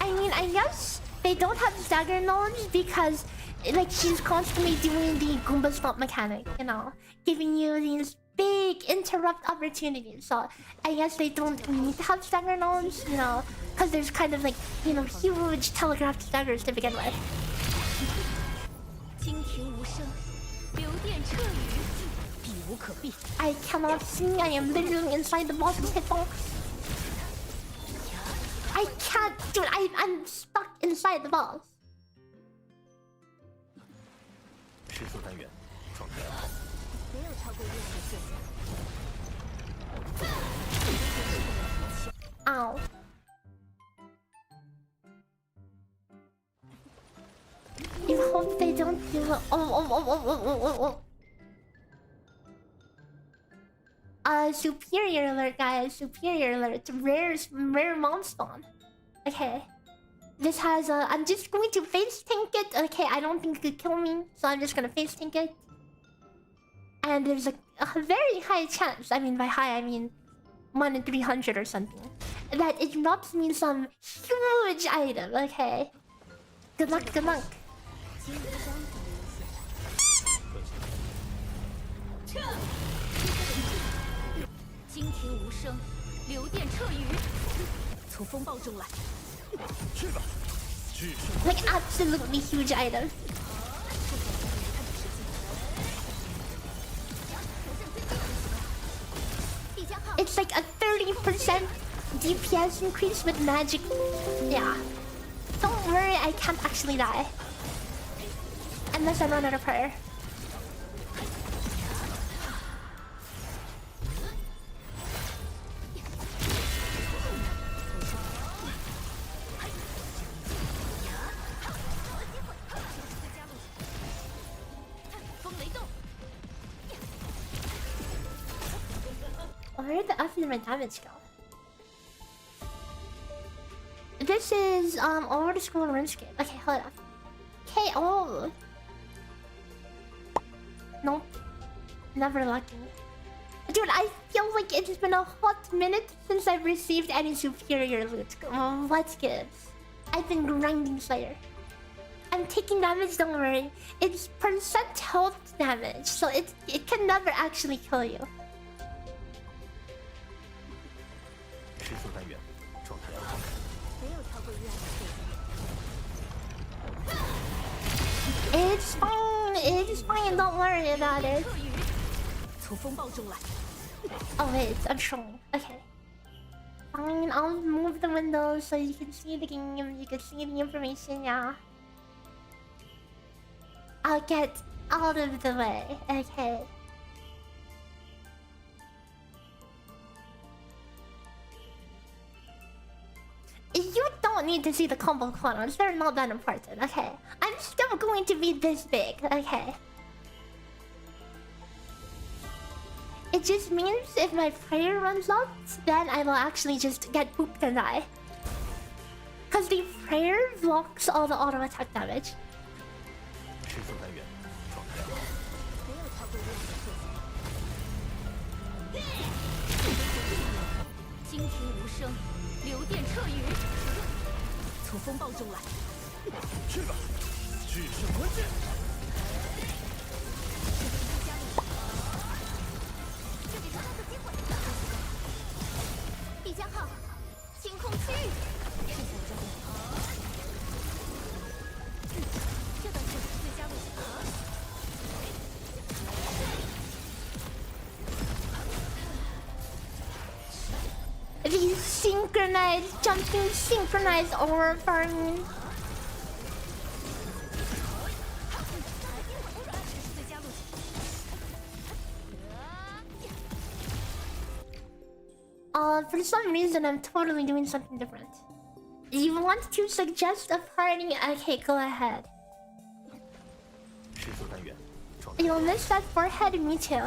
I mean, I guess they don't have stagger knowledge because, like, she's constantly doing the Goomba Stomp mechanic, you know, giving you these big interrupt opportunities. So I guess they don't need to have stagger knowledge, you know, because there's kind of like, you know, huge telegraphed staggers to begin with.
惊停无声，流电彻雨，避无可避。
I cannot see. I am literally inside the boss's hitbox. I can't, dude. I'm stuck inside the boss.
失速单元，状态良好。
没有超过约定的界限。
Ow. You hope they don't do it. Oh. Superior alert, guys. Superior alert. Rare monster. Okay. This has a... I'm just going to face tank it. Okay, I don't think it could kill me, so I'm just gonna face tank it. And there's a very high chance, I mean by high I mean 1 in 300 or something, that it drops me some huge item, okay? Good luck, good luck.
惊停无声，流电彻雨，从风暴中来。
去吧，制胜。
Like absolutely huge item. It's like a 30% DPS increase with magic. Yeah. Don't worry, I can't actually die. Unless I run out of prayer. Where did the F in my damage go? This is over the school RuneScape. Okay, hold up. Okay, oh. Nope. Never lucky. Dude, I feel like it's been a hot minute since I've received any superior loot. What gives? I've been grinding Slayer. I'm taking damage, don't worry. It's percent health damage, so it can never actually kill you.
失速单元，状态良好。
没有超过约定的界限。
It's fine. It's fine. Don't worry about it.
彻雨，从风暴中来。
Oh wait, I'm trolling. Okay. Fine. I'll move the window so you can see the game. You can see the information. Yeah. I'll get out of the way. Okay. You don't need to see the combo corners. They're not that important. Okay. I'm still going to be this big. Okay. It just means if my prayer runs out, then I will actually just get pooped and die. Because the prayer blocks all the auto attack damage.
失速单元，状态良好。
没有超过约定的界限。惊停无声，流电彻雨，从风暴中来。
去吧，制胜关键。
这里找到个机会。必将号，清空区域。剩下的交给我。这倒是最佳路线。
synchronized jumping, synchronized aura farming. For some reason, I'm totally doing something different. You want to suggest a party? Okay, go ahead. You'll miss that forehead, me too.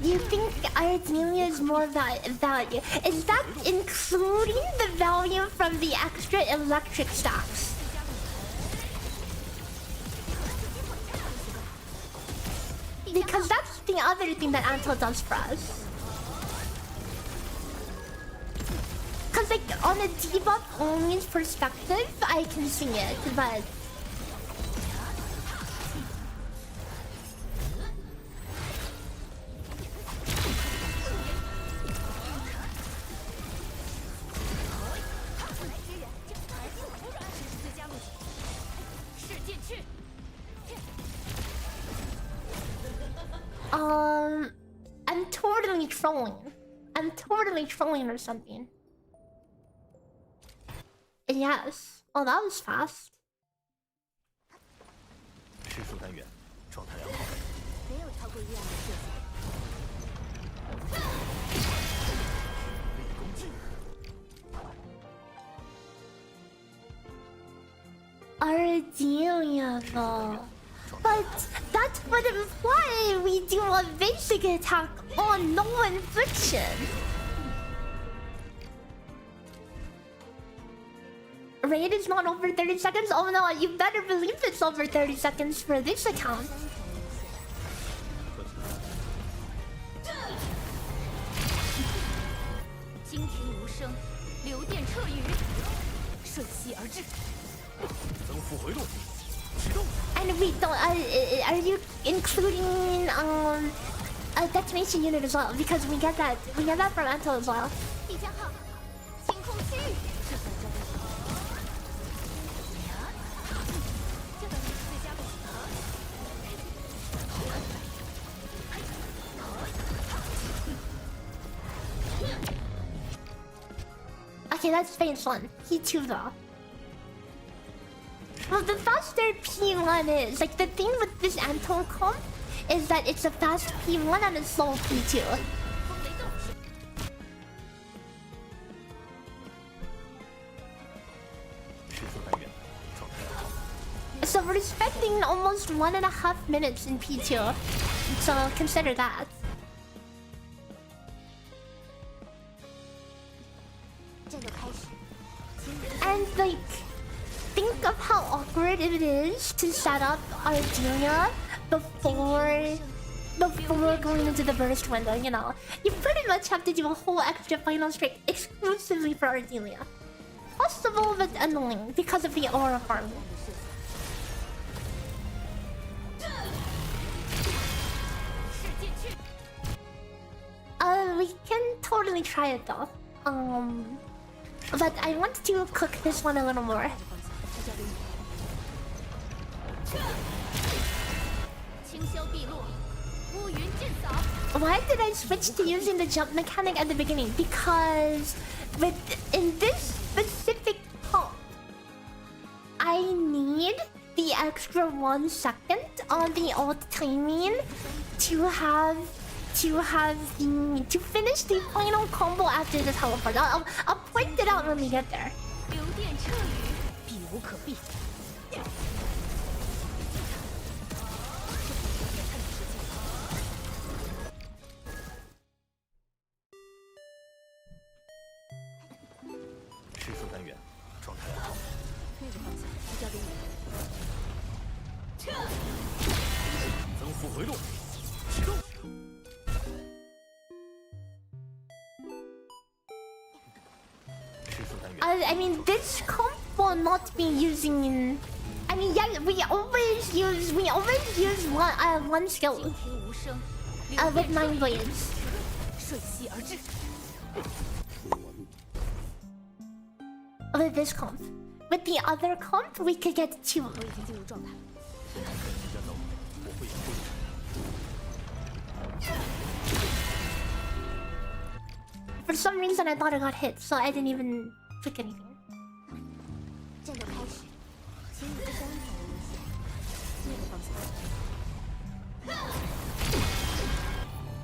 You think Ardelia is more value? Is that including the value from the extra electric stacks? Because that's the other thing that Anto does for us. Cause like on a debuff only perspective, I can see it, but I'm totally trolling. I'm totally trolling or something. Yes. Oh, that was fast. Ardelia though. But that would imply we do a basic attack on no infliction. Raid is not over 30 seconds? Oh no, you better believe it's over 30 seconds for this account. And we don't. Are you including a detonation unit as well? Because we get that from Anto as well. Okay, that's phase 1. P2 though. Well, the faster P1 is, like the thing with this Anton comp is that it's a fast P1 and a slow P2. So we're expecting almost 1.5 minutes in P2. So consider that. And like, think of how awkward it is to set up Ardelia before going into the burst window, you know. You pretty much have to do a whole extra final strike exclusively for Ardelia. Possible but annoying because of the aura farming. We can totally try it though. But I want to cook this one a little more. Why did I switch to using the jump mechanic at the beginning? Because in this specific pump, I need the extra 1 second on the ult timing to finish the final combo after the teleport. I'll point it out when we get there. I mean, this comp will not be using. I mean, yeah, we always use one skill. with 9 blades.
瞬息而至。
With this comp. With the other comp, we could get 2.
我已经进入状态。
For some reason, I thought I got hit, so I didn't even click anything.
战斗开始，请你在刚才危险，这个方向。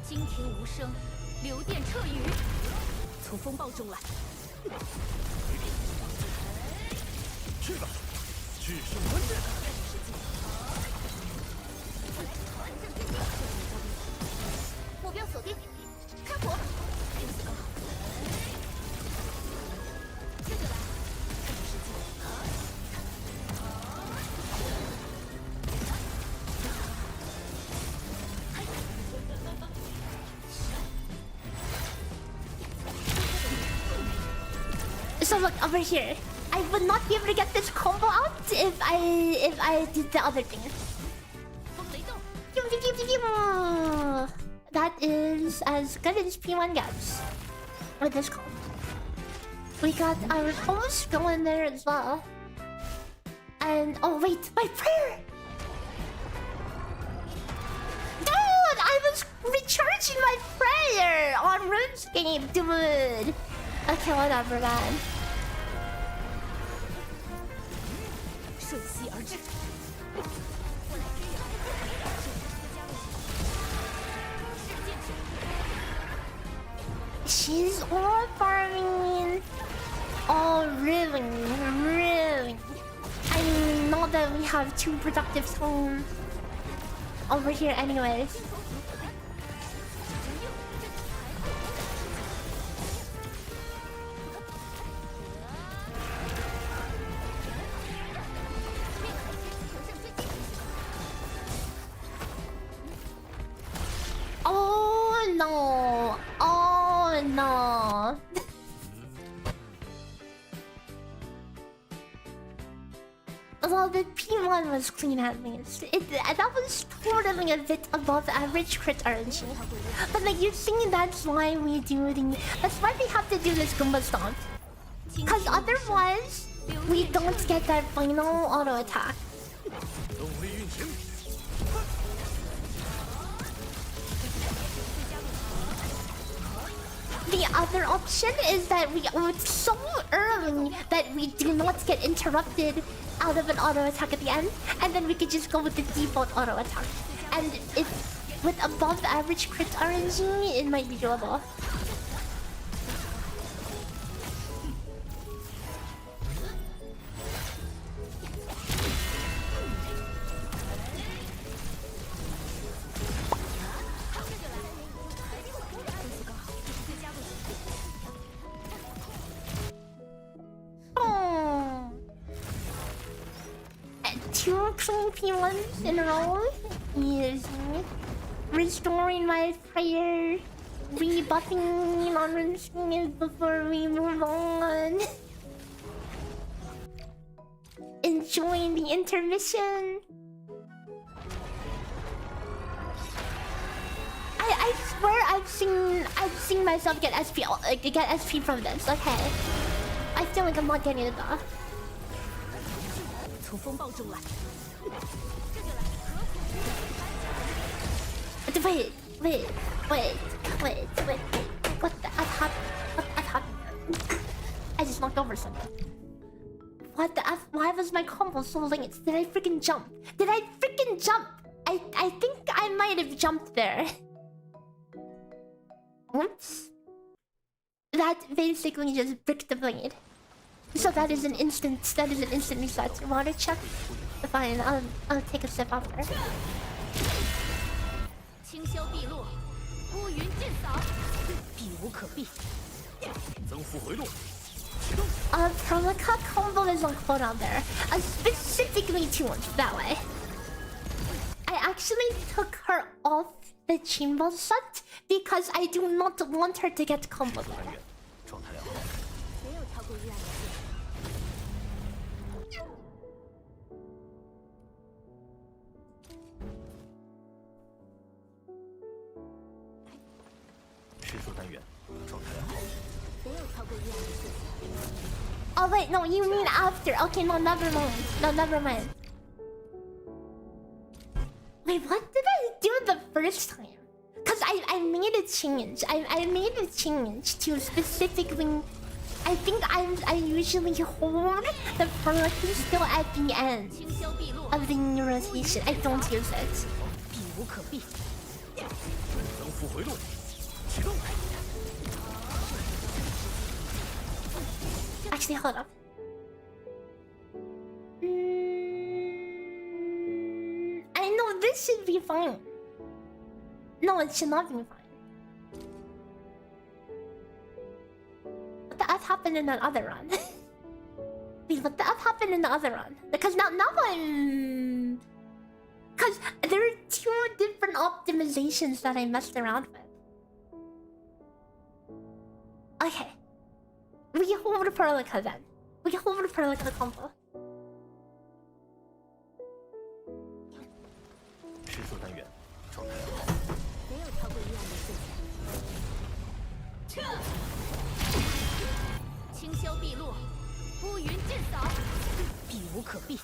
惊天无声，流电彻雨，从风暴中来。
去吧，制胜关键。
目标锁定，开火。这就来。
So look over here. I would not be able to get this combo out if I did the other thing. That is as good as P1 gets with this combo. We got our host going there as well. And oh wait, my prayer! Dude, I was recharging my prayer on RuneScape, dude. Okay, whatever, man.
瞬息而至。
She's all farming. Oh, really? Really? I know that we have 2 productive zones over here anyways. Oh no. Oh no. Well, the P1 was clean at least. That was totally a bit above average crit RNG. But like, you see, that's why we do the... That's why we have to do this Goomba Stomp. Because otherwise, we don't get that final auto attack.
动力运行。
The other option is that we ult so early that we do not get interrupted out of an auto attack at the end, and then we could just go with the default auto attack. And if with above average crit RNG, it might be doable. Oh. 2 clean P1s in a row. Easy. Restoring my prayer. Rebuffing on RuneScape before we move on. Enjoying the intermission. I swear I've seen myself get SP from this. Okay. I feel like I'm not getting it though.
从风暴中来。
Wait. What the F? I just knocked over something. What the F? Why was my combo so late? Did I freaking jump? I think I might have jumped there. Oops. That basically just bricked the blade. So that is an instant reset. Water check. Fine, I'll take a step after.
清霄碧落，乌云尽扫，避无可避。
增幅回落。
Permacut combo is on cooldown there. Specifically 2 ones that way. I actually took her off the chamber set because I do not want her to get comboed.
状态良好。
没有跳过遇难的线。
Oh
吃素单元，状态良好。
没有超过1样的事情。
Oh wait, no, you mean after. Okay, no, never mind. No, never mind. Wait, what did I do the first time? Cause I made a change. I made a change to specifically. I think I usually hold the first still at the end
清消碧落，
of the new rotation. I don't use it.
避无可避。
增幅回路，启动。
Actually, hold up. I know this should be fine. No, it should not be fine. What the F happened in that other run? Wait, what the F happened in the other run? Because now I'm... Because there are 2 different optimizations that I messed around with. Okay. We hold Perlica then. We hold Perlica combo.
吃素单元，状态良好。
没有超过1样的事情。
清消碧落，乌云尽扫，避无可避。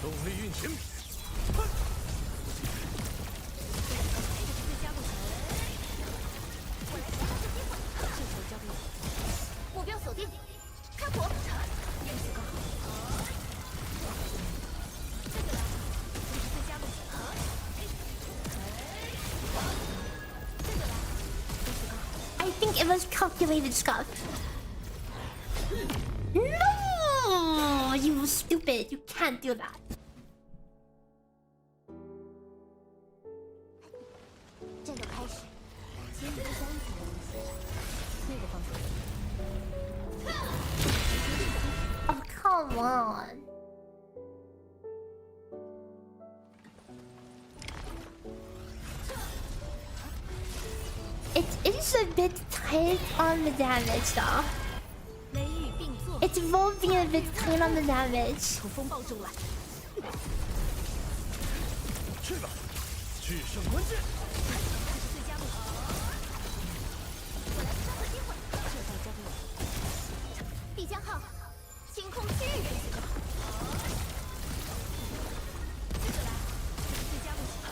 动力运行。
目标锁定，开火。
I think it was calculated stuff. No! You stupid. You can't do that.
战斗开始，请你刚才的一些那个方向。
Oh, come on. It is a bit tight on the damage though.
雷雨并作，
It will be a bit tight on the damage.
从风暴中来。
去吧，制胜关键。
最佳目标。我来抓个机会，这再交给我。必将号，清空区域。这个来，最佳目标。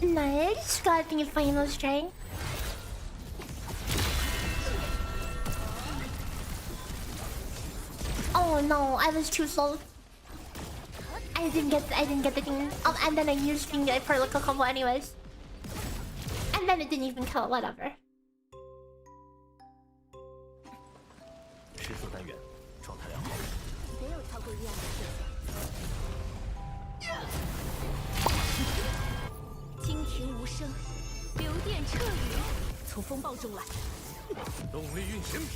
Nice, got the final strike. Oh no, I was too slow. I didn't get the thing. And then I used the Perlica combo anyways. And then it didn't even kill, whatever.
吃素单元，状态良好。
没有超过1样的事情。
惊停无声，流电彻雨，从风暴中来。
动力运行。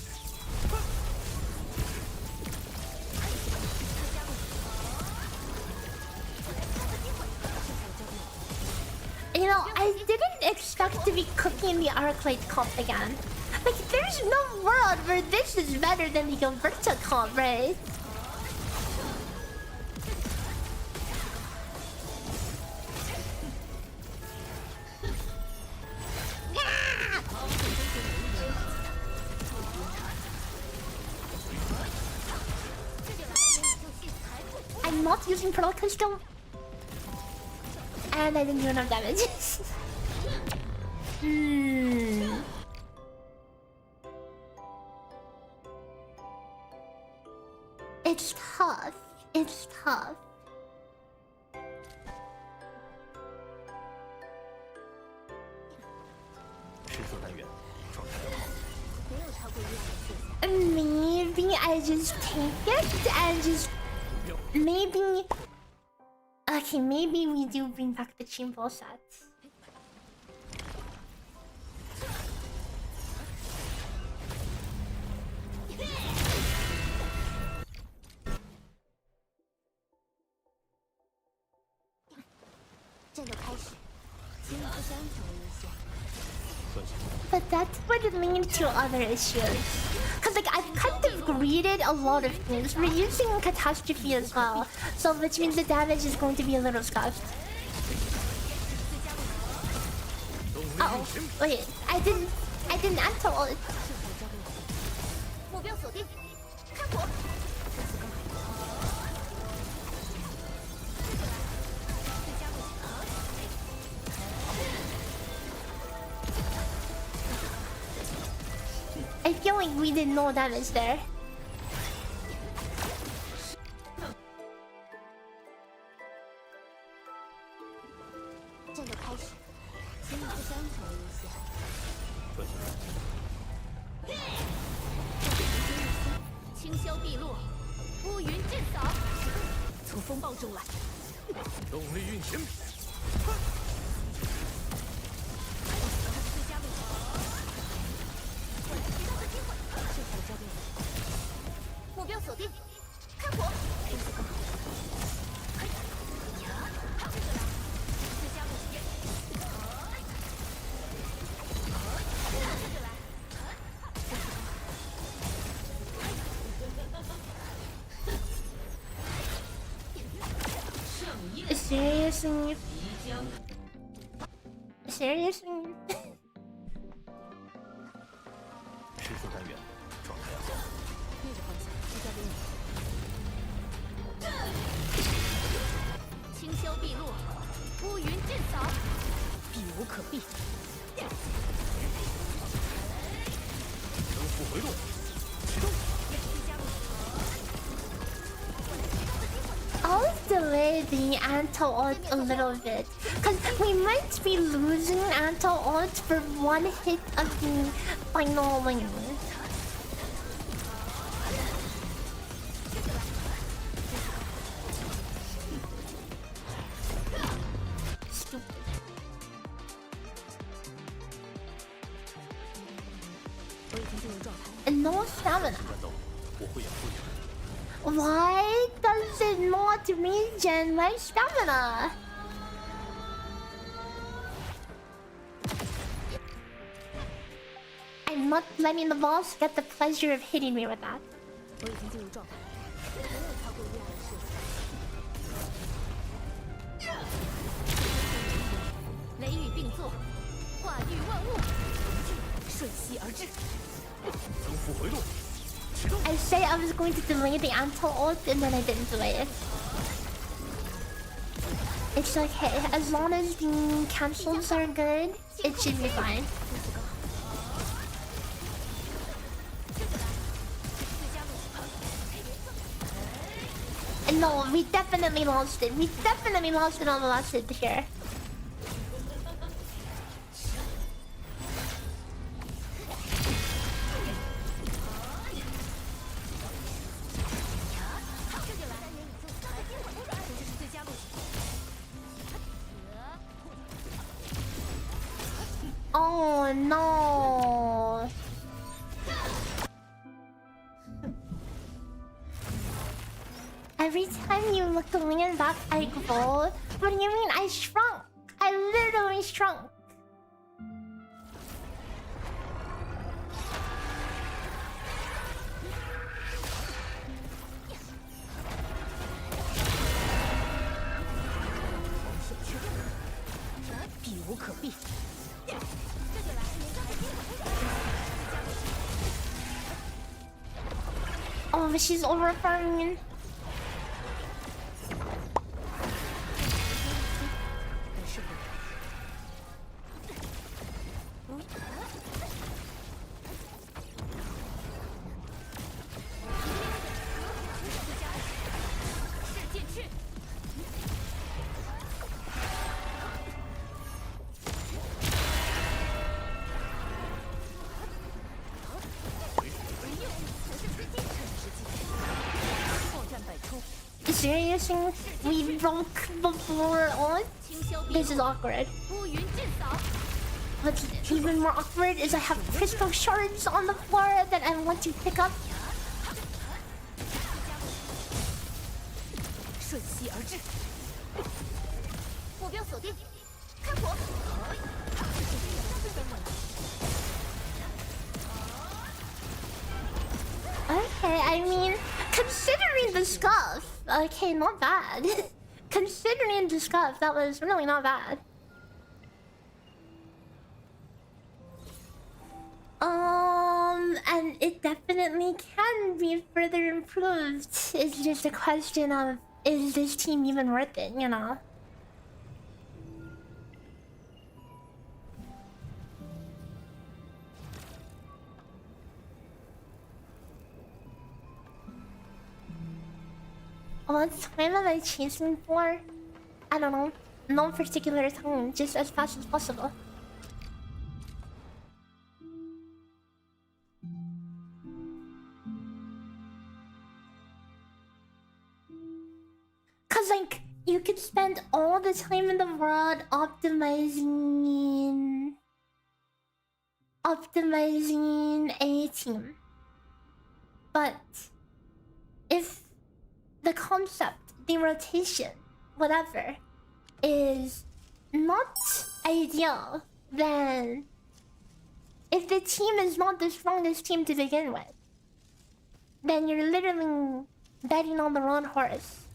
You know, I didn't expect to be cooking the Arknights comp again. Like, there's no world where this is better than the Alberta comp, right? I'm not using Perlica still. And I didn't do enough damage. It's tough. It's tough. Maybe I just take it and just... Maybe... Okay, maybe we do bring back the Chimbo set.
亲自相处一下。
But that would lead to other issues. Cause like I've kind of greeted a lot of things. We're using catastrophe as well, so which means the damage is going to be a little scuffed. Uh oh, wait, I didn't enter it.
目标锁定，开火！
I feel like we did no damage there.
战斗开始，亲自相处一下。
清霄碧落，乌云震扫，从风暴中来。
动力运行。
最佳位置，我来提到的机会，这才交给我。目标锁定，开火！最佳位置。
Seriously? Seriously?
失速单元状态良好。
那个方向就交给你。
清霄碧落，乌云震扫，
避无可避。
增幅回路，启动。
I'll delay the Anto ult a little bit, cause we might be losing Anto ult for one hit of the final wing. Stupid. And no stamina.
战斗，我会养护你。
Why does it not regen my stamina? I'm not letting the boss get the pleasure of hitting me with that.
我已经进入状态，没有超过1、2的事情。
雷雨并作，化育万物，
瞬息而至。
增幅回路，启动。
I said I was going to delay the Anto ult and then I didn't delay it. It's okay, as long as the cancels are good, it should be fine. No, we definitely lost it. We definitely lost it on the last hit here. Oh no. Every time you look at me and back, I grow. What do you mean? I shrunk. I literally shrunk. Oh, she's over farming. Seriously? We broke before on? This is awkward. What's even more awkward is I have crystal shards on the floor that I want to pick up. Considering the scuff, okay, not bad. Considering the scuff, that was really not bad. And it definitely can be further improved. It's just a question of, is this team even worth it, you know? What time am I chasing for? I don't know. No particular time, just as fast as possible. Cause like, you could spend all the time in the world optimizing a team. But if the concept, the rotation, whatever, is not ideal, then if the team is not the strongest team to begin with, then you're literally betting on the wrong horse.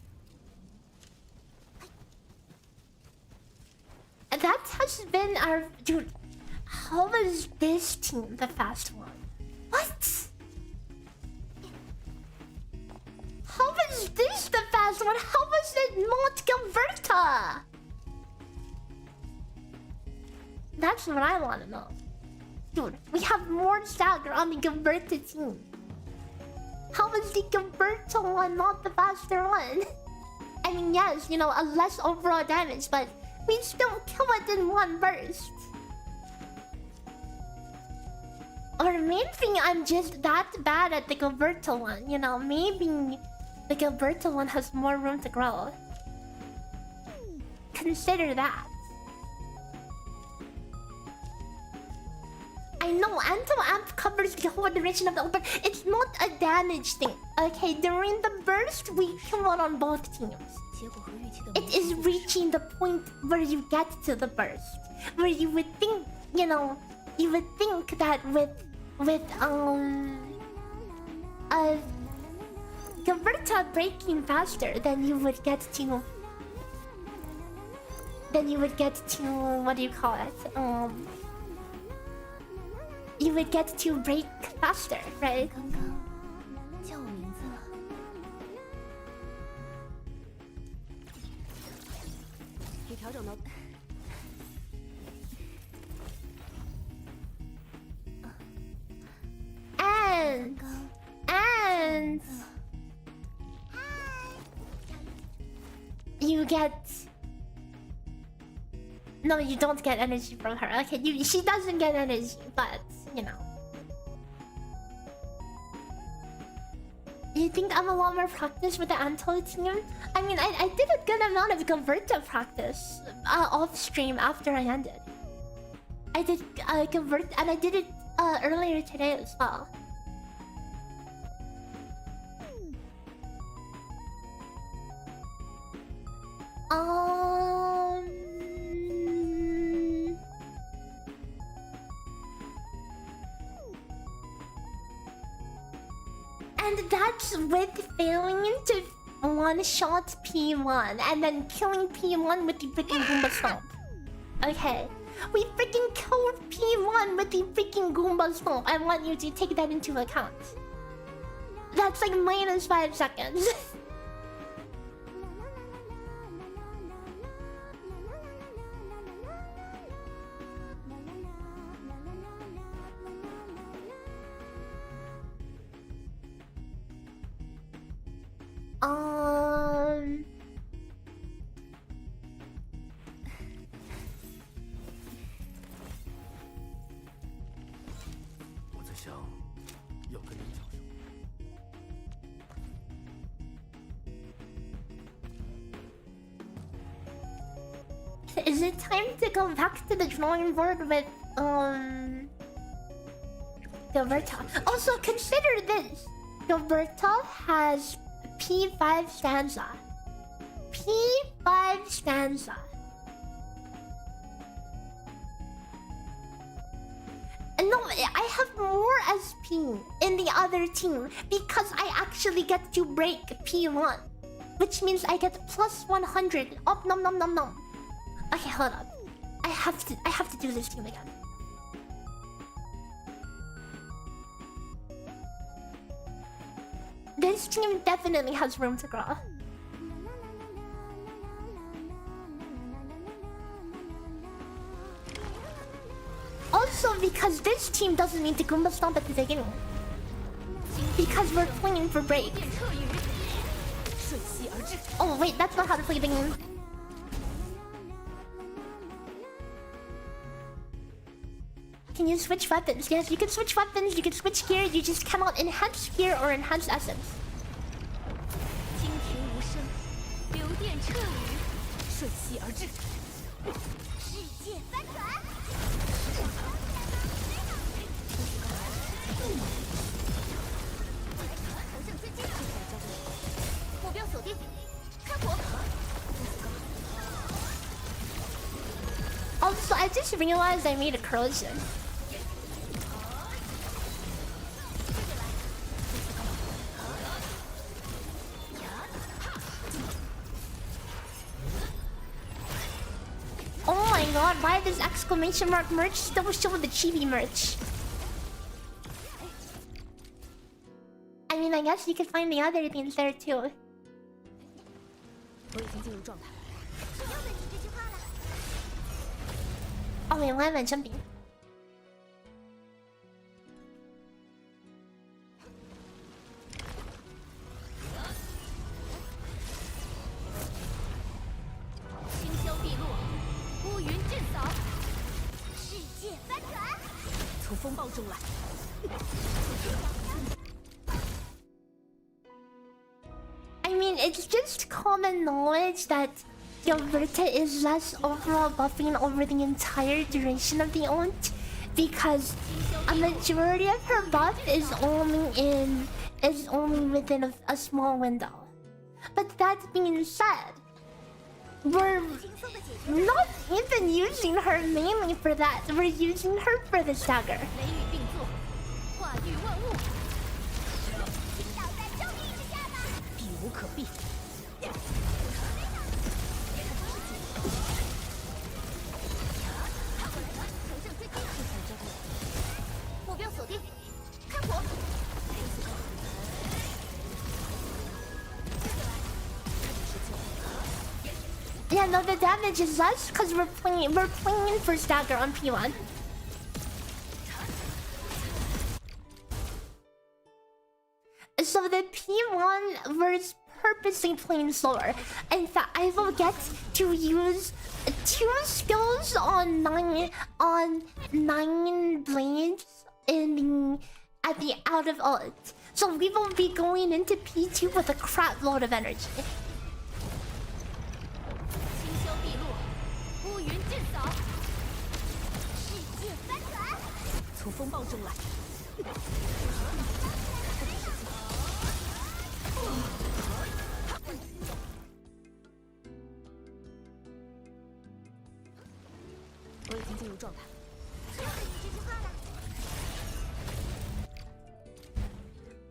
And that has been our... Dude, how was this team the fast one? What? How was this the fast one? How was it not Gilberta? That's what I want to know. Dude, we have more stagger on the Gilberta team. How was the Gilberta one not the faster one? I mean, yes, you know, a less overall damage, but we still kill it in one burst. Or maybe I'm just that bad at the Gilberta one, you know, maybe the Gilberta one has more room to grow. Consider that. I know, Anto-Amp covers the whole direction of the open. It's not a damage thing. Okay, during the burst, we kill it on both teams. It is reaching the point where you get to the burst. Where you would think, you know, you would think that with Gilberta breaking faster, then you would get to... what do you call it? You would get to break faster, right? And you get... No, you don't get energy from her. Okay, she doesn't get energy, but, you know. You think I'm a lot more practiced with the Anto team? I mean, I did a good amount of Gilberta practice off stream after I ended. I did Gilberta, and I did it earlier today as well. And that's with failing to one-shot P1 and then killing P1 with the freaking Goomba Stomp. Okay. We freaking killed P1 with the freaking Goomba Stomp. I want you to take that into account. That's like minus 5 seconds. Is it time to go back to the drawing board with Gilberta? Also, consider this. Gilberta has P5 stanza. P5 stanza. No, I have more SP in the other team because I actually get to break P1, which means I get plus 100. Oh, nom nom nom nom. Okay, hold up. I have to do this team again. This team definitely has room to grow. Also, because this team doesn't need to Goomba Stomp at the beginning. Because we're playing for break. Oh wait, that's not how to play the game. Can you switch weapons? Yes, you can switch weapons, you can switch gear, you just cannot enhance gear or enhance essence. Also, I just realized I made a corrosion. Oh my god, why does exclamation mark merch still show the chibi merch? I mean, I guess you could find the other things there too. Oh wait, why am I jumping? I mean, it's just common knowledge that Gilberta is less overall buffing over the entire duration of the ult, because a majority of her buff is only within a small window. But that being said, we're not even using her mainly for that. We're using her for the stagger. Yeah, no, the damage is less because we're playing for stagger on P1. So the P1 we're purposely playing slower. In fact, I will get to use 2 skills on 9 blades at the out of ult. So we will be going into P2 with a crap load of energy.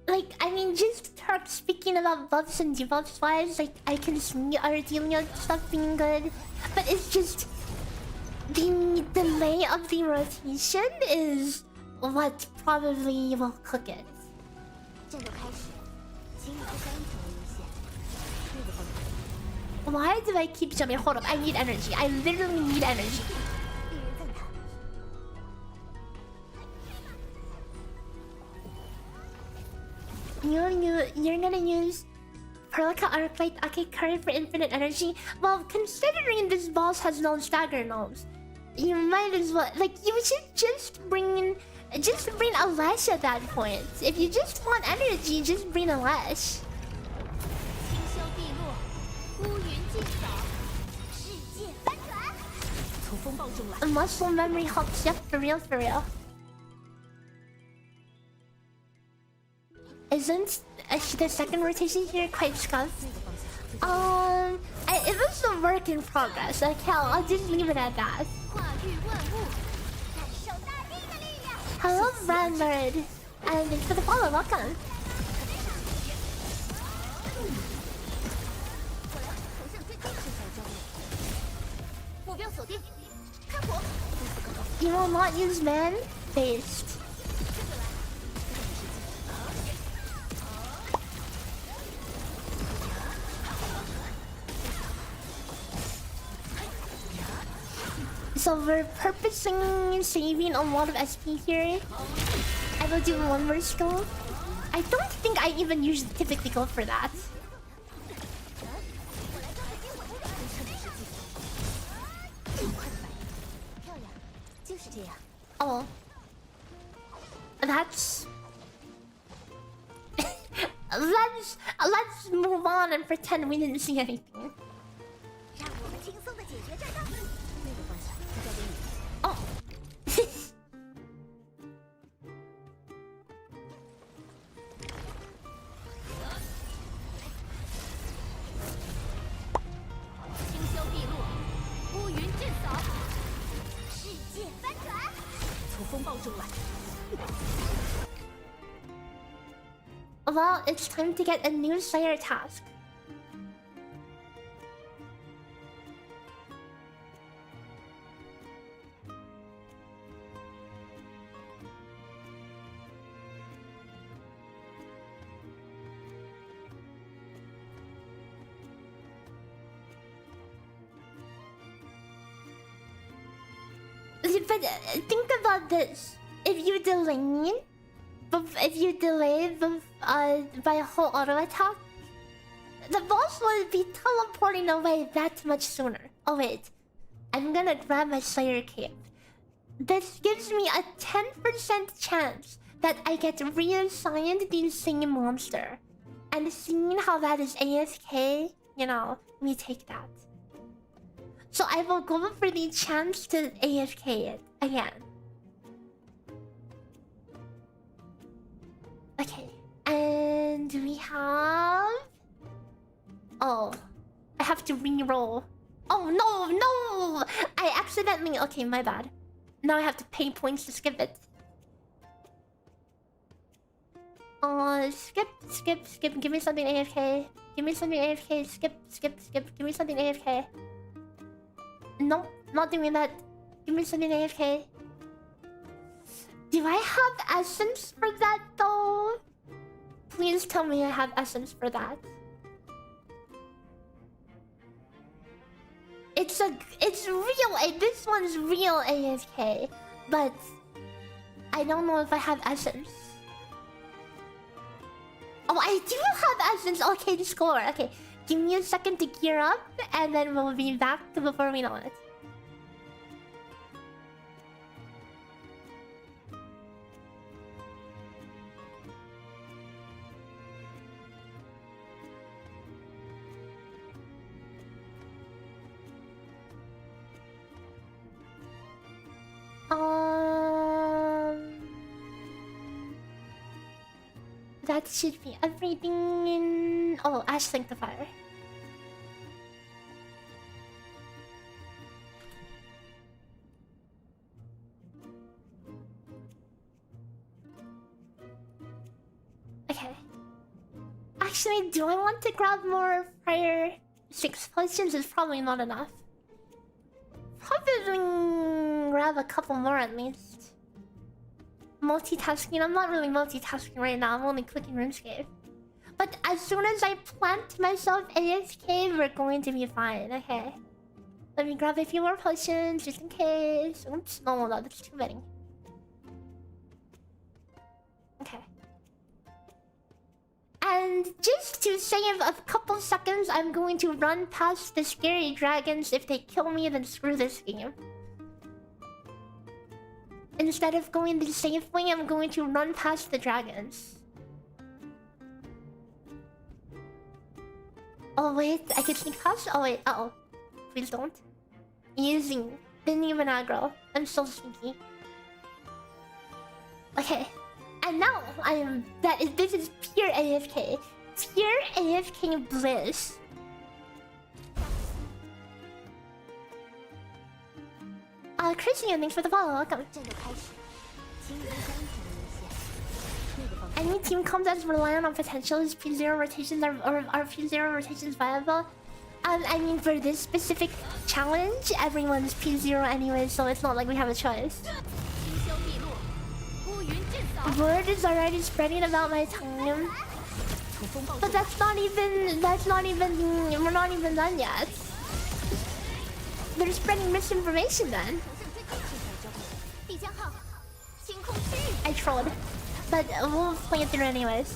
Like, I mean, just speaking about buffs and debuffs wise, like, I can see Ardelia stuff being good, but it's just the delay of the rotation is what probably will cook it. Why do I keep jumping? Hold up, I need energy. I literally need energy. You're gonna use Perlica Arknight Ake Current for infinite energy? Well, considering this boss has no stagger gnomes, you might as well, like, you should just bring a Lash at that point. If you just want energy, just bring a Lash. A muscle memory helps, yep, for real, for real. Isn't the second rotation here quite scuffed? It was a work in progress. Okay, I'll just leave it at that. Hello, Brandbird. And thanks for the follow, welcome.
目标锁定，开火！
You will not use man based. So we're purposing saving a lot of SP here. I will do one more skill. I don't think I even usually typically go for that. Oh. That's... let's move on and pretend we didn't see anything.
让我们轻松的解决战斗。那个方向交给你。
Oh.
清修毕露，乌云震扫，世界翻转，从风暴中来。
Well, it's time to get a new Slayer task. But think about this: if you delay by a whole auto attack, the boss would be teleporting away that much sooner. Oh wait, I'm gonna grab my Slayer cape. This gives me a 10% chance that I get reassigned the same monster, and seeing how that is AFK, you know, we take that. So I will go for the chance to AFK it again. Okay, and we have... Oh, I have to re-roll. Oh no! I accidentally... Okay, my bad. Now I have to pay points to skip it. Skip. Give me something AFK. Give me something AFK. Skip. Give me something AFK. Nope, not doing that. Give me something AFK. Do I have essence for that though? Please tell me I have essence for that. It's real. This one's real AFK, but I don't know if I have essence. Oh, I do have essence. Okay, the score. Okay, give me a second to gear up, and then we'll be back to before we know it. That should be everything in... Oh, Ash Sanctifier. Okay. Actually, do I want to grab more prior 6 potions? Is probably not enough. Probably grab a couple more at least. Multitasking. I'm not really multitasking right now. I'm only clicking RuneScape. But as soon as I plant myself AFK, we're going to be fine. Okay. Let me grab a few more potions just in case. Oops, no, that's too many. Okay. And just to save a couple seconds, I'm going to run past the scary dragons. If they kill me, then screw this game. Instead of going the safe way, I'm going to run past the dragons. Oh wait, I can sneak past? Oh wait, uh-oh. Please don't. Easy. Didn't even aggro. I'm so sneaky. Okay. And now this is pure AFK. Pure AFK bliss. Christian, thanks for the follow. Welcome.
战斗开始，轻松相处。
Any team comp that's reliant on potential is P0 rotations are P0 rotations viable? I mean, for this specific challenge, everyone's P0 anyway, so it's not like we have a choice. Word is already spreading about my time. But that's not even, we're not even done yet. They're spreading misinformation then. I trolled. But we'll play it through anyways.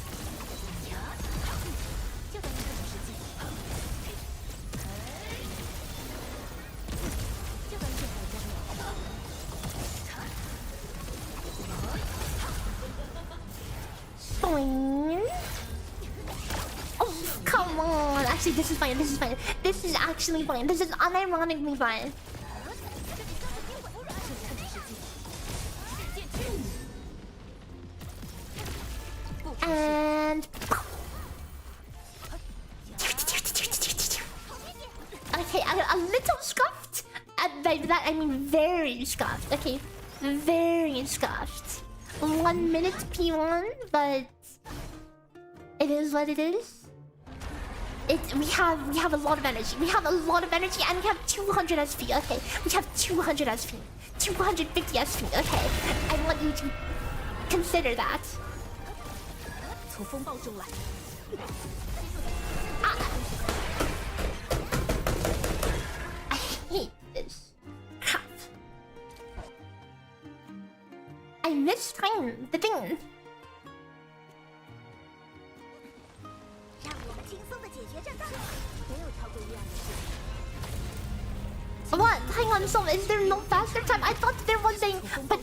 Boing. Oh, come on. Actually, this is fine. This is fine. This is actually fine. This is unironically fine. And... Okay, a little scuffed. By that, I mean very scuffed. Okay, very scuffed. 1 minute P1, but... It is what it is. We have a lot of energy. We have a lot of energy and we have 200 SP. Okay, we have 200 SP. 250 SP. Okay, I want you to consider that. I hate this crap. I mistimed the thing. What? Hang on, so is there no faster time? I thought there was a... But...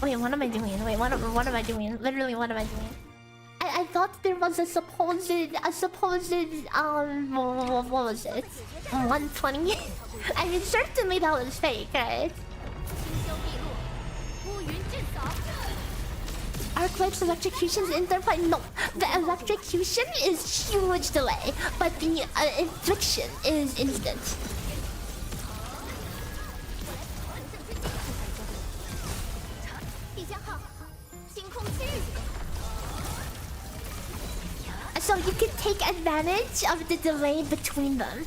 Wait, what am I doing? Wait, what am I doing? Literally, what am I doing? I thought there was a supposed... what was it? 120? I mean, certainly that was fake, right? Arknights electrocutions in third party? No, the electrocution is huge delay, but the infliction is instant. So you can take advantage of the delay between them.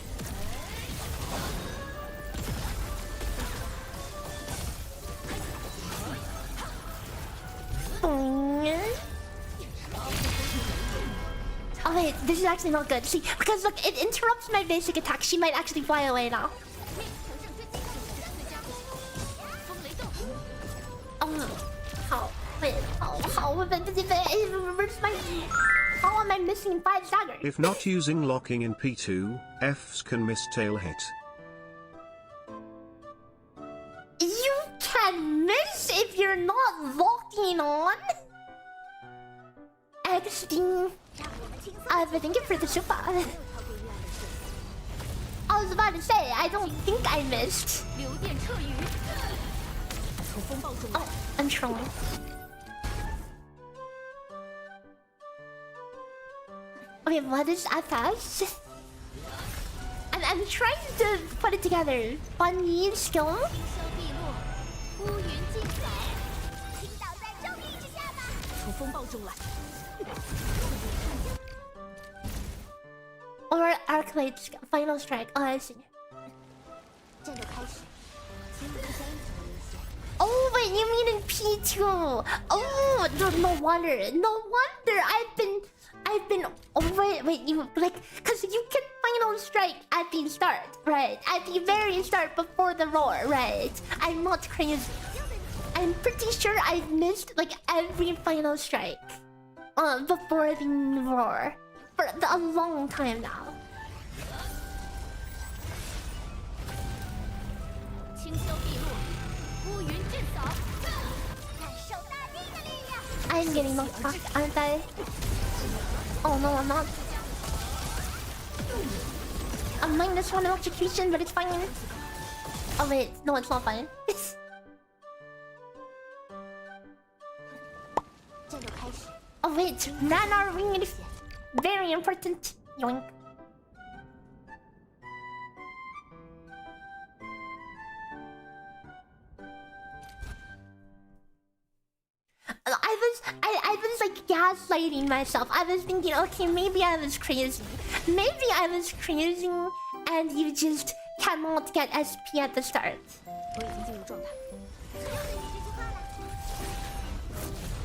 Oh wait, this is actually not good. See, because look, it interrupts my basic attack. She might actually fly away now. Oh, how? Wait, how? Where's my... How am I missing 5 daggers?
If not using locking in P2, Fs can miss tail hit.
You can miss if you're not locking on? XD. Thank you for the super. I was about to say, I don't think I missed. Oh, I'm trolling. Okay, what is FS? I'm trying to put it together. Fangyi skill? Or Arknights final strike. Oh, I see. Oh, wait, you mean in P2? Oh, no wonder. No wonder. I've been. Oh, wait, you like, cause you can final strike at the start, right? At the very start before the roar, right? I'm not crazy. I'm pretty sure I've missed like every final strike, before the roar for a long time now. I'm getting knocked back, aren't I? Oh no, I'm not. I'm -1 electrocution, but it's fine. Oh wait, no, it's not fine. Oh wait, Nanar ring is very important. Yoink. I was like gaslighting myself. I was thinking, okay, maybe I was crazy. Maybe I was crazy and you just cannot get SP at the start.
我已经进入状态。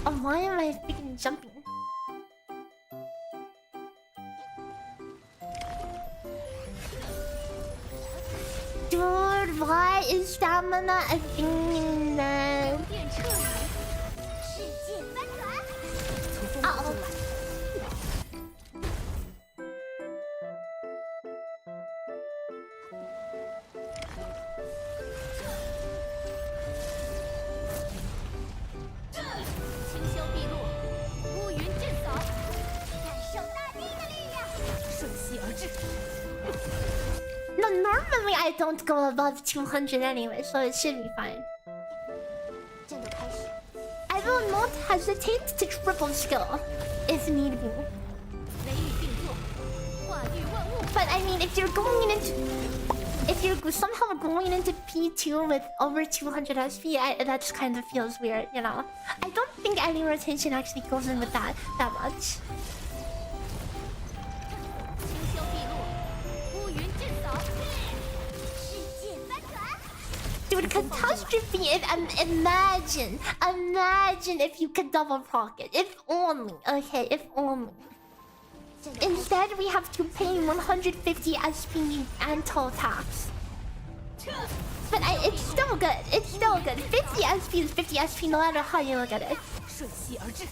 Oh, why am I freaking jumping? Dude, why is stamina a thing in that?
变彻底，世界翻转。从风暴中来。 清霄碧落，乌云震扫，感受大地的力量，瞬息而至。
No, normally I don't go above 200 anyway, so it should be fine.
战斗开始，
I will not hesitate to triple skill if need be.
雷雨并作，化育万物。
But I mean, if you're going into... If you're somehow going into P2 with over 200 SP, that just kind of feels weird, you know? I don't think any rotation actually goes in with that much.
清霄碧落，乌云震扫，世界翻转。
Dude, catastrophe! Imagine if you could double proc it. If only, okay, if only. Instead, we have to pay 150 SP and toll tax. But it's still good. It's still good. 50 SP is 50 SP no matter how you look at it.
瞬息而至，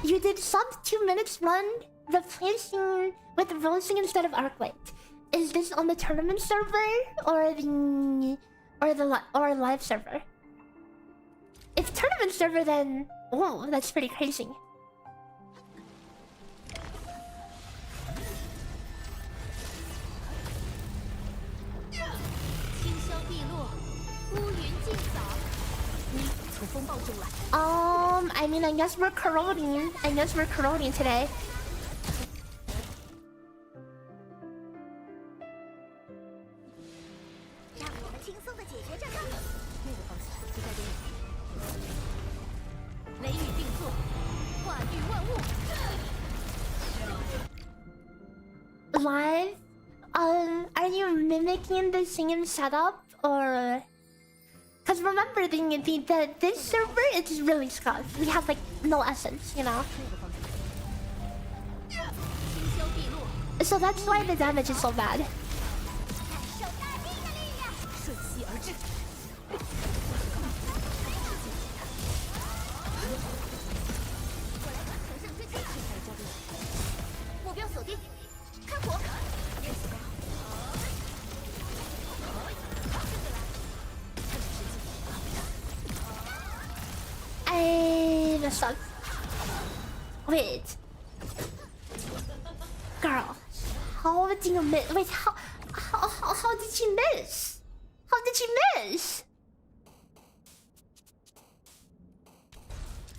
You did sub 2 minutes run, replacing with Rosing instead of Arknights. Is this on the tournament server or the live server? If tournament server, then whoa, that's pretty crazy.
清霄碧落，乌云尽扫。你从风暴中来，
I mean, I guess we're corroding. I guess we're corroding today.
让我们轻松的解决这个。那个方向不该给你。雷雨并作，化育万物。
Live? Are you mimicking the same setup or? Because remember, this server is really scuffed. We have like no essence, you know.
那个方向。清霄碧落，
So that's why the damage is so bad.
感受大地的力量，瞬息而至。我来完成胜之前，这才交给我。目标锁定，开火。练习刚好。
I messed up. Wait. Girl, how did you miss? Wait, how did she miss? How did she miss?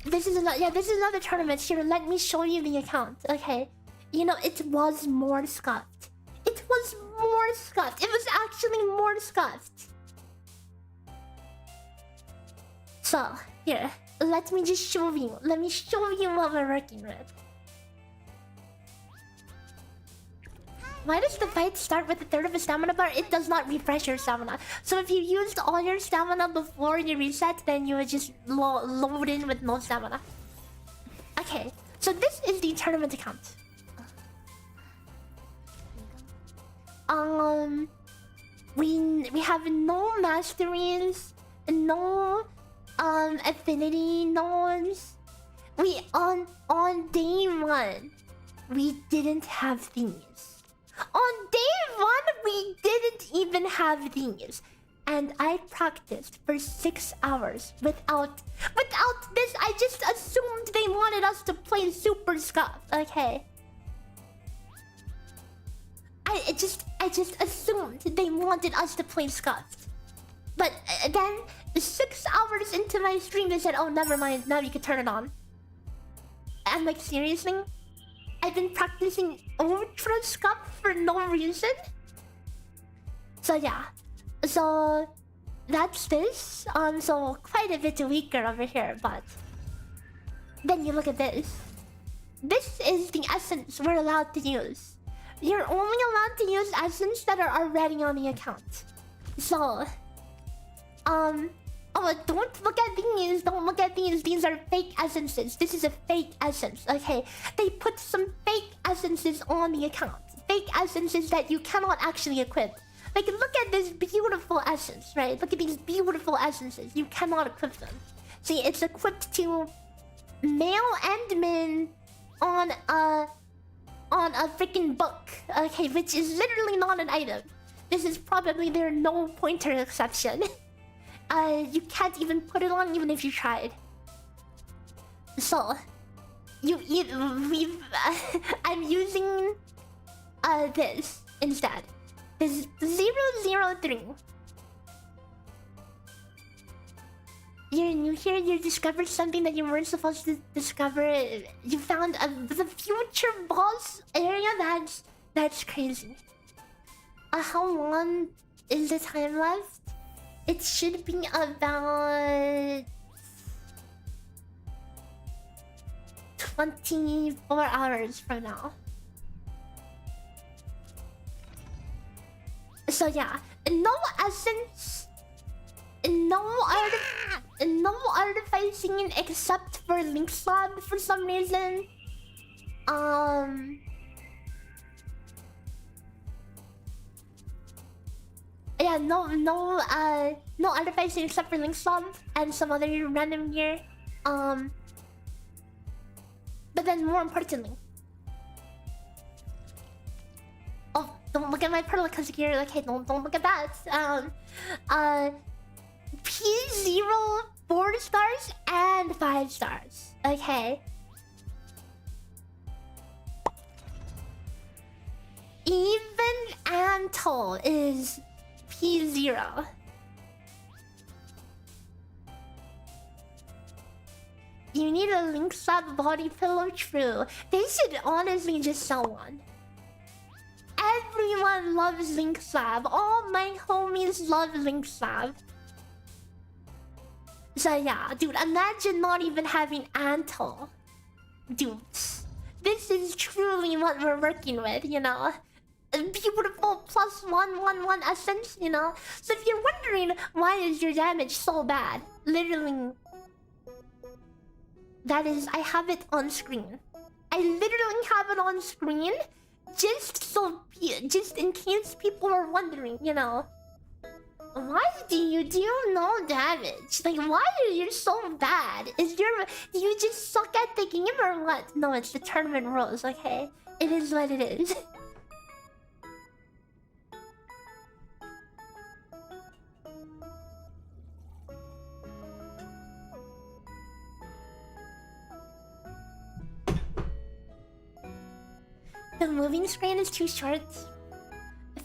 This is another tournament. Here, let me show you the account. Okay, you know it was more scuffed. It was more scuffed. It was actually more scuffed. So here, let me just show you. Let me show you what we're working with. Why does the fight start with a third of a stamina bar? It does not refresh your stamina. So if you used all your stamina before you reset, then you would just load in with no stamina. Okay, so this is the tournament account. We have no masteries, no affinity nodes. We on day one, we didn't have these. On day one, we didn't even have these. And I practiced for 6 hours without this. I just assumed they wanted us to play super scuff. Okay. I just assumed they wanted us to play scuffed. But then 6 hours into my stream, they said, "Oh, never mind. Now you can turn it on." I'm like, seriously? I've been practicing ultra scuff for no reason. So yeah, so that's this. So quite a bit weaker over here, but then you look at this. This is the essence we're allowed to use. You're only allowed to use essence that are already on the account. So, oh, don't look at these. Don't look at these. These are fake essences. This is a fake essence. Okay, they put some fake essences on the account. Fake essences that you cannot actually equip. Like, look at this beautiful essence, right? Look at these beautiful essences. You cannot equip them. See, it's equipped to male endman on a freaking book. Okay, which is literally not an item. This is probably their no pointer exception. You can't even put it on even if you tried. So, I'm using this instead. This 003. You're new here, you discovered something that you weren't supposed to discover. You found the future boss area. That's crazy. How long is the time left? It should be about 24 hours from now. So yeah, no essence, no artificing except for Link Slab for some reason. Yeah, no artificing except for Link Slab and some other random gear. But then more importantly, oh, don't look at my Perlicus gear. Okay, don't look at that. P0 4 stars and 5 stars. Okay. Even Antle is P0. You need a Link Slab body pillow, true. They should honestly just sell one. Everyone loves Link Slab. All my homies love Link Slab. So yeah, dude, imagine not even having Antle. Dude, this is truly what we're working with, you know? A beautiful +1/1/1 essence, you know? So if you're wondering why is your damage so bad, literally, that is, I have it on screen. I literally have it on screen just in case people are wondering, you know? Why do you do no damage? Like, why are you so bad? Do you just suck at the game or what? No, it's the tournament rules, okay? It is what it is. The moving screen is too short.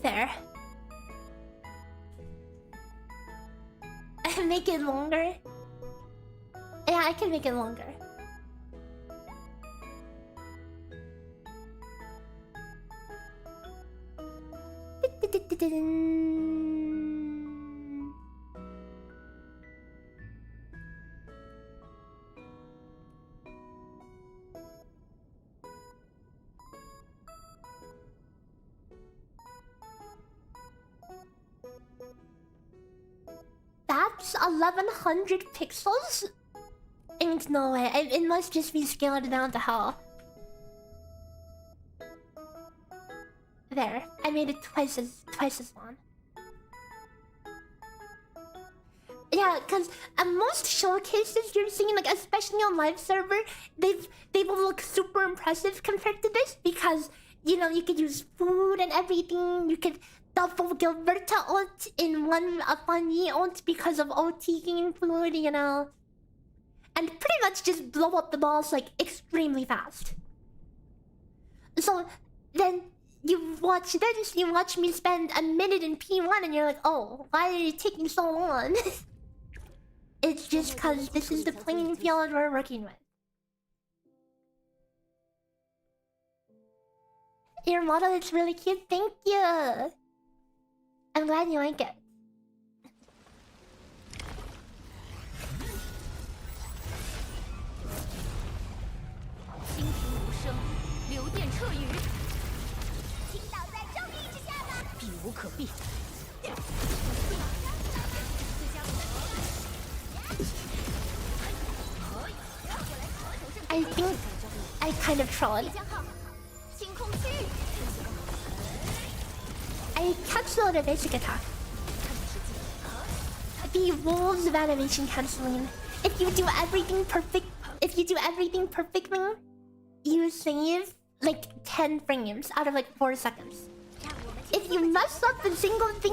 Fair. Make it longer. Yeah, I can make it longer. That's 1100 pixels? Ain't no way. It must just be scaled down to hell. There, I made it twice as long. Yeah, because at most showcases you're seeing, like especially on live server, they will look super impressive compared to this because you know you could use food and everything. You could double Gilberta ult in one fangyi ult because of OT gain food, you know, and pretty much just blow up the balls like extremely fast. So then you watch this, you watch me spend a minute in P1 and you're like, oh, why are you taking so long? It's just cause this is the playing field we're working with. Your model is really cute, thank you! I'm glad you like it.
可避。
I think I kind of trolled.
将号，星空区域，
I canceled a basic attack. The rules of animation canceling. If you do everything perfectly, you save like 10 frames out of like 4 seconds.
让我们
If you mess up a single thing,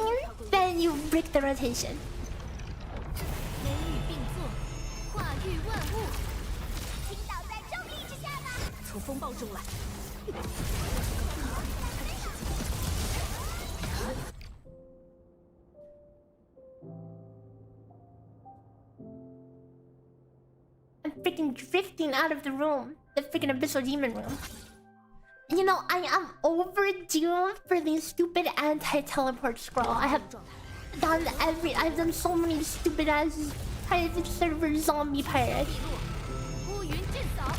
then you break the rotation.
雷雨并作，化育万物，倾倒在正义之下吧。从风暴中来。
I'm freaking drifting out of the room. The freaking abyssal demon room. You know, I am overdue for the stupid anti-teleport scroll. I've done so many stupid ass private server zombie pirate.
乌云震扫，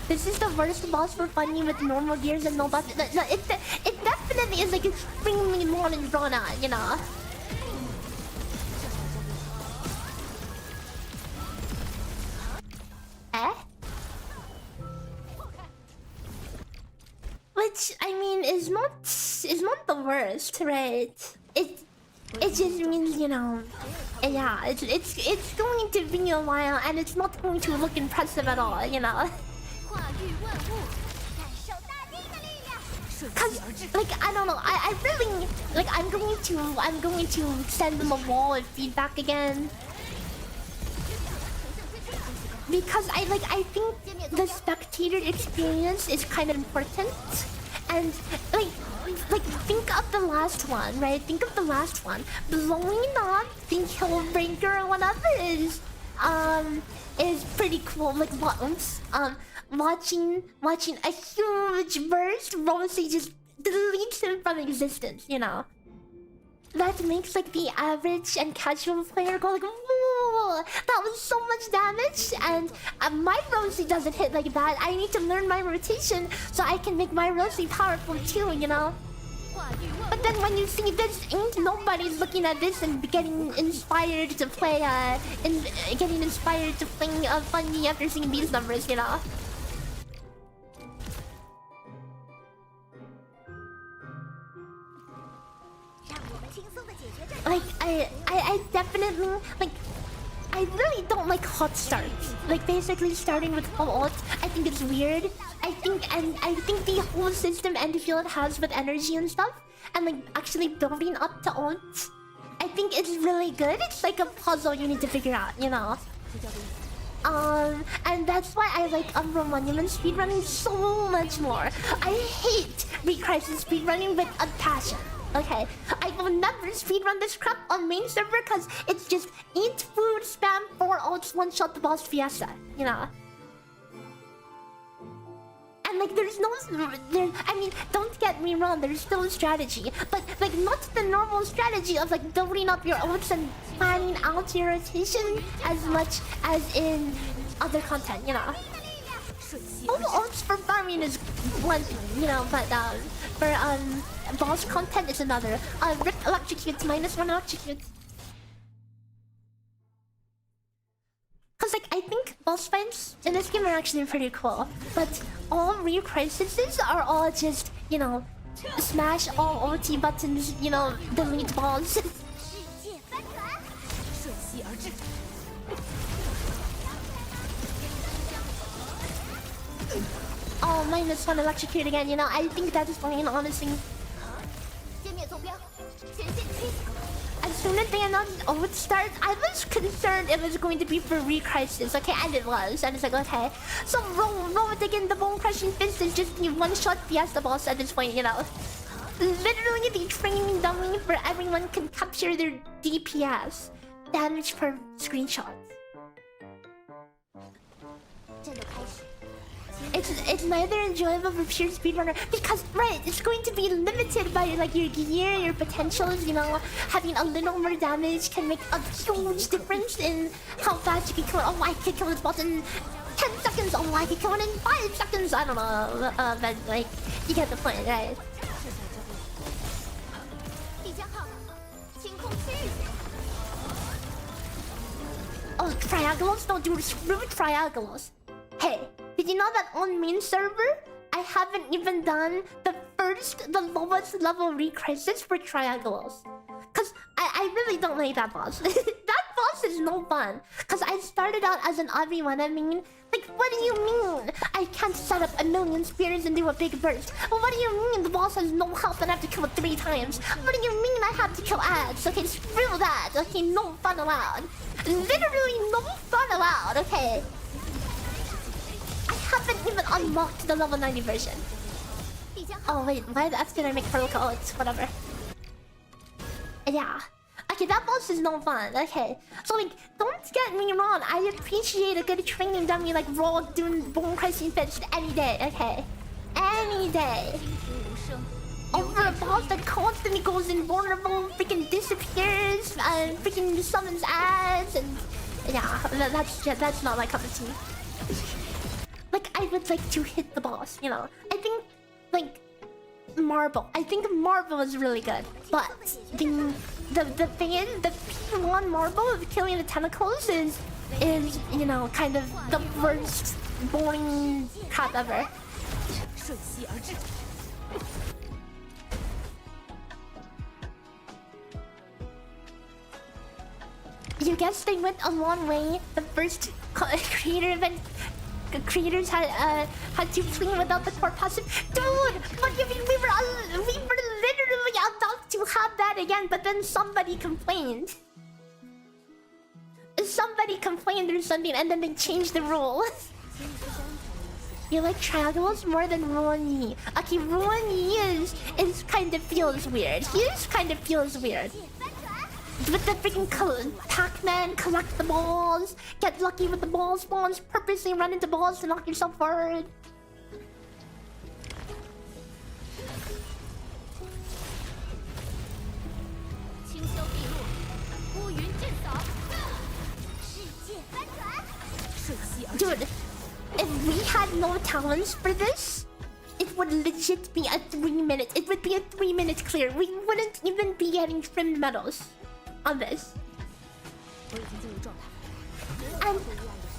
This is the worst boss for finding with normal gears and no buff. No, it definitely is like extremely long and drawn out, you know. Eh? Which I mean is not the worst, right? It just means, you know, yeah, it's going to be a while and it's not going to look impressive at all, you know.
化育万物，感受大地的力量。顺
Cause
其而至，
like I don't know, I really like I'm going to send them a wall of feedback again. Because I think the spectator experience is kind of important. And like think of the last one, right? Think of the last one. Blowing up the Hillbreaker or whatever is pretty cool. Like watching a huge burst, Rosie just deletes him from existence, you know. That makes like the average and casual player go like, whoa, that was so much damage, and my Rosie doesn't hit like that. I need to learn my rotation so I can make my Rosie powerful too, you know.
化育万
But then when you see this, ain't nobody looking at this and getting inspired to play, getting inspired to play fangyi after seeing these numbers, you know. Like I definitely like. I really don't like hot starts. Like basically starting with full ult. I think it's weird. I think the whole system Endfield has with energy and stuff, and like actually building up to ult, I think it's really good. It's like a puzzle you need to figure out, you know. And that's why I like Umbral Monument speedrunning so much more. I hate Recrisis speedrunning with a passion. Okay, I will never speedrun this crap on main server because it's just eat food, spam 4 ults, one shot the boss fiesta, you know. And like there's no, I mean, don't get me wrong, there's still a strategy, but like not the normal strategy of like building up your ults and planning out your rotation as much as in other content, you know. All ults for farming is one thing, you know, but for boss content is another. Rip electrocutes, -1 electrocute. Cause like I think boss fights in this game are actually pretty cool, but all Recrises are all just, you know, smash all ulti buttons, you know, delete balls.
世界翻转，瞬息而至。
Oh, -1 electrocute again, you know, I think that is fine, honestly.
歼灭坐标，前线推。
As soon as they announced ult start, I was concerned it was going to be for Recrisis, okay, and it was. And it's like, okay, so roll it again, the bone crushing fist is just the one-shot fiesta boss at this point, you know. Literally the training dummy for everyone can capture their DPS, damage per screenshot.
战斗开始。
It's neither enjoyable for pure speedrunner because right, it's going to be limited by like your gear, your potentials, you know. Having a little more damage can make a huge difference in how fast you can kill it. Oh, I can kill this boss in 10 seconds. Oh, I can kill it in 5 seconds. I don't know, but like you get the point, right?
地将号，
Oh, triangles? No, dude, screw triangles. Hey, did you know that on main server, I haven't even done the lowest level re-crisis for triangles? Cause I really don't like that boss. That boss is no fun. Cause I started out as an Obi-Wan, I mean. Like, what do you mean? I can't set up a million spears and do a big burst. Well, what do you mean the boss has no health and I have to kill it 3 times? What do you mean I have to kill ads? Okay, screw that. Okay, no fun allowed. Literally no fun allowed, okay? I haven't even unlocked the level 90 version. Oh wait, why the F did I make protocol? Oh, it's whatever. Yeah. Okay, that boss is no fun. Okay. So like, don't get me wrong. I appreciate a good training dummy like Raw doing bone crushing fist any day, okay? Any day. Over a boss that constantly goes invulnerable, freaking disappears, and freaking summons ads, and yeah, that's not my cup of tea. Like, I would like to hit the boss, you know. I think like Marble. I think Marble is really good, but the P1 Marble of killing the tentacles is you know kind of the worst boring crap ever. You guess they went a long way. The first creator event. Creators had to clean without the core passive. Dude, what do you mean we were literally about to have that again, but then somebody complained. Somebody complained or something, and then they changed the rule. You like triangles more than Ruan Yi. Okay, Ruan Yi is kind of feels weird. He just kind of feels weird. With the freaking Pac-Man, collect the balls, get lucky with the ball spawns, purposely run into balls to knock yourself forward. Dude, if we had no talents for this, it would legit be a 3-minute. It would be a 3-minute clear. We wouldn't even be getting trimmed medals on this. And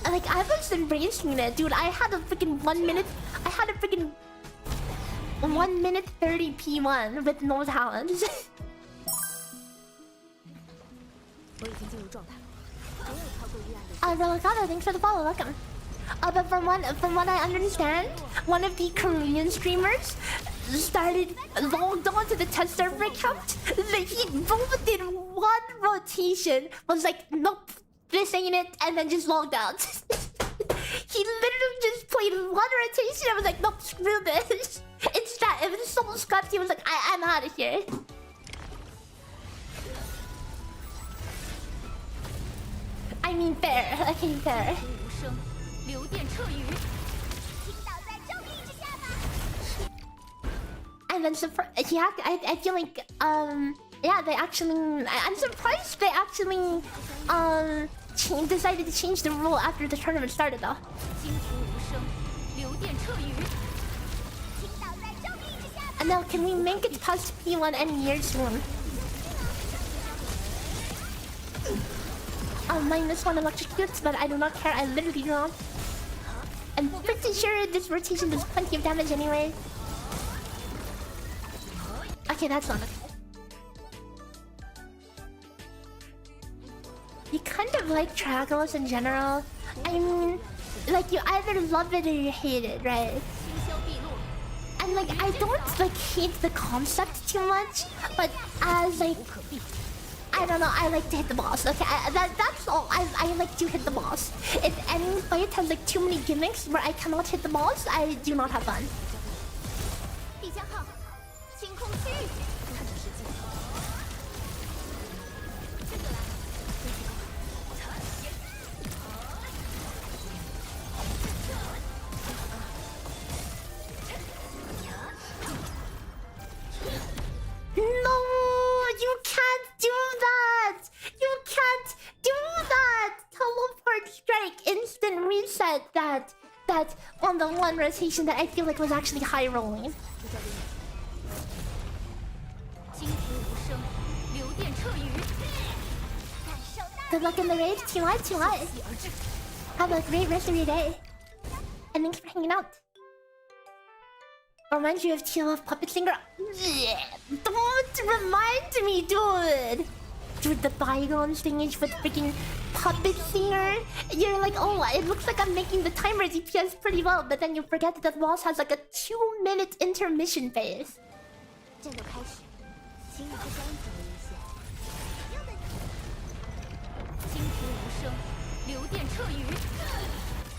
like I was embracing it, dude. I had a freaking 1 minute. I had a freaking 1 minute 30 P1 with no talents. Relicado, thanks for the follow. Welcome. But from what I understand, one of the Korean streamers logged on to the test server account. He both did 1 rotation, was like, nope, this ain't it, and then just logged out. He literally just played 1 rotation and was like, nope, screw this. It's that, it was so scuffed, he was like, I'm out of here. I mean, fair, okay, fair. And then yeah, I feel like yeah, they actually I'm surprised they actually decided to change the rule after the tournament started though. And now can we make it past P1 any year soon? -1 electrocutes, but I do not care, I literally don't. I'm pretty sure this rotation does plenty of damage anyway. Okay, that's not okay. You kind of like triangles in general. I mean, like you either love it or you hate it, right? And like I don't like hate the concept too much, but as like I don't know, I like to hit the boss. Okay, that's all. I like to hit the boss. If any fight has like too many gimmicks where I cannot hit the boss, I do not have fun. No, you can't do that. You can't do that. Teleport strike, instant reset. That on the 1 rotation that I feel like was actually high rolling. Good luck in the raid. TY. Have a great rest of your day. And thanks for hanging out. Reminds you of TLF Puppet Singer. Yeah, don't remind me, dude. Dude, the bygone stage with freaking Puppet Singer. You're like, oh, it looks like I'm making the timer DPS pretty well, but then you forget that the boss has like a 2-minute intermission phase.
战斗开始，请你不相信我一下。
惊天无声，流电彻雨。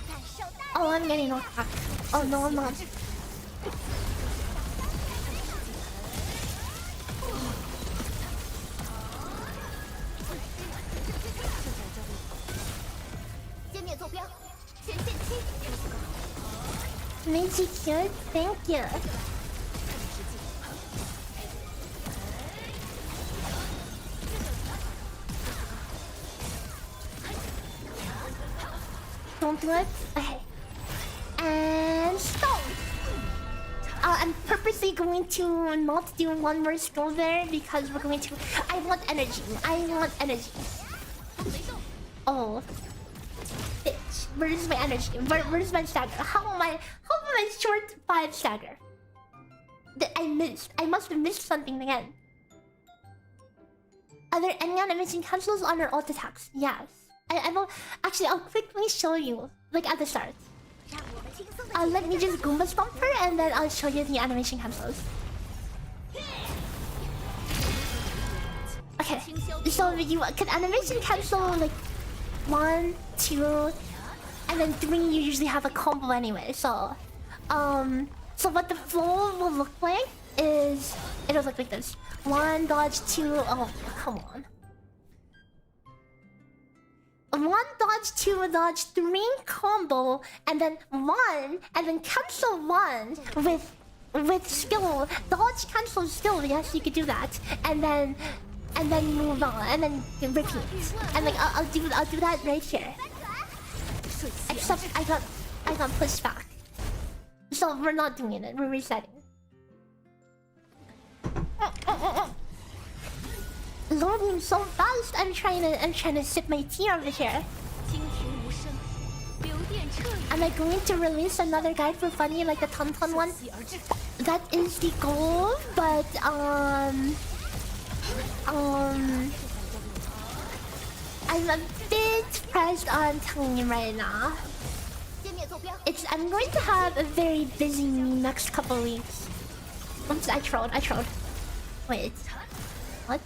感受大。
Oh, I'm getting knocked back. Oh no, I'm not.
歼灭坐标，前线期。
Maygi cute, thank you. Don't do it. Okay. And stop. I'm purposely going to not do one more skill there because we're going to. I want energy. Oh, bitch! Where's my energy? Where's my stagger? How am I short 5 stagger? I missed. I must have missed something again. Are there any animation cancels on our alt attacks? Yes. I will. Actually, I'll quickly show you, like at the start. Let me just Goomba Stomp her and then I'll show you the animation cancels. Okay, so you can animation cancel like 1, 2, and then 3. You usually have a combo anyway. So what the flow will look like is it'll look like this: 1 dodge, 2. Oh, come on. 1 dodge, 2 dodge, 3 combo, and then 1, and then cancel 1 with skill. Dodge cancel skill. Yes, you could do that, and then move on, and then repeat. And like I'll do that right here. Except I got pushed back, so we're not doing it. We're resetting. Loading so fast. I'm trying to sip my tea over here. Am I going to release another guide for funny like the Tonton one? That is the goal, but I'm a bit pressed on time right now. I'm going to have a very busy next couple weeks. Oops, I trolled. Wait. What?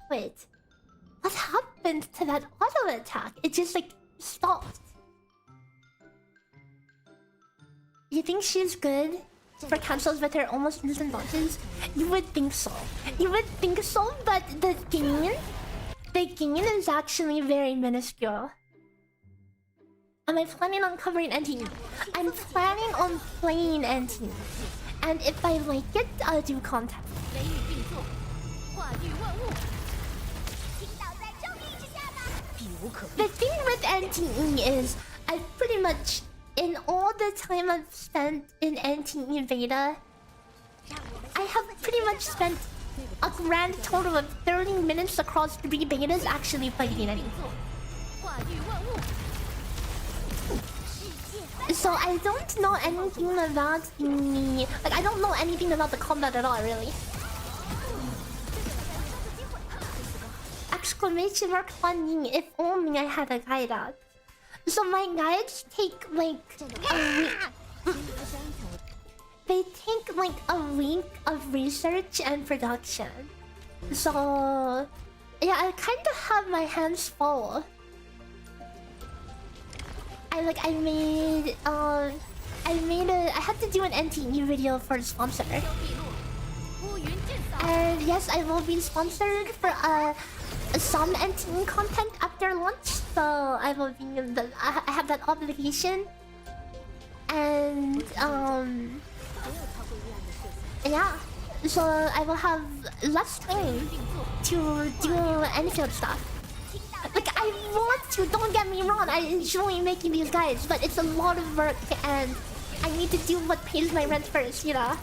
Wait. What happened to that auto attack? It just like stopped. You think she's good for cancels with her almost instant dodges? You would think so. But the gain is actually very minuscule. Am I planning on covering NT? I'm planning on playing NT. And if I like it, I'll do content. The thing with NTE is I've pretty much, in all the time I've spent in NTE beta, I have pretty much spent a grand total of 30 minutes across 3 betas actually fighting NTE. So I don't know anything about the... Like, I don't know anything about the combat at all, really. Exclamation mark funny, if only I had a guide out. So my guides take like a week. They take like a week of research and production. So yeah, I kind of have my hands full. I had to do an NTE video for the sponsor. And yes, I will be sponsored for some NTE content after launch, so I will be I have that obligation. And yeah, so I will have less time to do Endfield stuff. Like, I want to, don't get me wrong, I enjoy making these guides, but it's a lot of work and I need to do what pays my rent first, you know?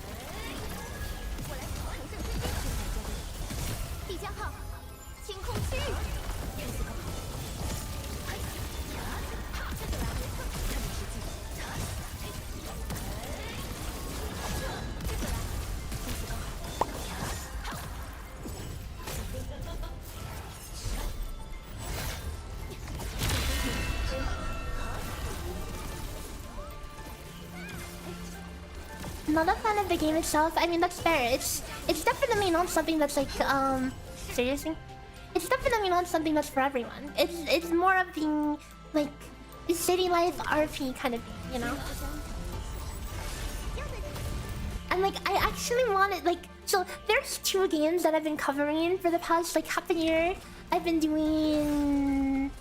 not a fan of the game itself. I mean, that's fair. It's definitely not something that's like seriously. It's definitely not something that's for everyone. It's more of the like city life RP kind of thing, you know. And like I actually wanted like so there's 2 games that I've been covering for the past like half a year. I've been doing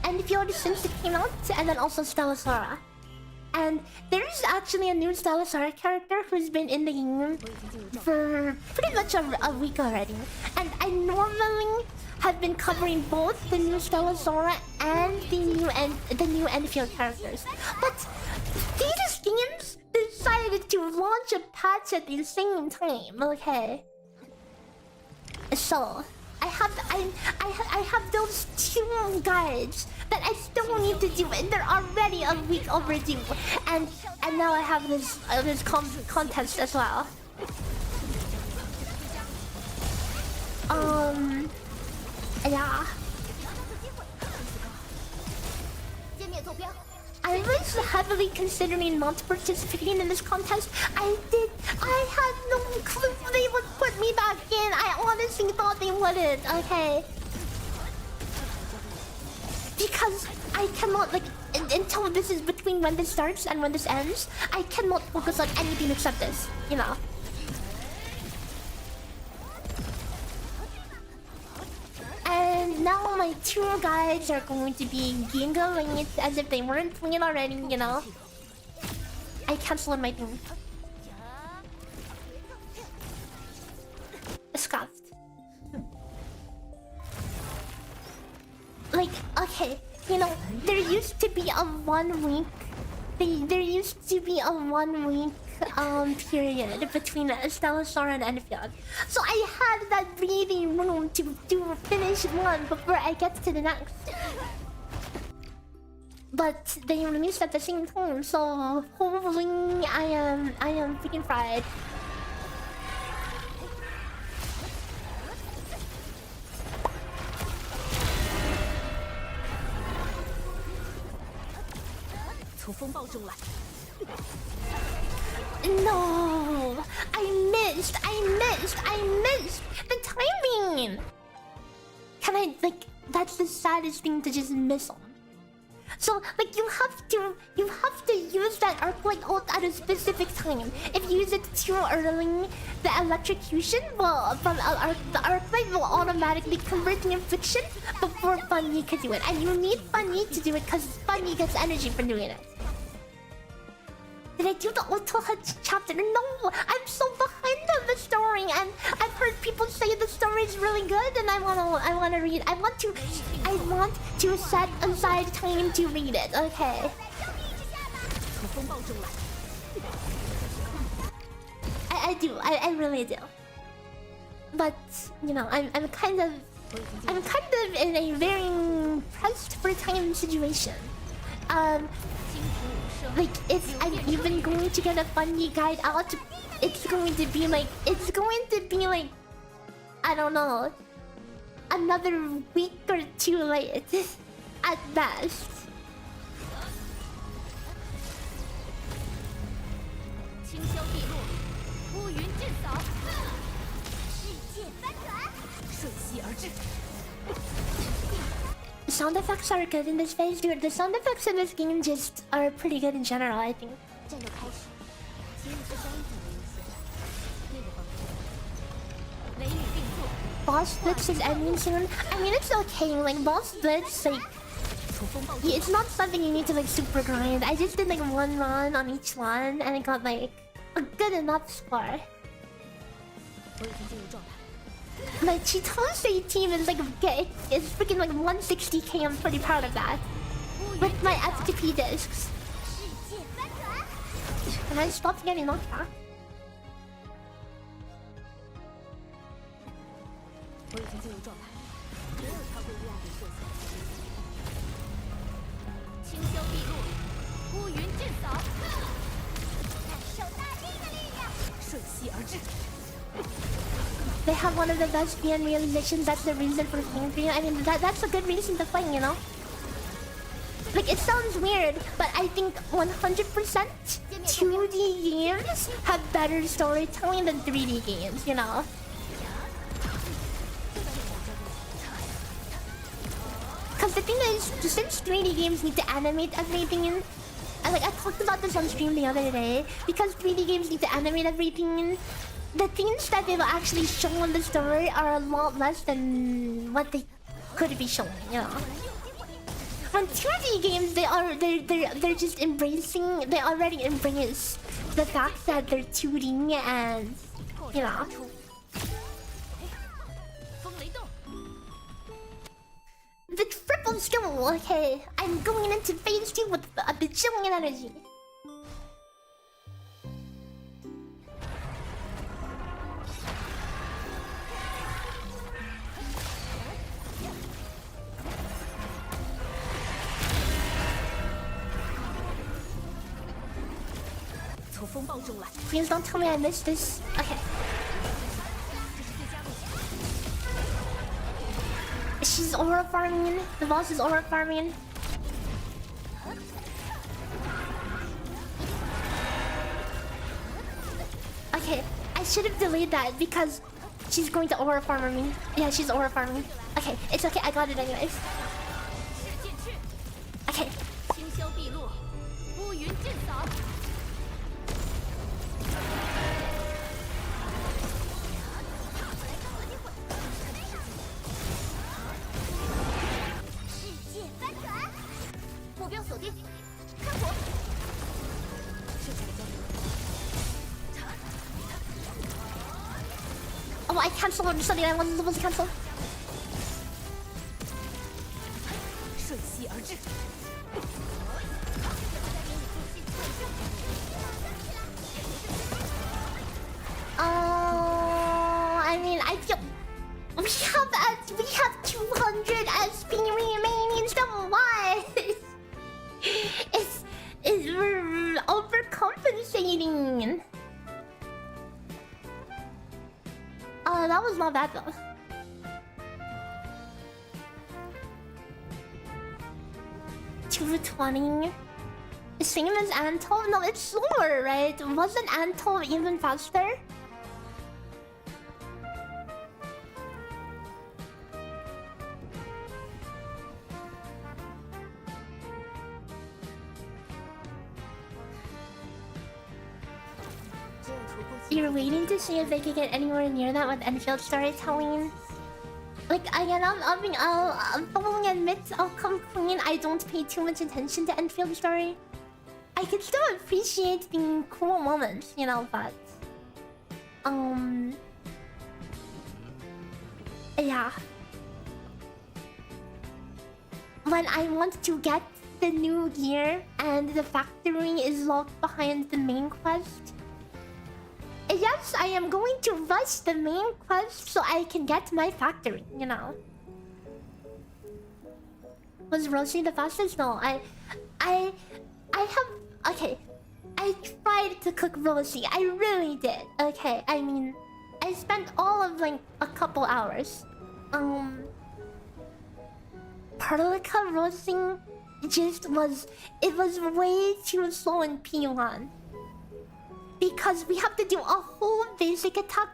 Endfield since it came out, and then also Stellasora. And there's actually a new Stellasora character who's been in the game for pretty much a week already. And I normally have been covering both the new Stellasora and the new Endfield characters. But these games decided to launch a patch at the same time. Okay. So I have those 2 guides that I still need to do, and they're already a week overdue. And now I have this contest as well. Yeah. I was heavily considering not participating in this contest. I had no clue they would put me back in. I honestly thought they wouldn't, okay? Because I cannot, like, until this is between when this starts and when this ends, I cannot focus on anything except this, you know? And now my 2 guides are going to be giggling it as if they weren't playing already, you know? I canceled my thing. Scuffed. Like, okay, you know, there used to be a 1 week... There used to be a 1 week period between Stellasora and Endfield. So I had that breathing room to finish one before I get to the next. But they released at the same time, so hopefully I am freaking fried. No, I missed the timing. Can I like? That's the saddest thing to just miss on. So like you have to use that Arknight ult at a specific time. If you use it too early, the electrocution will the Arknight will automatically convert the infliction before fangyi can do it, and you need fangyi to do it because fangyi gets energy from doing it. Did I do the Auto chapter? No! I'm so behind on the story, and I've heard people say the story is really good, and I wanna read. I want to set aside time to read it. Okay. I do. I really do. But you know, I'm kind of in a very pressed for time situation. Like if I'm even going to get a fangyi guide out, it's going to be like I don't know, another week or 2 late at best. Sound effects are good in this phase, dude. The sound effects in this game just are pretty good in general, I think. Boss Blitz is ending soon. I mean, it's okay. Like, Boss Blitz, like... it's not something you need to, like, super grind. I just did, like, 1 run on each one, and I got, like, a good enough score. My Chitose team is like it's freaking like 160k. I'm pretty proud of that. With my FTP discs. And I stopped getting knocked back. They have one of the best BN realizations. That's the reason for playing for you. I mean, that's a good reason to play, you know? Like, it sounds weird, but I think 100% 2D games have better storytelling than 3D games, you know? Because the thing is, since 3D games need to animate everything, and like I talked about this on stream the other day, because 3D games need to animate everything, the things that they will actually show in the story are a lot less than what they could be showing, you know? When 2D games, they're just embracing, they already embrace the fact that they're 2D and, you know. The triple skill, okay. I'm going into phase 2 with a bajillion energy. Please don't tell me I missed this. Okay. She's aura farming. The boss is aura farming. Okay, I should have delayed that because she's going to aura farm me. Yeah, she's aura farming. Okay, it's okay. I got it anyways. Okay. Oh, I canceled on something I wasn't supposed to cancel. I mean, I feel we have 200 SP remaining. So why? We're overcompensating. That was not bad though. $220. Same as Antov? No, it's slower, right? Wasn't Antov even faster? You're waiting to see if they can get anywhere near that with Endfield storytelling. Like again, I'll fully admit I'll come clean. I don't pay too much attention to Endfield story. I can still appreciate the cool moments, you know, but yeah. When I want to get the new gear and the factory is locked behind the main quest. Yes, I am going to rush the main quest so I can get my factory, you know. Was roasting the fastest? No, I have... Okay, I tried to cook roasty. I really did. Okay, I mean, I spent all of like a couple hours. Perlica roasting just was... It was way too slow in P1. Because we have to do a whole basic attack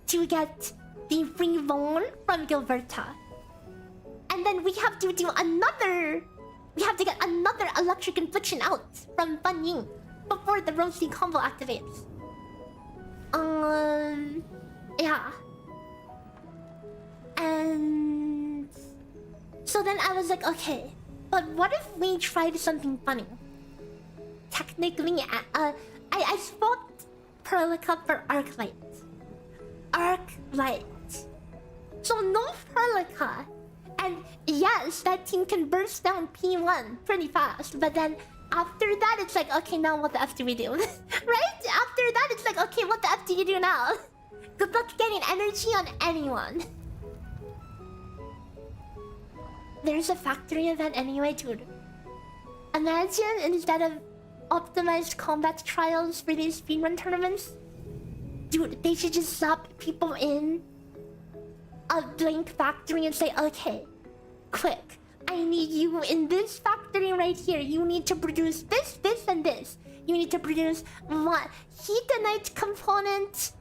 to get the free bone from Gilberta. And then we have to do another... We have to get another electric infliction out from Fan Ying before the roasting combo activates. Yeah. And... So then I was like, okay, but what if we tried something funny? Technically, I swapped Perlica for Arknights. Arknights. So no Perlica. And yes, that team can burst down P1 pretty fast. But then after that, it's like, okay, now what the F do we do? Right? After that, it's like, okay, what the F do you do now? Good luck getting energy on anyone. There's a factory event anyway, dude. Imagine instead of optimized combat trials for these speedrun tournaments, dude, they should just slap people in a blank factory and say, okay, quick, I need you in this factory right here. You need to produce this, this, and this. You need to produce what? Heatonite component.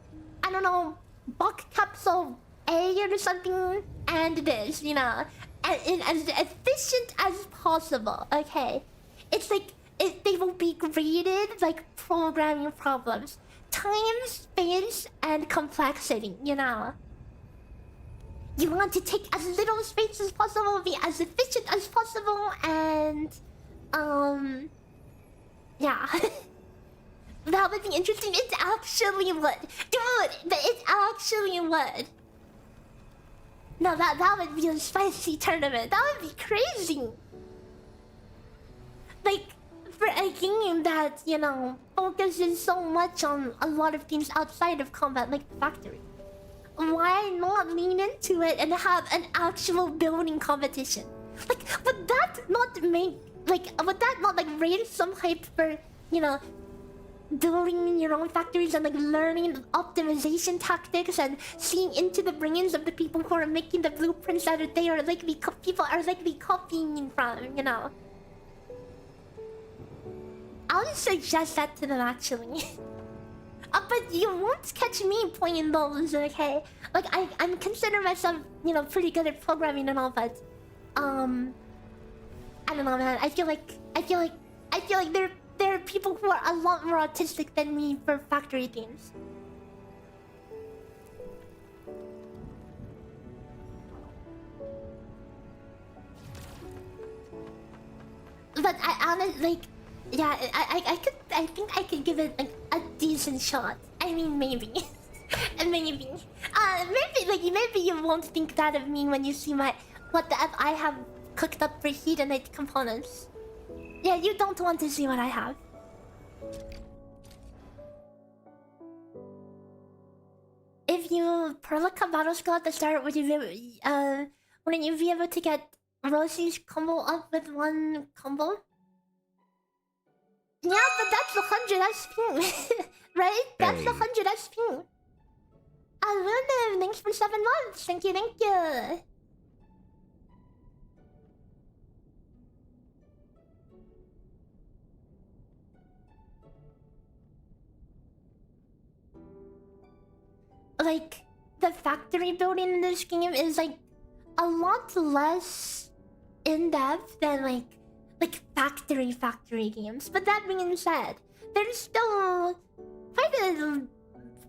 I don't know. Buck capsule A or something. And this, you know. And as efficient as possible. Okay. It's like they will be graded like programming problems. Time, space, and complexity, you know. You want to take as little space as possible, be as efficient as possible, and yeah. That would be interesting. It actually would. Dude, it actually would. No, that would be a spicy tournament. That would be crazy. Like, for a game that, you know, focuses so much on a lot of things outside of combat, like Factory. Why not lean into it and have an actual building competition? Like, would that not make... Like, would that not, like, raise some hype for, you know, building your own factories and, like, learning optimization tactics and seeing into the brains of the people who are making the blueprints that they are likely... people are likely copying from, you know? I'll suggest that to them, actually. But you won't catch me playing those, okay? Like, I'm consider myself, you know, pretty good at programming and all, but... I don't know, man. I feel like there are people who are a lot more autistic than me for factory games. But I honestly, like... Yeah, I think I could give it like a decent shot. I mean, maybe. Maybe. Maybe you won't think that of me when you see what the F I have cooked up for Heatonite components. Yeah, you don't want to see what I have. If you Perlica battle skill at the start, wouldn't you be able to get Rosie's combo up with one combo? Yeah, but that's 100 SP, right? That's 100 SP. Luna, thanks for 7 months. Thank you, thank you. Like, the factory building in this game is like a lot less in-depth than like factory games. But that being said, there's still quite a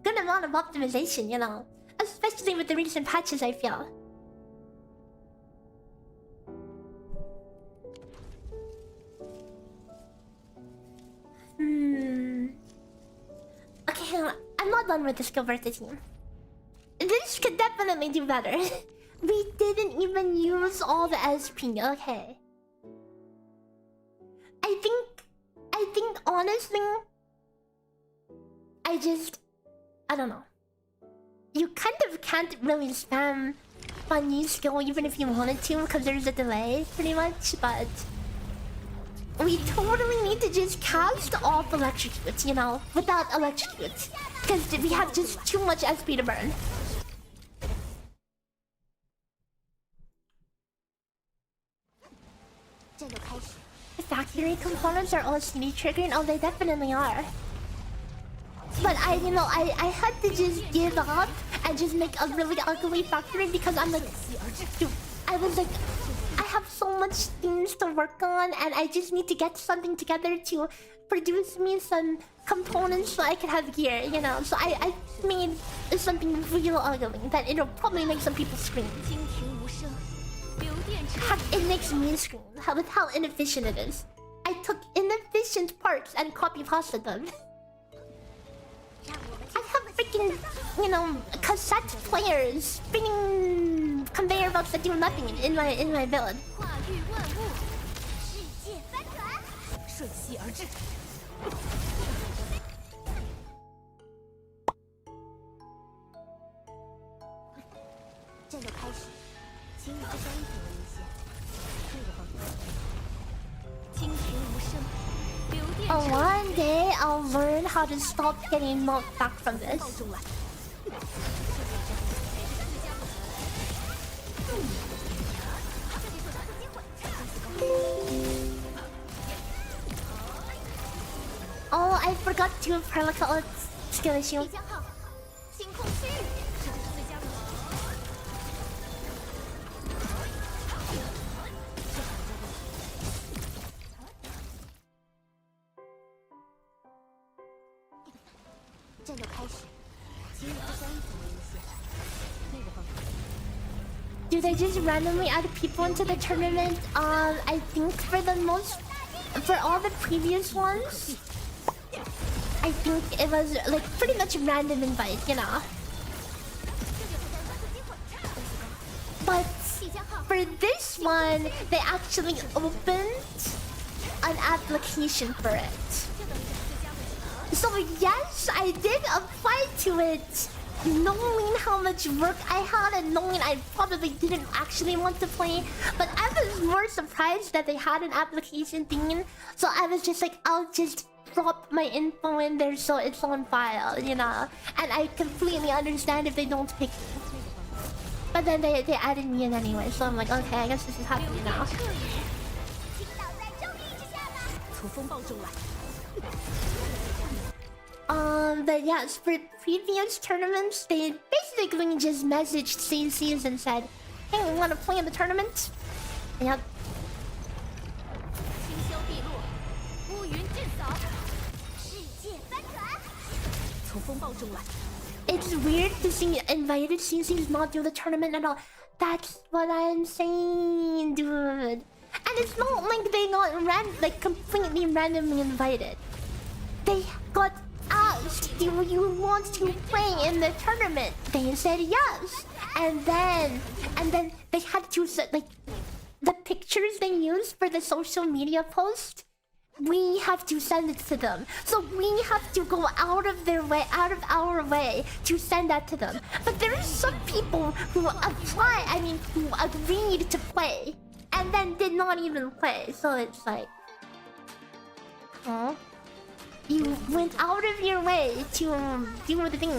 good amount of optimization, you know, especially with the recent patches, I feel. Okay, I'm not done with the Skilberta team. This could definitely do better. We didn't even use all the SP, okay. I think honestly, I don't know. You kind of can't really spam fangyi skill even if you wanted to because there's a delay, pretty much, but... We totally need to just cast off electrocute, you know, without electrocute. Because we have just too much SP to burn. The factory components are all CD triggering? Oh, they definitely are. But I had to just give up and just make a really ugly factory because I'm like... Dude, I was like... I have so much things to work on and I just need to get something together to produce me some components so I can have gear, you know? So I made something real ugly that it'll probably make some people scream. It makes me scream with how inefficient it is. I took inefficient parts and copy-pasted them. I have freaking, you know, cassette players spinning conveyor belts that do nothing in my build. Oh, one day I'll learn how to stop getting knocked back from this. I forgot to Perlica skill issue.
必将号，星空区域，这就是最佳位置。
战斗开始，请你不伤及危险。那个方法。
Do they just randomly add people into the tournament? I think for all the previous ones, I think it was like pretty much random invite, you know. But for this one, they actually opened an application for it. So yes, I did apply to it, knowing how much work I had and knowing I probably didn't actually want to play. But I was more surprised that they had an application thing. So I was just like, I'll just drop my info in there so it's on file, you know. And I completely understand if they don't pick me. But then they added me in anyway, so I'm like, okay, I guess this is happening now.
从风暴中来。
But yes, for previous tournaments, they basically just messaged CCs and said, hey, we want to play in the tournament. Yep.
清霄碧落，乌云震扫，世界翻转。从风暴中来。
It's weird to see invited CCs not do the tournament at all. That's what I'm saying, dude. And it's not like they got completely randomly invited. They got asked, do you want to play in the tournament? They said yes. And then they had to set like the pictures they used for the social media post. We have to send it to them. So we have to go out of our way to send that to them. But there are some people who who agreed to play and then did not even play. So it's like, huh? You went out of your way to do the thing.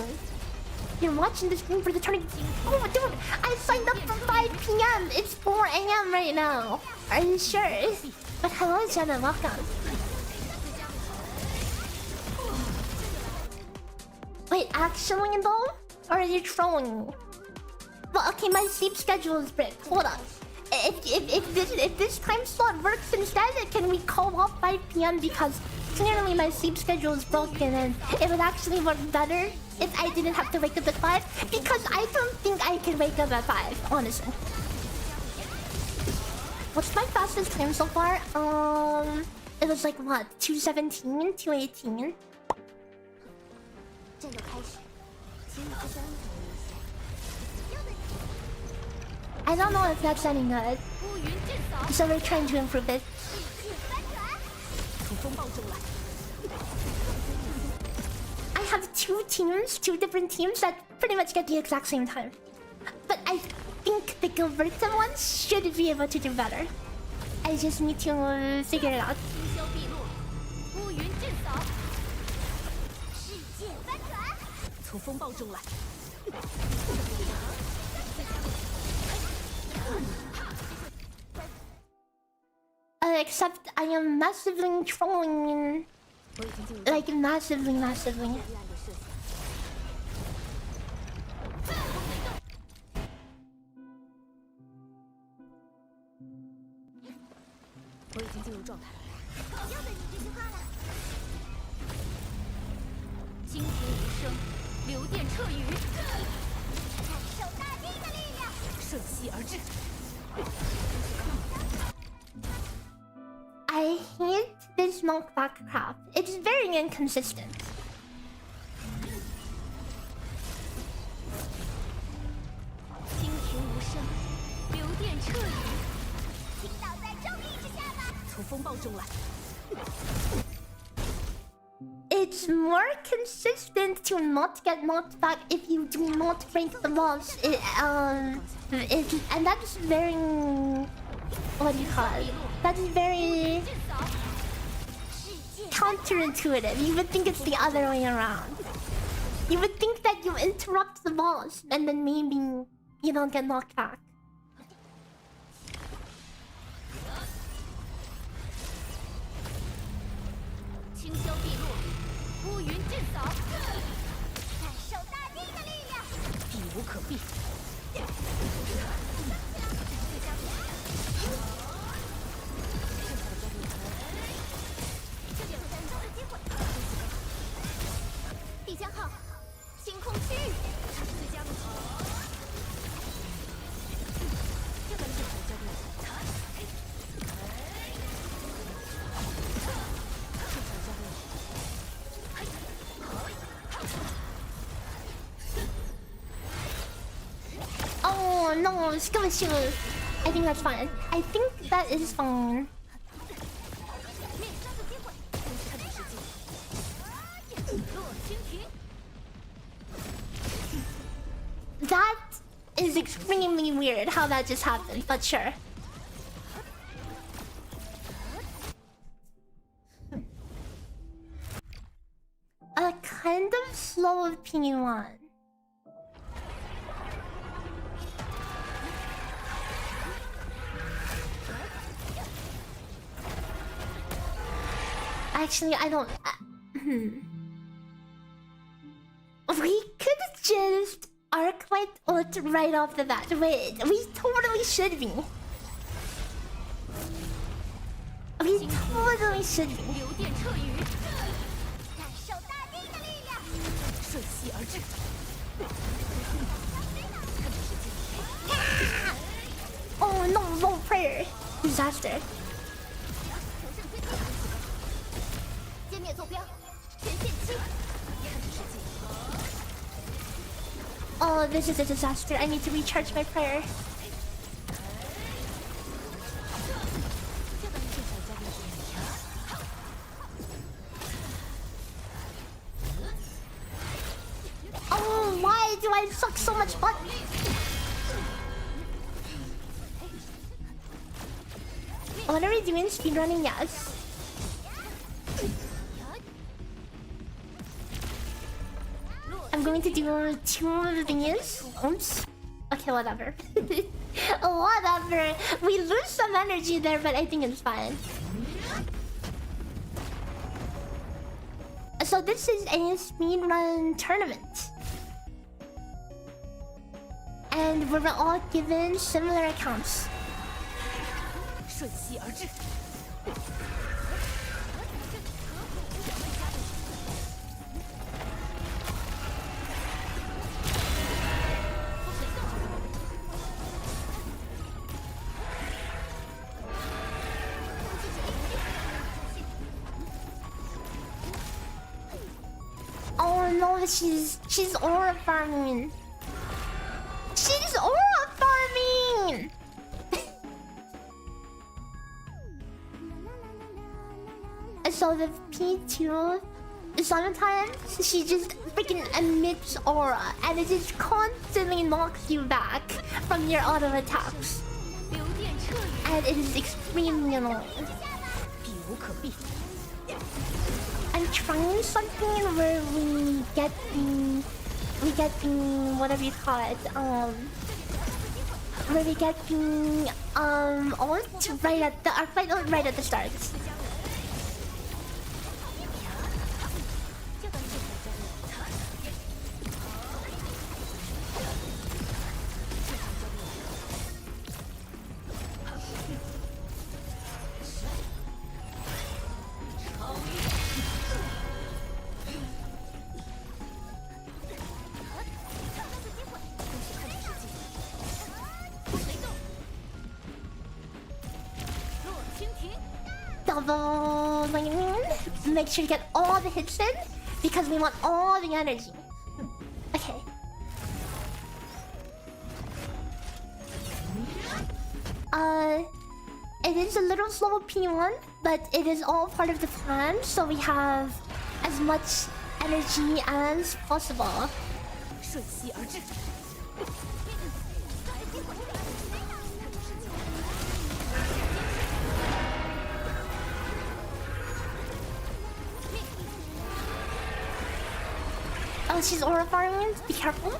You're watching the stream for the tournament. Oh, dude, I signed up for 5 p.m. It's 4 a.m. right now. Are you sure? But hello, Jenna. Welcome. Wait, actually though? Or are you trolling? Well, okay, my sleep schedule is bricked. Hold on. If this time slot works instead, can we call off 5 p.m. because clearly my sleep schedule is broken and it would actually work better if I didn't have to wake up at 5? Because I don't think I can wake up at 5, honestly. What's my fastest time so far? It was like what? 2:17, 2:18.
战斗开始，请你不伤及危险。
I don't know if that's any good. So we're trying to improve it. I have 2 different teams that pretty much get the exact same time. But I think the Gilberta ones should be able to do better. I just need to figure it out. Except I am massively trolling. Like massively.
我已经进入状态。
又等你这句话了。惊天一声，流电掣雨，感受大地的力量，瞬息而至。
I hate this knockback crap. It's very inconsistent.
惊天无声，流电掣雨，倾倒在正义之下吧。从风暴中来。
It's more consistent to not get knocked back if you do not break the boss. And that's very... What do you call it? That's very... counterintuitive. You would think it's the other way around. You would think that you interrupt the boss and then maybe you don't get knocked back.
乌云震扫，感受大地的力量，避无可避。这点战斗的机会，必将号，星空区域，最佳目标。这个是最佳目标。
Oh no, skill shoot. I think that's fine. I think that is fine. That is extremely weird how that just happened, but sure. A kind of slow P1. Actually, I don't. We could just Arknight ult right off the bat. Wait, we totally should be. We totally should be.
流电彻雨，感受大地的力量，瞬息而至。
Oh no, no prayer. Disaster.
歼灭坐标，全线期。看着世界。
Oh, this is a disaster. I need to recharge my prayer. Oh, why do I suck so much butt? What are we doing? Speedrunning? Yes. I'm going to do 2 of these. Oops. Okay, whatever. Whatever. We lose some energy there, but I think it's fine. So this is a speedrun tournament. And we're all given similar accounts.
瞬息而至。
Oh no, she's aura farming. She's aura farming. So the P2, sometimes she just freaking emits aura and it just constantly knocks you back from your auto attacks. And it is extremely annoying. I'm trying something where we get the whatever you call it, where we get the ult right at the Arknight right at the start. Double make sure to get all the hits in because we want all the energy. Okay. It is a little slow P1, but it is all part of the plan, so we have as much energy as possible. Oh, she's aura farming. Be careful.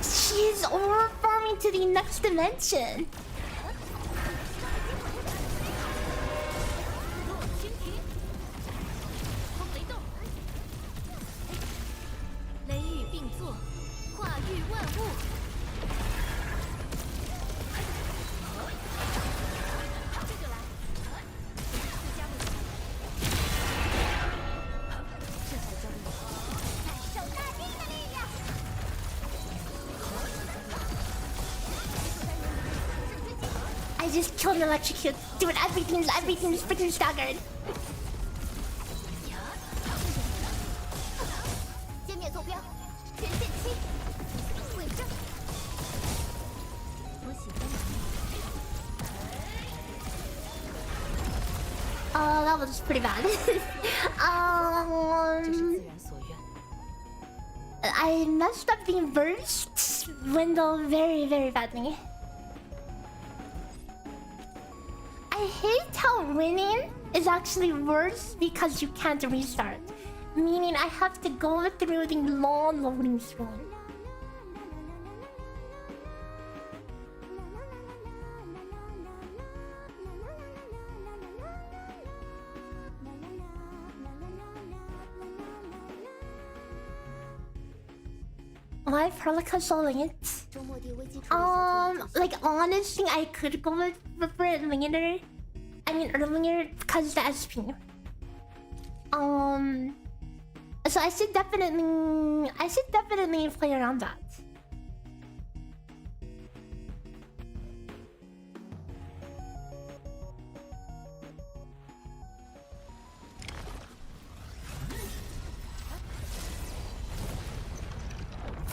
She's aura farming to the next dimension.
物。这就来，自家路线。这才交给我，感受大地的力量。
I just killed an electrocute. Dude, everything's freaking staggered.
歼灭坐标，全线期，伪证。
我喜欢你。
That was pretty bad.
这是自然所愿。
I messed up the burst window very, very badly. I hate how winning is actually worse because you can't restart. Meaning I have to go through the long loading screen. My Perlica so late.
周末地危机处理小组
Like honestly, I could go for it later. I mean earlier because the SP. So I should definitely play around that.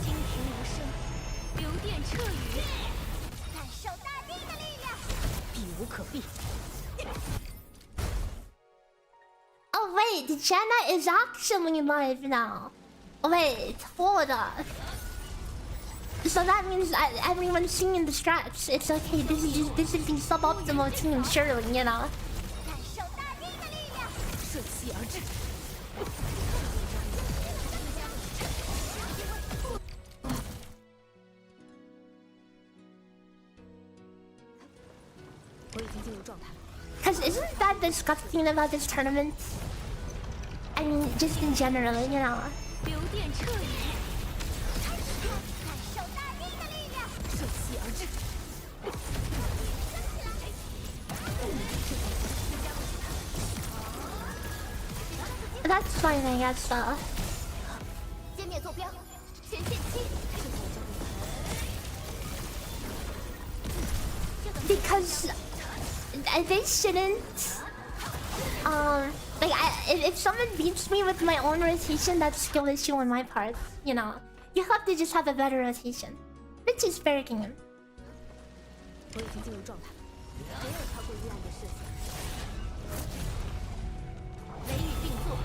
惊平无声，流电彻雨，感受大地的力量。
避无可避。
Oh wait, Jenna is actually live now. Wait, hold up. So that means everyone's singing the strats. It's okay. This is the suboptimal team, surely, you know.
感受大地的力量。
瞬息而至。我已经进入状态。
Cause isn't that disgusting about this tournament? I mean, just in general, you know.
流电彻雨，感受大地的力量。
瞬息而至。
That's fine, I guess.
歼灭坐标，全线期。
Because they shouldn't. Like if someone beats me with my own rotation, that's skill issue on my part. You know, you have to just have a better rotation, which is fair game.
我已经进入状态，没有超过依赖的射线。
雷雨并作，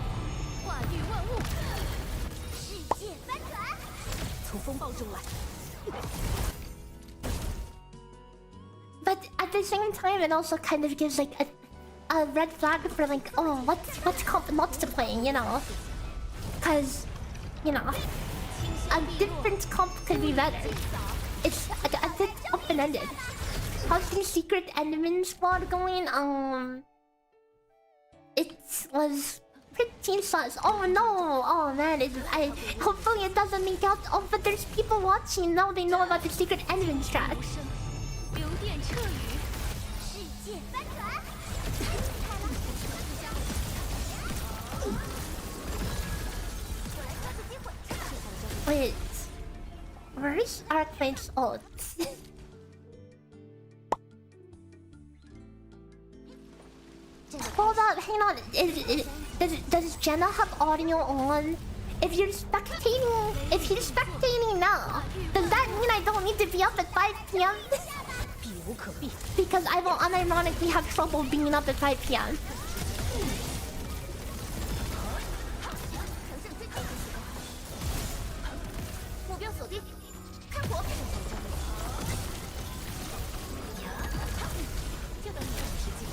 化育万物，世界翻转。
从风暴中来。
But at the same time, it also kind of gives like a red flag for like, oh, what's comp not to play, you know? Cause, you know, a different comp could be better. It's a bit open-ended. How's the secret enemy squad going? It was pretty sus. Oh no! Oh man, hopefully it doesn't leak out. Oh, but there's people watching. Now they know about the secret enemy strat.
流电彻雨，世界翻转。
Wait, where's Arknights ult? Hold up, hang on. Does Jenna have audio on? If you're spectating now, does that mean I don't need to be up at 5 p.m.?
避无可避。
Because I will unironically have trouble being up at 5 p.m.
目标锁定，看火。就等你这种时机。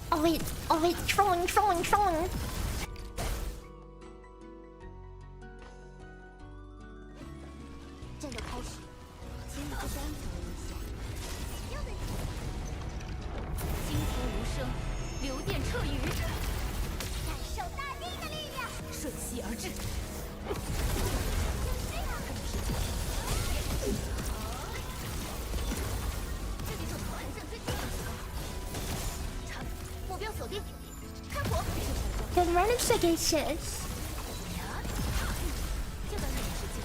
Oh wait, trolling.
战斗开始，请你不单挑一下。
惊天无声，流电彻雨，感受大地的力量。瞬息而至。这里手头很正最近。目标锁定，开火。
Good investigation.
就等你的时间。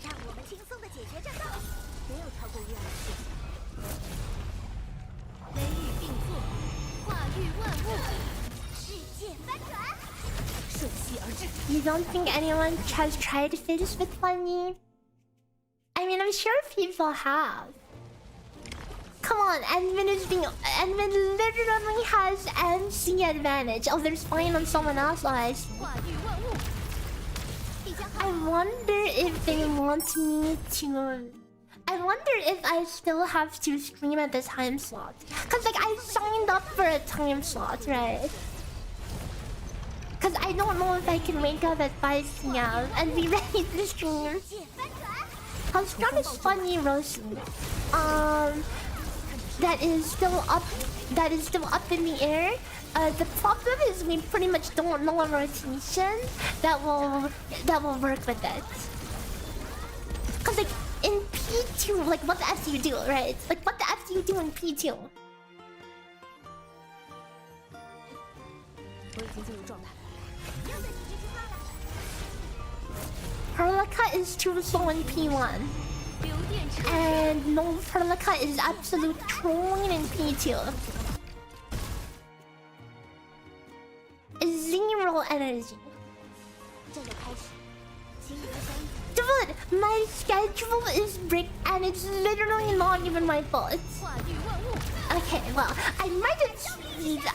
让我们轻松的解决这道，没有超过月儿的事情。雷雨并作，化育万物，世界翻转。
You don't think anyone has tried this with fangyi? I mean, I'm sure people have. Come on, Endfield literally has MC advantage. Oh, they're spying on someone else. I wonder if they want me to. I wonder if I still have to stream at the time slot. Cause like I signed up for a time slot, right? Cause I don't know if I can wake up at 5 p.m. and be ready to stream. How strong is fangyi roasting? That is still up. That is still up in the air. The problem is we pretty much don't know a rotation that will work with it. Cause like in P2, like what the F do you do, right? Like what the F do you do in P2? Perlica is too slow in P1. And no, Perlica is absolute trolling in P2. Zero energy. Dude, my schedule is bricked and it's literally not even my fault. Okay, well, I might have,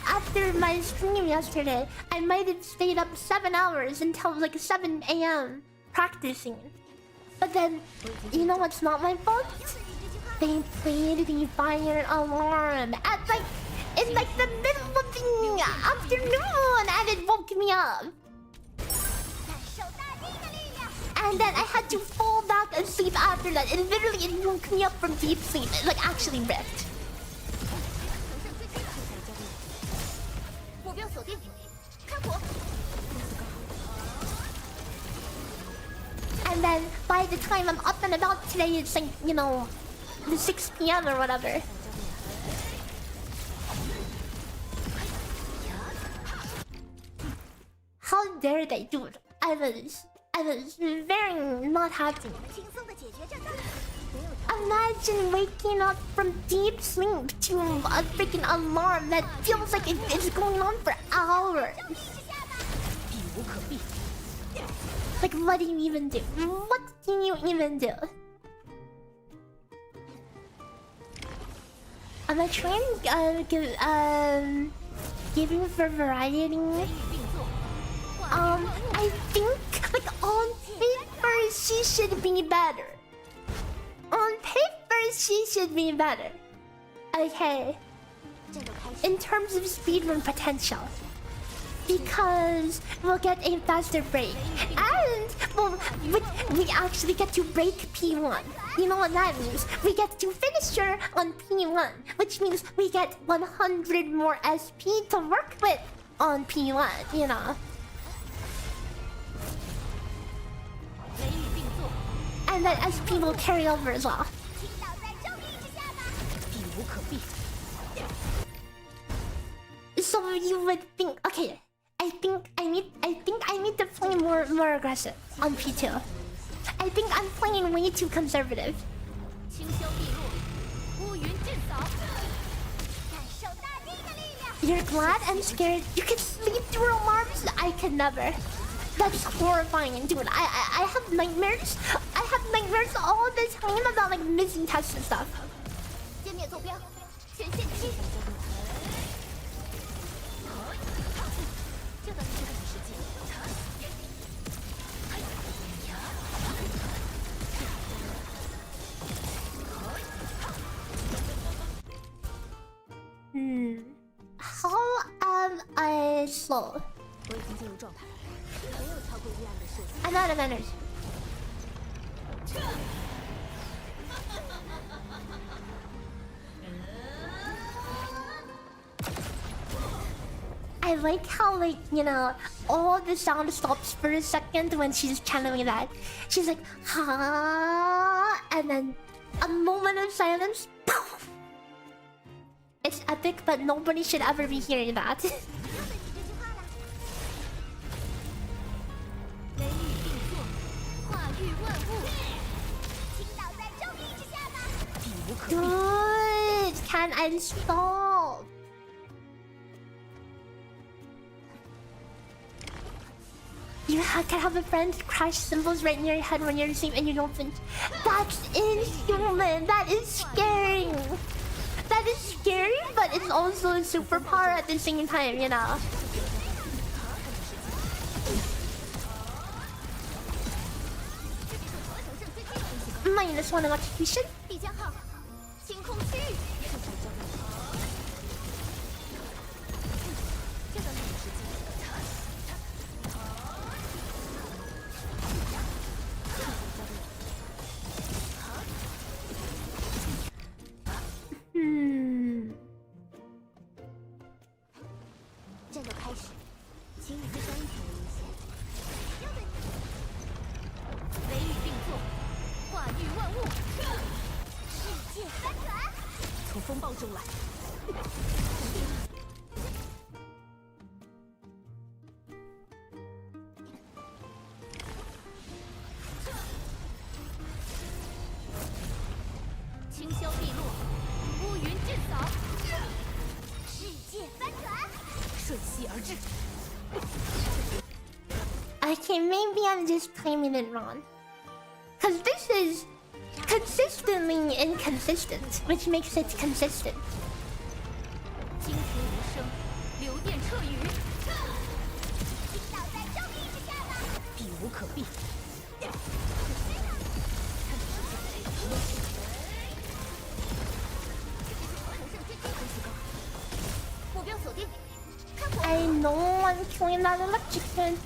after my stream yesterday, I might have stayed up 7 hours until like 7 a.m. practicing. But then, you know what's not my fault? They played the fire alarm at like, in like the middle of the afternoon and it woke me up. And then I had to fall back asleep after that. It literally woke me up from deep sleep. It like actually ripped. And then by the time I'm up and about today, it's like, you know, the 6 p.m. or whatever. How dare they, dude? I was very not happy. Imagine waking up from deep sleep to a freaking alarm that feels like it's going on for hours. Like, what do you even do? What do you even do? Am I trying giving for variety? I think, like, on paper, she should be better. On paper, she should be better. Okay. In terms of speedrun potential. Because we'll get a faster break. And we actually get to break P1. You know what that means? We get to finish her on P1. Which means we get 100 more SP to work with on P1, you know. And that SP will carry over as well. So you would think, okay, I think I need to play more aggressive on P2. I think I'm playing way too conservative. You're glad I'm scared? You can sleep through alarms? I could never. That's horrifying, dude. I have nightmares. I have nightmares all the time about like missing tests and stuff. How am I slow?
已经进入状态，没有超过一案的事情。
I'm out of energy. I like how, like, you know, all the sound stops for a second when she's channeling that. She's like, ha, and then a moment of silence. Poof. It's epic, but nobody should ever be hearing that.
雷雨并作，化育万物，倾倒在正义之下吧。
避无可避。
Good. Can I stop? You can have a friend crash cymbals right near your head when you're asleep and you don't flinch. That's inhuman. That is scary. That is scary, but it's also a superpower at the same time, you know. -1 electrocution.
必将号，清空区域。这个没有时间。
战斗开始，请以最刚强为先。
雷雨并作，化育万物，世界翻转。
从风暴中来。
清霄碧落，乌云震扫，世界翻转。
瞬息而至。
Okay, maybe I'm just timing it wrong. Cause this is consistently inconsistent, which makes it consistent.
惊天无声，流电彻雨，倾倒在正义之下吧。
避无可避。
目标锁定。
I know I'm killing that electricant.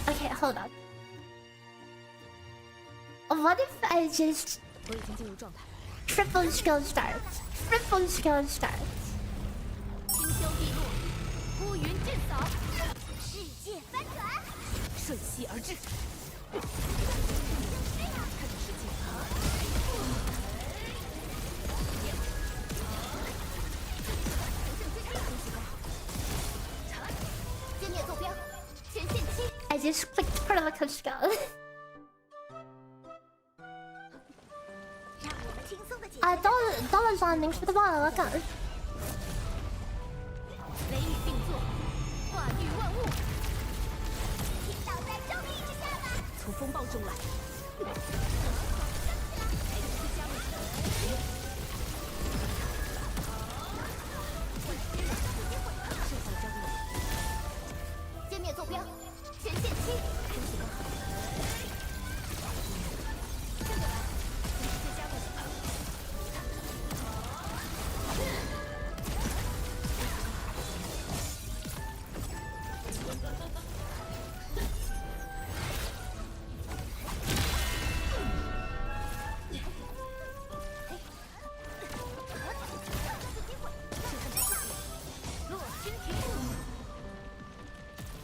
Okay, hold on. What if I just
我已经进入状态。
triple skill starts? Triple skill starts.
清霄碧落，乌云震扫，世界翻转。
瞬息而至。
歼灭坐标，全线期。
I just clicked critical skill.
让我们轻松的解决。
Dollars on thanks for the ball. Welcome.
雷雨并作，化育万物，倾倒在正义之下吧。
从风暴中来。
歼灭坐标，全线期。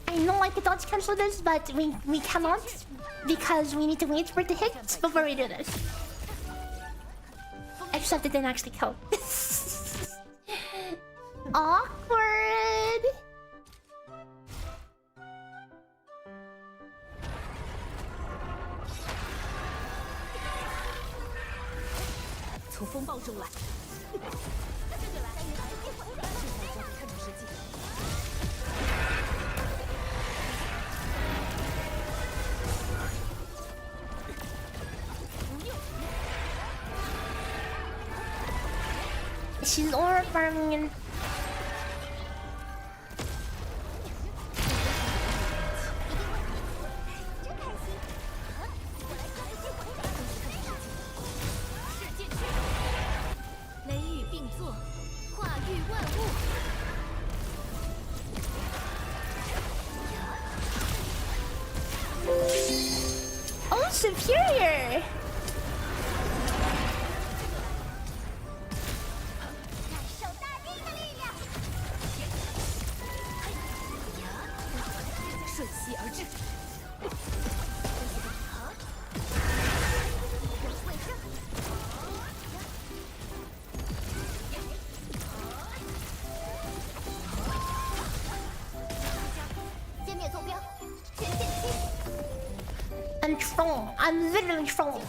I know I could dodge cancel this, but we cannot because we need to wait for it to hit before we do this. Except it didn't actually kill. Awkward.
从风暴中来。看准时机。
She's aura farming.
作，化育万物。
Oh, superior!
感受大地的力量。
瞬息而至。
歼灭坐标，全线期。
I'm strong. I'm literally strong.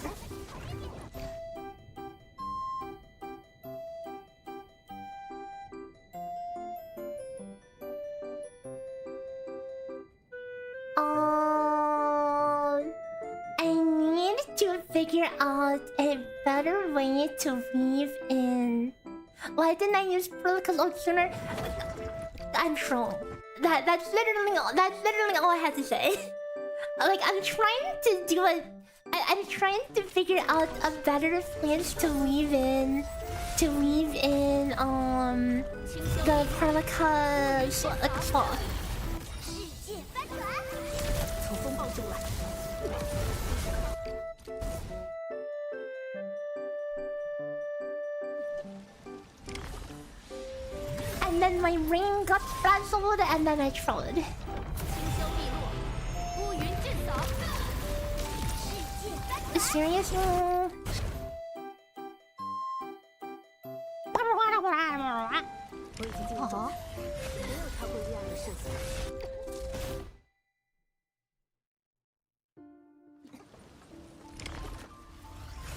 I need to figure out a better way to weave in. Why didn't I use Prolica's ult sooner? I'm strong. That's literally all I had to say. Like, I'm trying to do it. I'm trying to figure out a better place to weave in. The Prolica slot.
世界翻转。
从风暴中来。
And then my ring got frazzled, and then I trolled.
清霄碧落，乌云震扫。世界翻转。
Seriously?
我已经进入状态，没有超过这样的设计。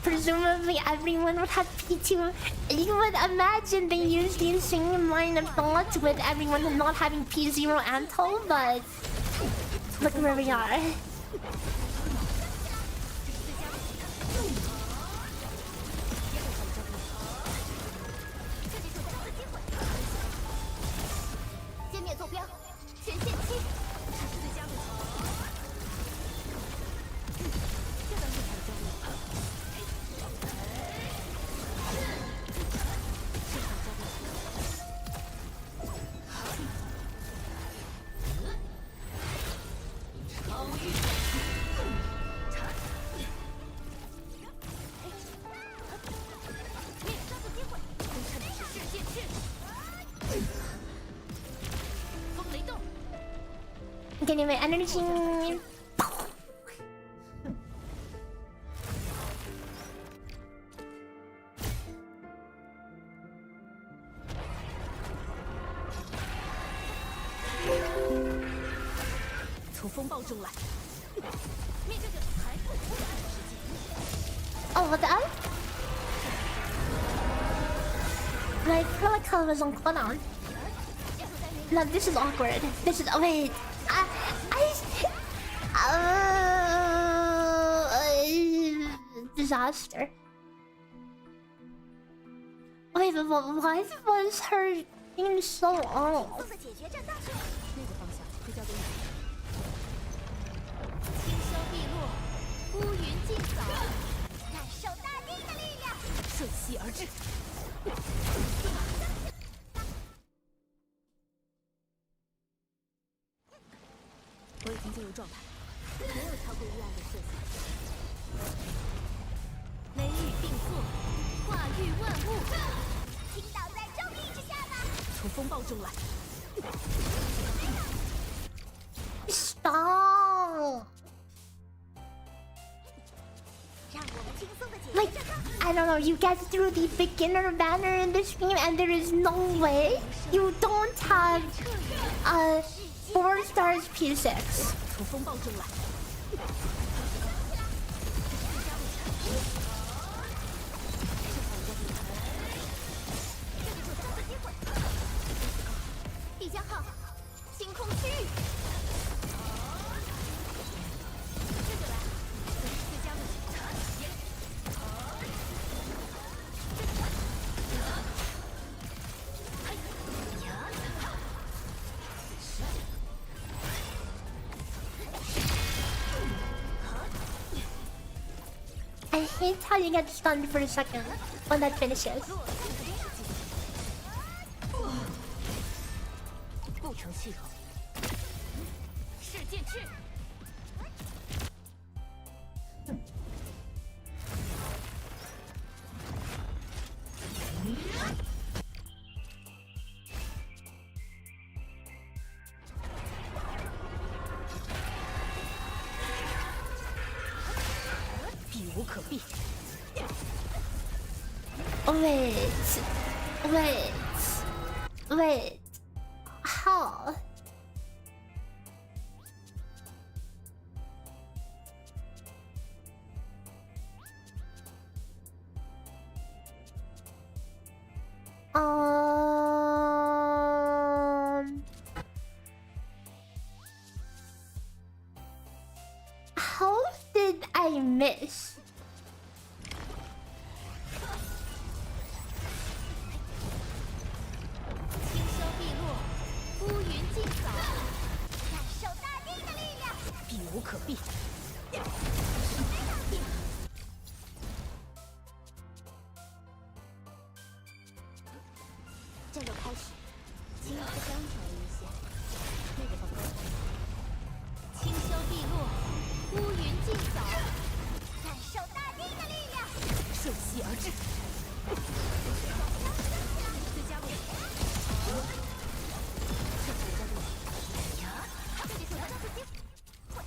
Presumably everyone would have P2. You would imagine they use the same line of thought with everyone not having P0 Anto, but look where we are.
歼灭坐标，全线期。这是最佳路径。这段路才有交流。
Getting my energy.
从风暴中来。面对着残酷污染的世界。
Oh, what the hell? My Prolica was on cooldown. No, this is awkward. This is. Oh, wait. Disaster. Wait, but why was her thing so off?
速的解决这大事。
那个方向会交给你。清霄碧落，乌云尽扫。
感受大地的力量。
瞬息而至。我已经进入状态，没有超过意外的设计。雷雨并作，化育万物。
倾倒在正义之下吧。
从风暴中来。
Stop.
让我们轻松的解
Like,
决这个。
I don't know, you get through the beginner banner in this game and there is no way you don't have 4 stars P6.
从风暴中来。
必将号，星空区域。这就来，最佳路径。
I hate how you get stunned for a second when that finishes.
构成系统。射箭去。避无可避。
Wait. How? How did I miss?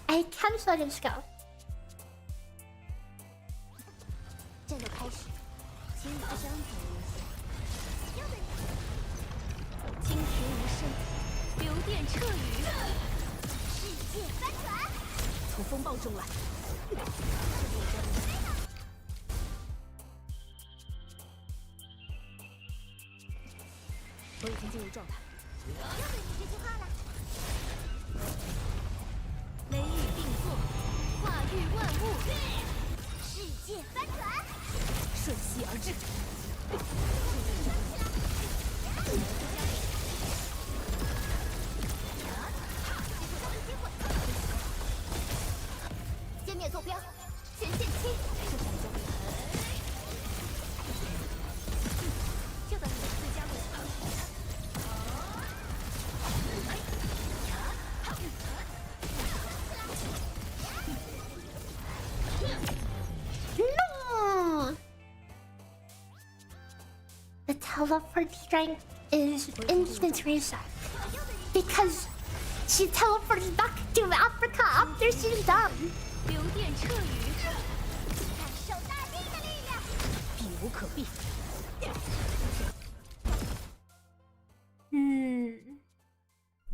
I can't let him go.
战斗开始，请你的伤口无限。
金瓶无声，流电彻雨。
世界翻转，
从风暴中来。我已经进入状态。
又对你这句话了。
雷雨并作，化育万物。
世界翻转，
瞬息而至。
歼灭坐标，前线期。
就等你的最佳位置。
No! The teleport strength is instant reset. Because she teleports back to Africa after she's done.
流电彻雨，
感受大地的力量。
避无可避。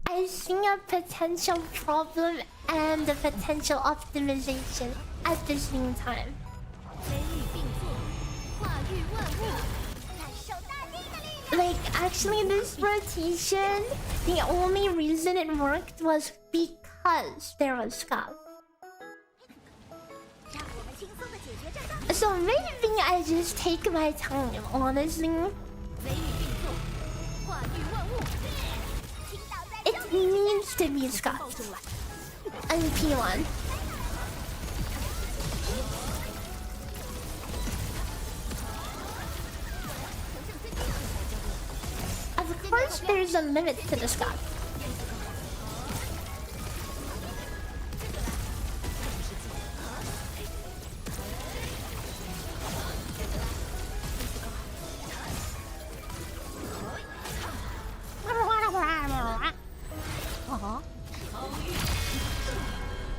I see a potential problem and a potential optimization at the same time.
雷雨并作，化育万物。
感受大地的力量。
Like, actually, this rotation, the only reason it worked was because there was Scout.
让我们轻松地解决这个。
So maybe I just take my time, honestly.
雷雨并作，化育万物。
It needs to be
风
Scout.
暴中来。
And P1. Of course, there's a limit to the Scout.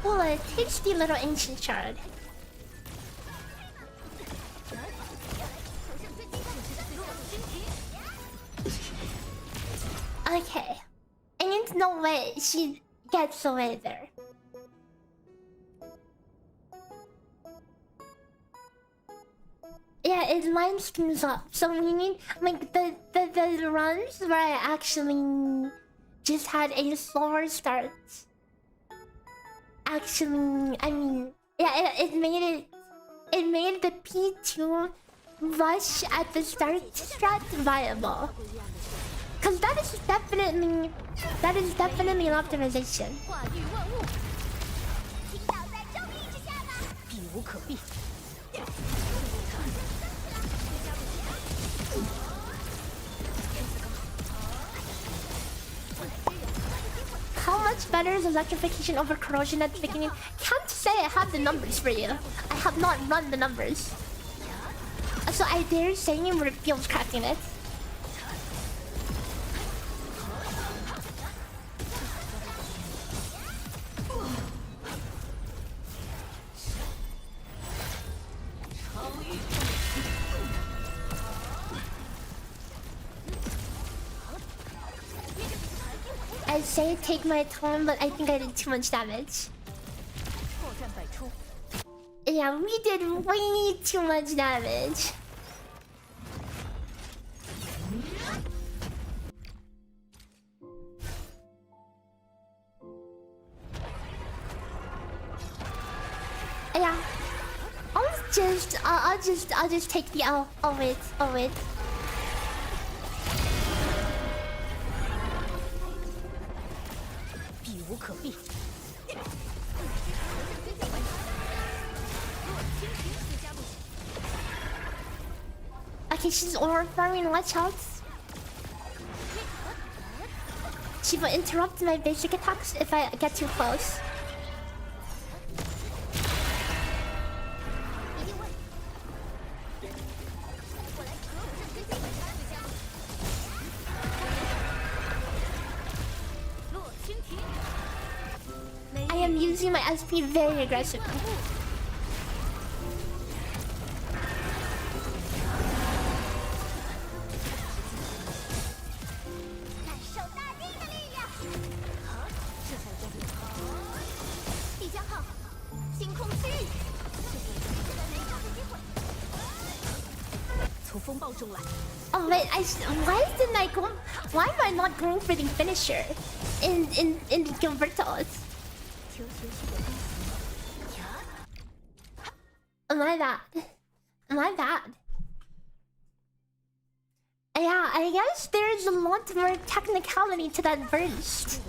Oh, a tasty little ancient shard. Okay. Ain't no way she gets away there. Yeah, it lines things up. So we need like the runs where I actually just had a slower start. Actually, I mean, yeah, it made the P2 rush at the start strat viable. Cause that is definitely an optimization.
化育万物，
倾倒在正义之下吧。
避无可避。
世
much better is electrification over corrosion at the beginning? Can't say I have the numbers for you. I have not run the numbers. So I dare saying it feels crafting it. I say take my time, but I think I did too much damage. Yeah, we did way too much damage. Yeah, I'll just take the L. I'll wait. Okay, she's aura farming. Watch out. She will interrupt my basic attacks if I get too close. I am using my SP very aggressively. Oh wait, why am I not going for the finisher in Gilberto's? Am I bad? Yeah, I guess there's a lot more technicality to that burst.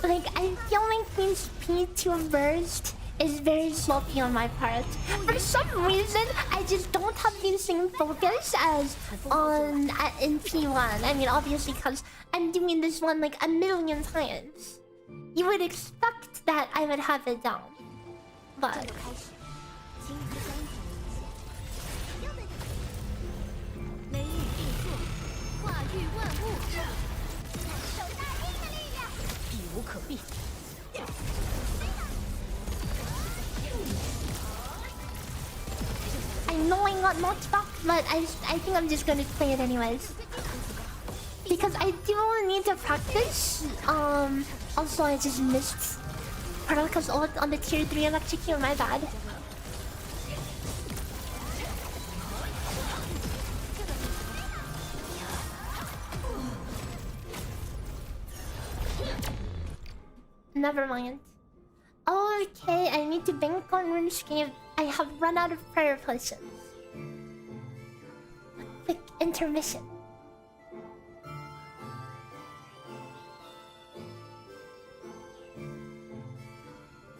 Like, I feel like this speed to burst is very sloppy on my part. For some reason, I just don't have the same focus as in P1. I mean, obviously, because I'm doing this one like a million times. You would expect that I would have it down, but. I know I got knocked back, but I think I'm just gonna play it anyways. Because I do need to practice. Also I just missed Paraka's ult on the tier 3 electrocute, my bad. Never mind. Okay, I need to bank on RuneScape. I have run out of prayer potions. Quick intermission.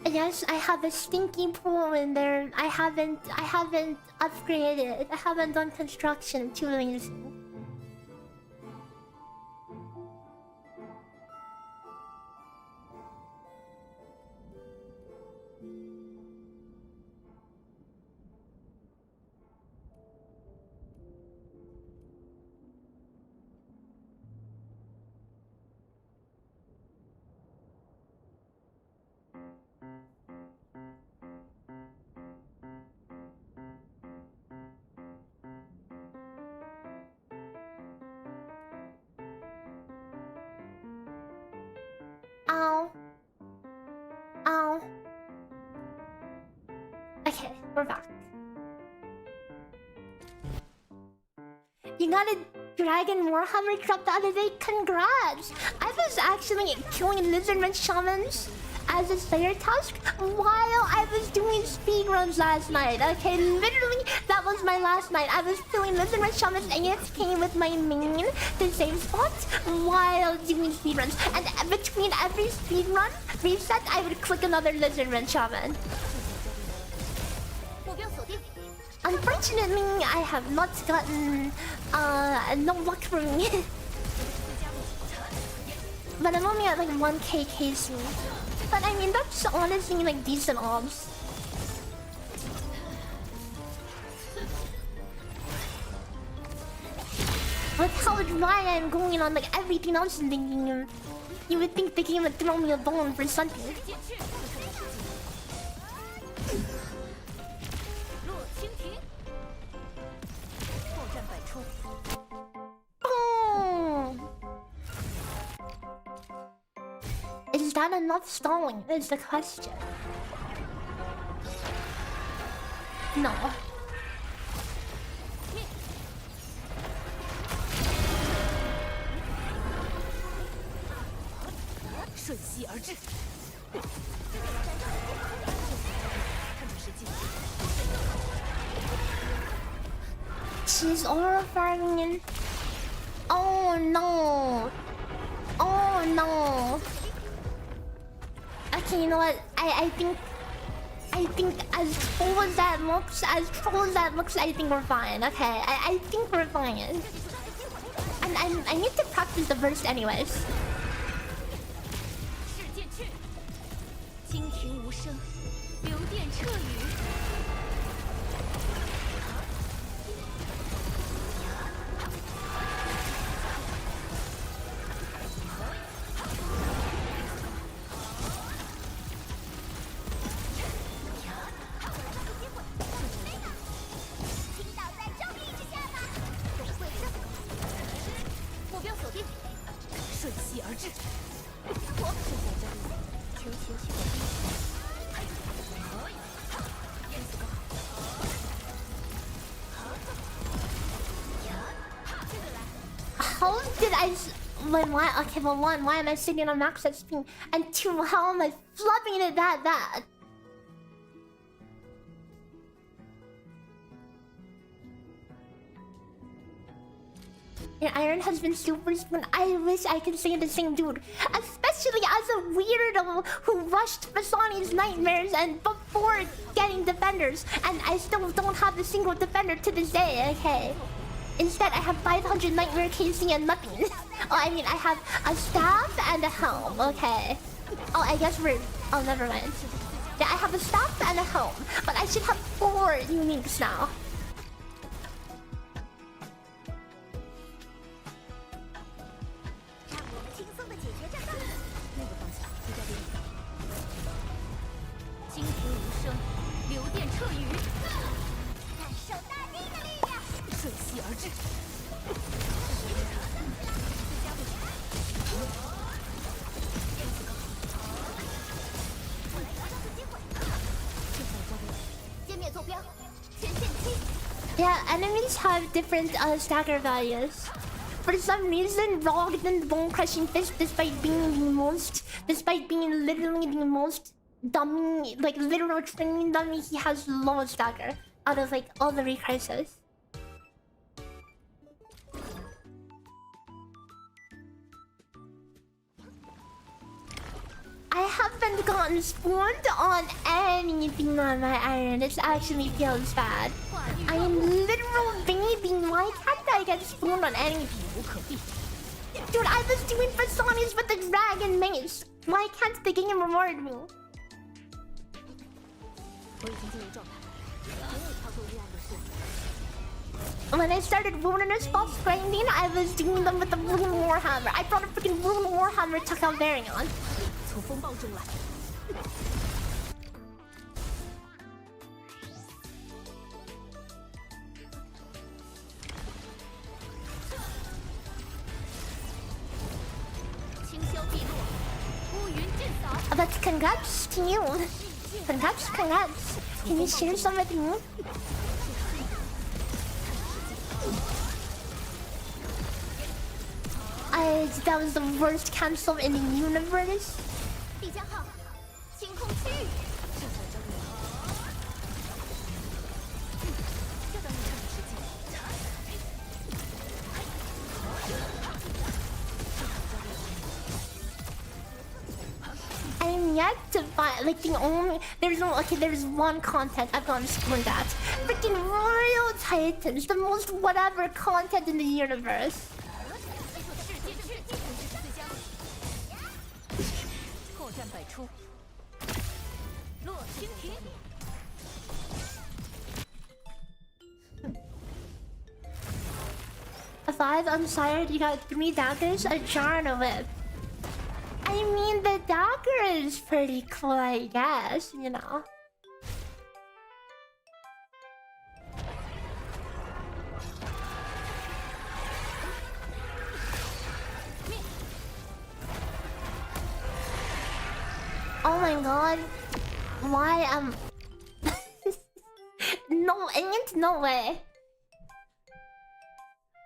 Yes, I have a stinky pool in there. I haven't upgraded. I haven't done construction. Too lazy. Ow. Ow. Okay, we're back. You got a dragon warhammer drop the other day. Congrats! I was actually killing lizardman shamans as a Slayer task while I was doing speedruns last night. Okay, literally, that was my last night. I was playing Lizard Shaman's AFK with my main, the same spot, while doing speedruns. And between every speedrun reset, I would click another Lizard Shaman. Unfortunately, I have not gotten no luck for me. But I'm only at like 1k KC. But I mean, that's honestly like decent odds. With how dry I'm going on like everything else in the game, you would think the game would throw me a bone for something. Oh. Is that enough stalling? Is the question. No. She's aura farming. Oh no. Oh no. Okay, you know what? I think as troll as that looks, I think we're fine. Okay, I think we're fine. And I need to practice the burst anyways.
惊停无声，流电彻雨。倾倒在正义之下吧！总会的。目标锁定，瞬息而至。我正在这里。
How did I... Wait, why? Okay, well, one, why am I sitting on max XP? And two, how am I flubbing it that bad? Your iron has been super spoon. I wish I could say the same, dude. Especially as a weirdo who rushed Basani's nightmares and before getting defenders. And I still don't have a single defender to this day, okay? Instead, I have 500 nightmare KC and nothing. Oh, I mean, I have a staff and a helm, okay? Oh, I guess we're... Oh, never mind. Yeah, I have a staff and a helm. But I should have 4 uniques now. Yeah, enemies have different stagger values. For some reason, Rogged and Bone Crushing Fist, despite being literally the most dummy, like literal training dummy, he has lowest stagger out of like all the recurses. I haven't gotten spawned on anything on my iron. This actually feels bad. I am literal baby. Why can't I get spawned on anything? Dude, I was doing Fasanis with the dragon mace. Why can't the game reward me? When I started Wilderness Boss grinding, I was doing them with the Rune Warhammer. I brought a freaking Rune Warhammer to Calvarion. 从风暴中来。清霄碧落，乌云震扫。But congrats to you. Congrats. Can you share some with me? That was the worst cancel in the universe. I'm yet to find like the only there's no okay there's one content I've gone screwing that freaking Royal Titans, the most whatever content in the universe.
后战百出，落蜻蜓。
5 unsired, you got 3 daggers, a jar and a whip. I mean, the dagger is pretty cool, I guess, you know. Oh my god. Why am... No, ain't no way.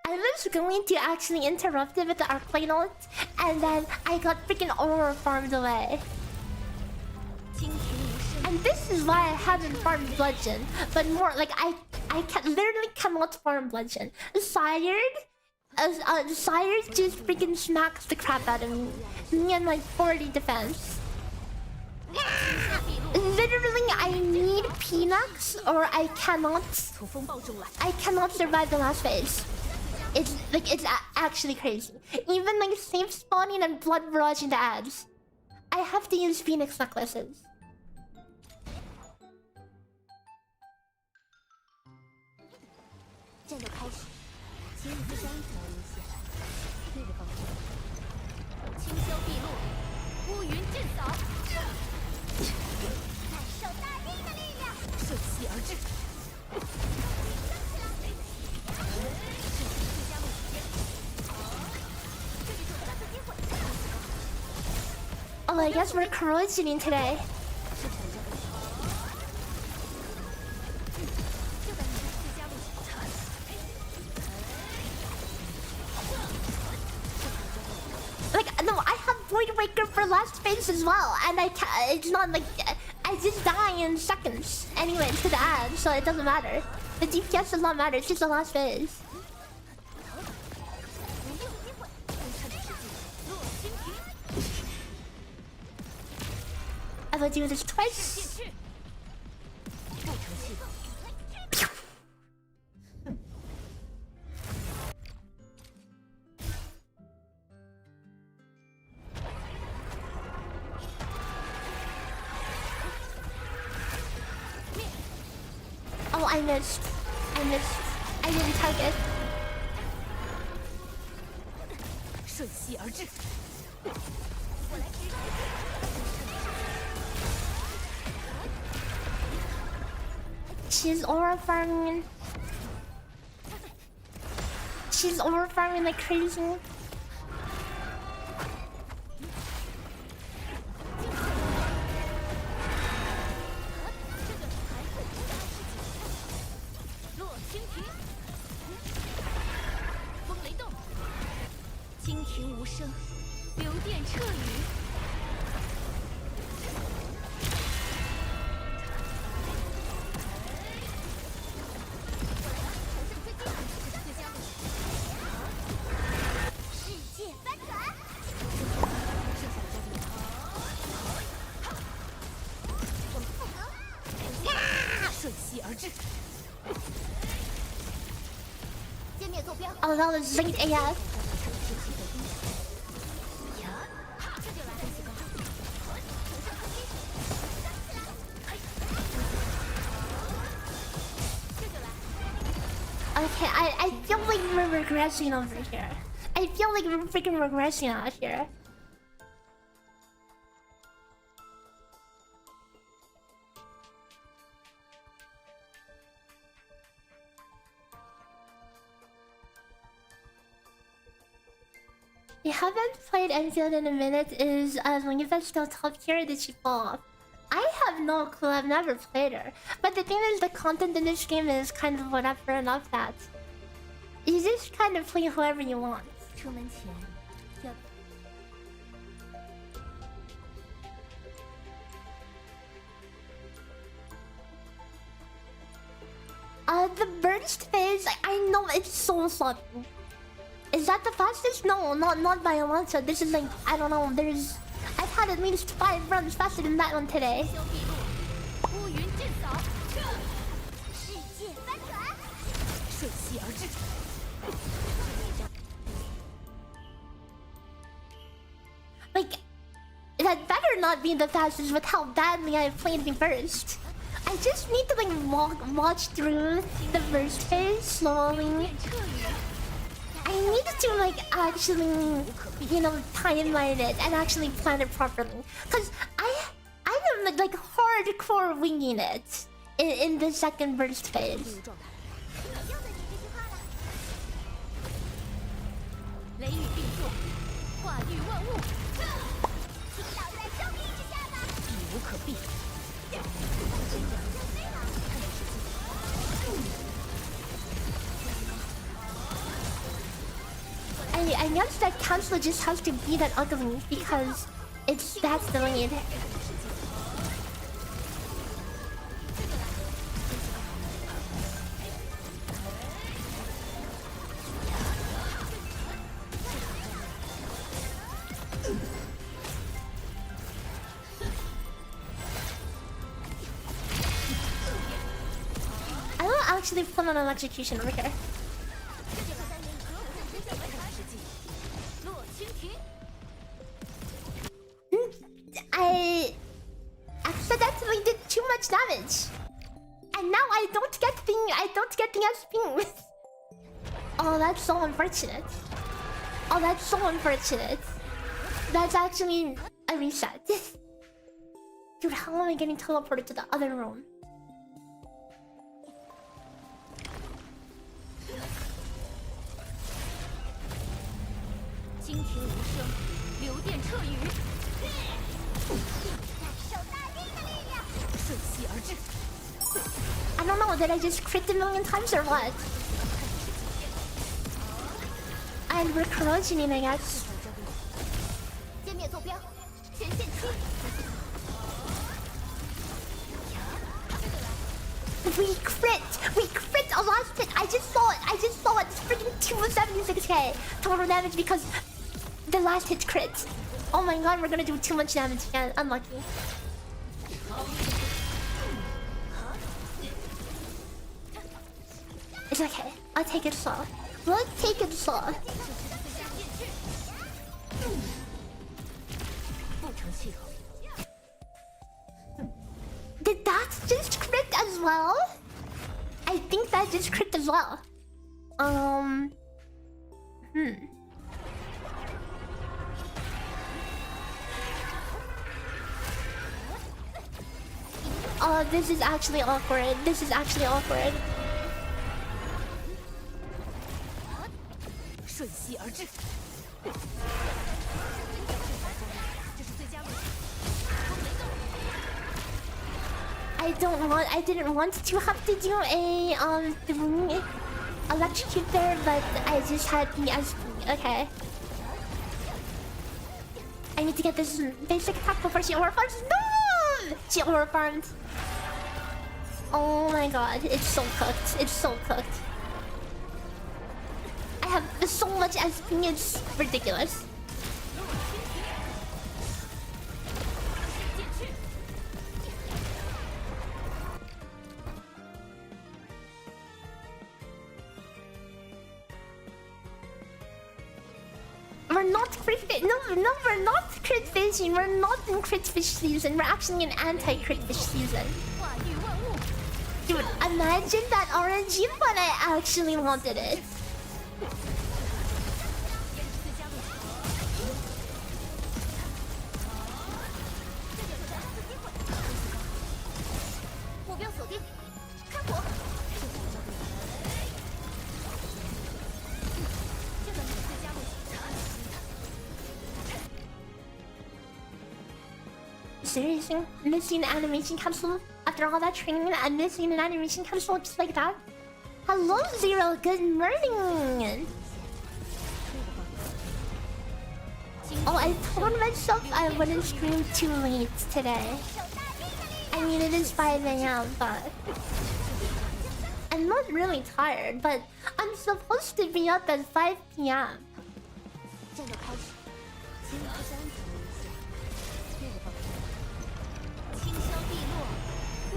I was going to actually interrupt it with the Arknights, and then I got freaking aura farmed away. And this is why I haven't farmed Bludgeon, but more like I literally cannot farm Bludgeon. Sired just freaking smacks the crap out of me. Me and like 40 defense. Literally, I need Peanuts or I cannot survive the last phase. It's like actually crazy. Even like safe spawning and blood barrage in the ads. I have to use Phoenix necklaces.
战斗开始，请你自相处一下。那个方向，
清霄碧落，乌云震扫，感受大地的力量，
瞬息而至。
Oh, I guess we're corrosioning today. Like, no, I have Void Waker for last phase as well, and I can't, it's not like I just die in seconds anyway to the ad, so it doesn't matter. The DPS does not matter, it's just the last phase. I will do this twice. Oh, I missed. I didn't target.
瞬息而至。
She's aura farming. She's aura farming like crazy. Oh, that was late AF. Okay, I feel like we're regressing over here. I feel like we're freaking regressing out here. We haven't played Endfield in a minute. Is Linga still top tier? Did she fall off? I have no clue. I've never played her. But the thing is, the content in this game is kind of whatever enough that you just kind of play whoever you want.
出门前要
the burst phase, I know it's so sloppy. Is that the fastest? No, not by a lot. So this is like, I don't know, I've had at least 5 runs faster than that one today.
乌云震扫，世界翻转，瞬息而至。
Like, that better not be the fastest with how badly I played the burst. I just need to like watch through the burst phase slowly. I need to like actually, you know, timeline it and actually plan it properly. Cause I'm like hardcore winging it in the second burst phase.
雷雨并作，化育万物，倾倒在生命之下吧，避无可避。
I guess that cancel just has to be that ugly because that's the lead. I will actually put on an execution over here. I accidentally did too much damage, and now I don't get the SP. Oh, that's so unfortunate. Oh, that's so unfortunate. That's actually a reset. Dude, how am I getting teleported to the other room?
惊天无声，流电彻雨，感受大地的力量，瞬息而至。
I don't know, did I just crit a million times or what? And we're corrosioning, I guess.
歼灭坐标，全线期。
We crit a last hit. I just saw it. It's freaking 276k total damage because the last hit crit. Oh my god, we're gonna do too much damage again. Unlucky. It's okay. I'll take it slow. We'll take it slow.
不成气候。
Did that just crit as well? I think that just crit as well. Oh, this is actually awkward. This is actually awkward.
瞬息而至。这是最佳位置。
I didn't want to have to do a electrocute there, but I just had the SP. Okay. I need to get this basic attack before she overfarms. No! She overfarmed. Oh my god, it's so cooked. It's so cooked. I have so much SP, it's ridiculous. We're not crit fish. No, we're not crit fishing. We're not in crit fish season. We're actually in anti-crit fish season. Dude, imagine that RNG, but I actually wanted it. Seriously? Missing an animation capsule? After all that training and missing an animation capsule just like that? Hello, Zero. Good morning. Oh, I told myself I wouldn't stream too late today. I mean, it is 5 AM, but I'm not really tired, but I'm supposed to be up at 5 p.m.
战斗开始，请你不是安抚我一下，那个方向。
清霄碧落，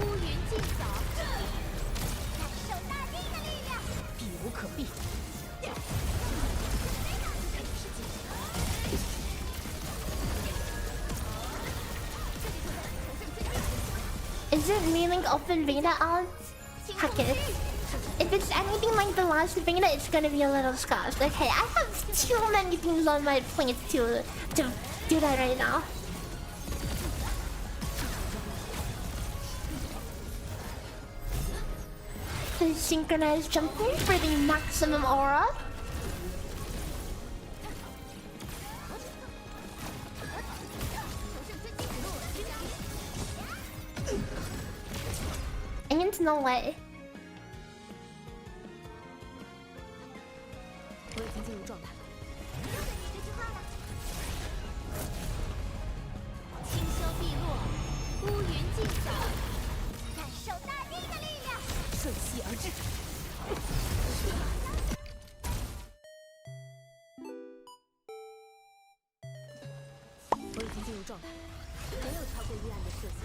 乌云尽扫，感受大地的力量，
避无可避。
Is it meaning open beta out? Heck it. If it's anything like the last beta, it's gonna be a little scuffed. Okay, I have too many things on my plate to do that right now. The synchronized jumping for the maximum aura. Ain't no way.
我已经进入状态。
清霄碧落，乌云尽扫，感受大地的力量，
瞬息而至。我已经进入状态，没有超过预案的设想。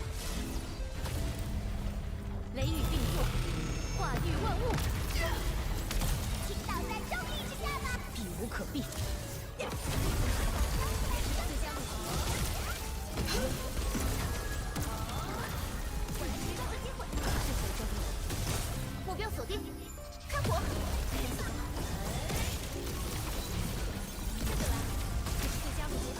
雷雨并作，化育万物，倾倒在正义之下吧，
避无可避。
目标锁定，看火！这就来，这是最佳目标。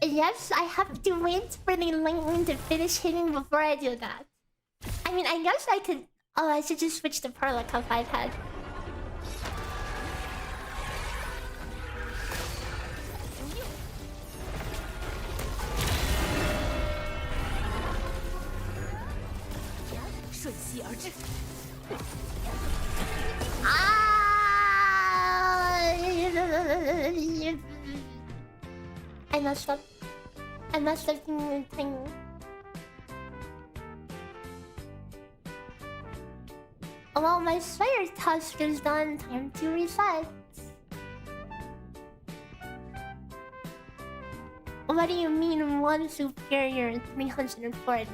Yes, I have to wait for the lightning to finish hitting before I do that. I mean, I guess I could... Oh, I should just switch to Pearl like how I've had. I messed up. I messed up the thing. Well, my Slayer task is done. Time to reset. What do you mean one superior 340?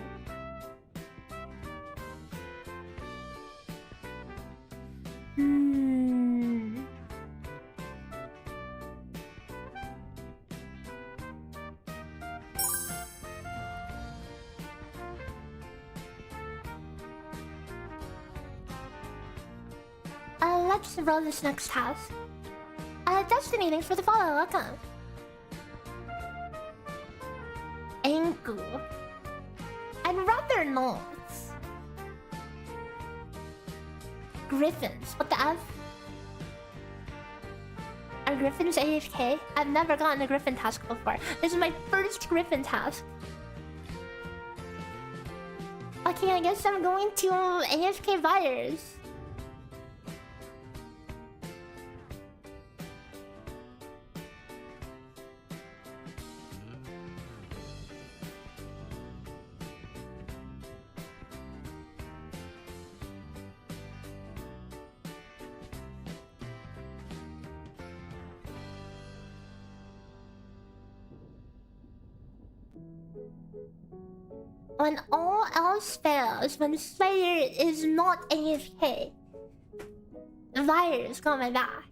Let's roll this next task. Destiny, thanks for the follow. Welcome. Angu. I'd rather not. Griffins. What the F? Are Griffins AFK? I've never gotten a Griffin task before. This is my first Griffin task. Okay, I guess I'm going to AFK Virus. When all else fails, when Slayer is not AFK, the virus got my back.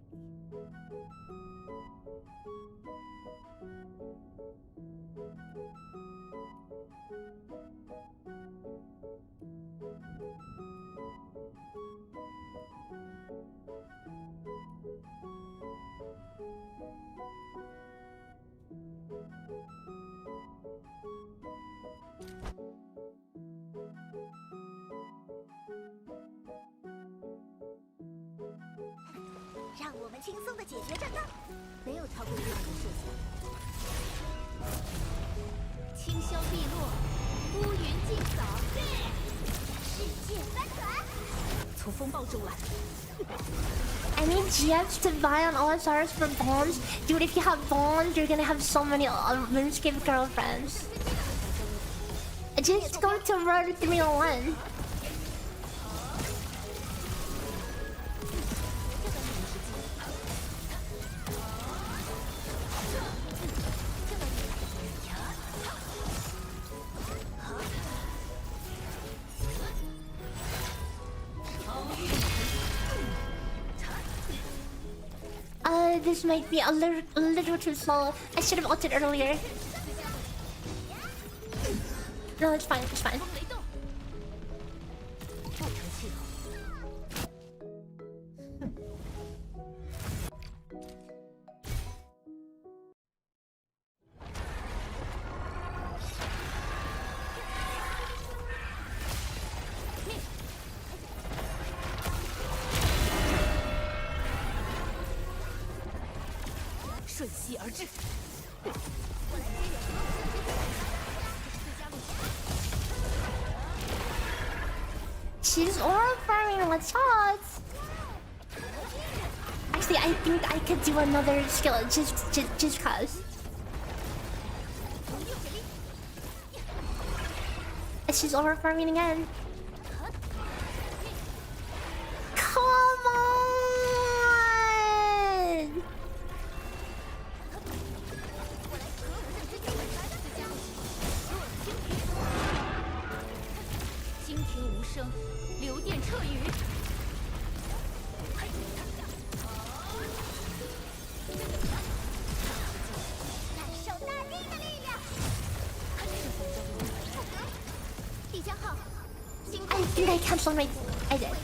让我们轻松的解决战斗。没有逃过预料的设想。
清霄碧落，乌云尽扫，世界翻转。
从风暴中来。
I need GFs to buy on OSRs for bombs. Dude, if you have bombs, you're gonna have so many RuneScape girlfriends. Just go to Road 301. This might be a little too slow. I should have ulted earlier. No, it's fine, it's fine. She's aura farming, what's up? Actually, I think I could do another skill just cause. She's aura farming again. Come on!
惊天无声，流电彻雨。感受大地的力量。必将号，星空
I think I canceled my... I did.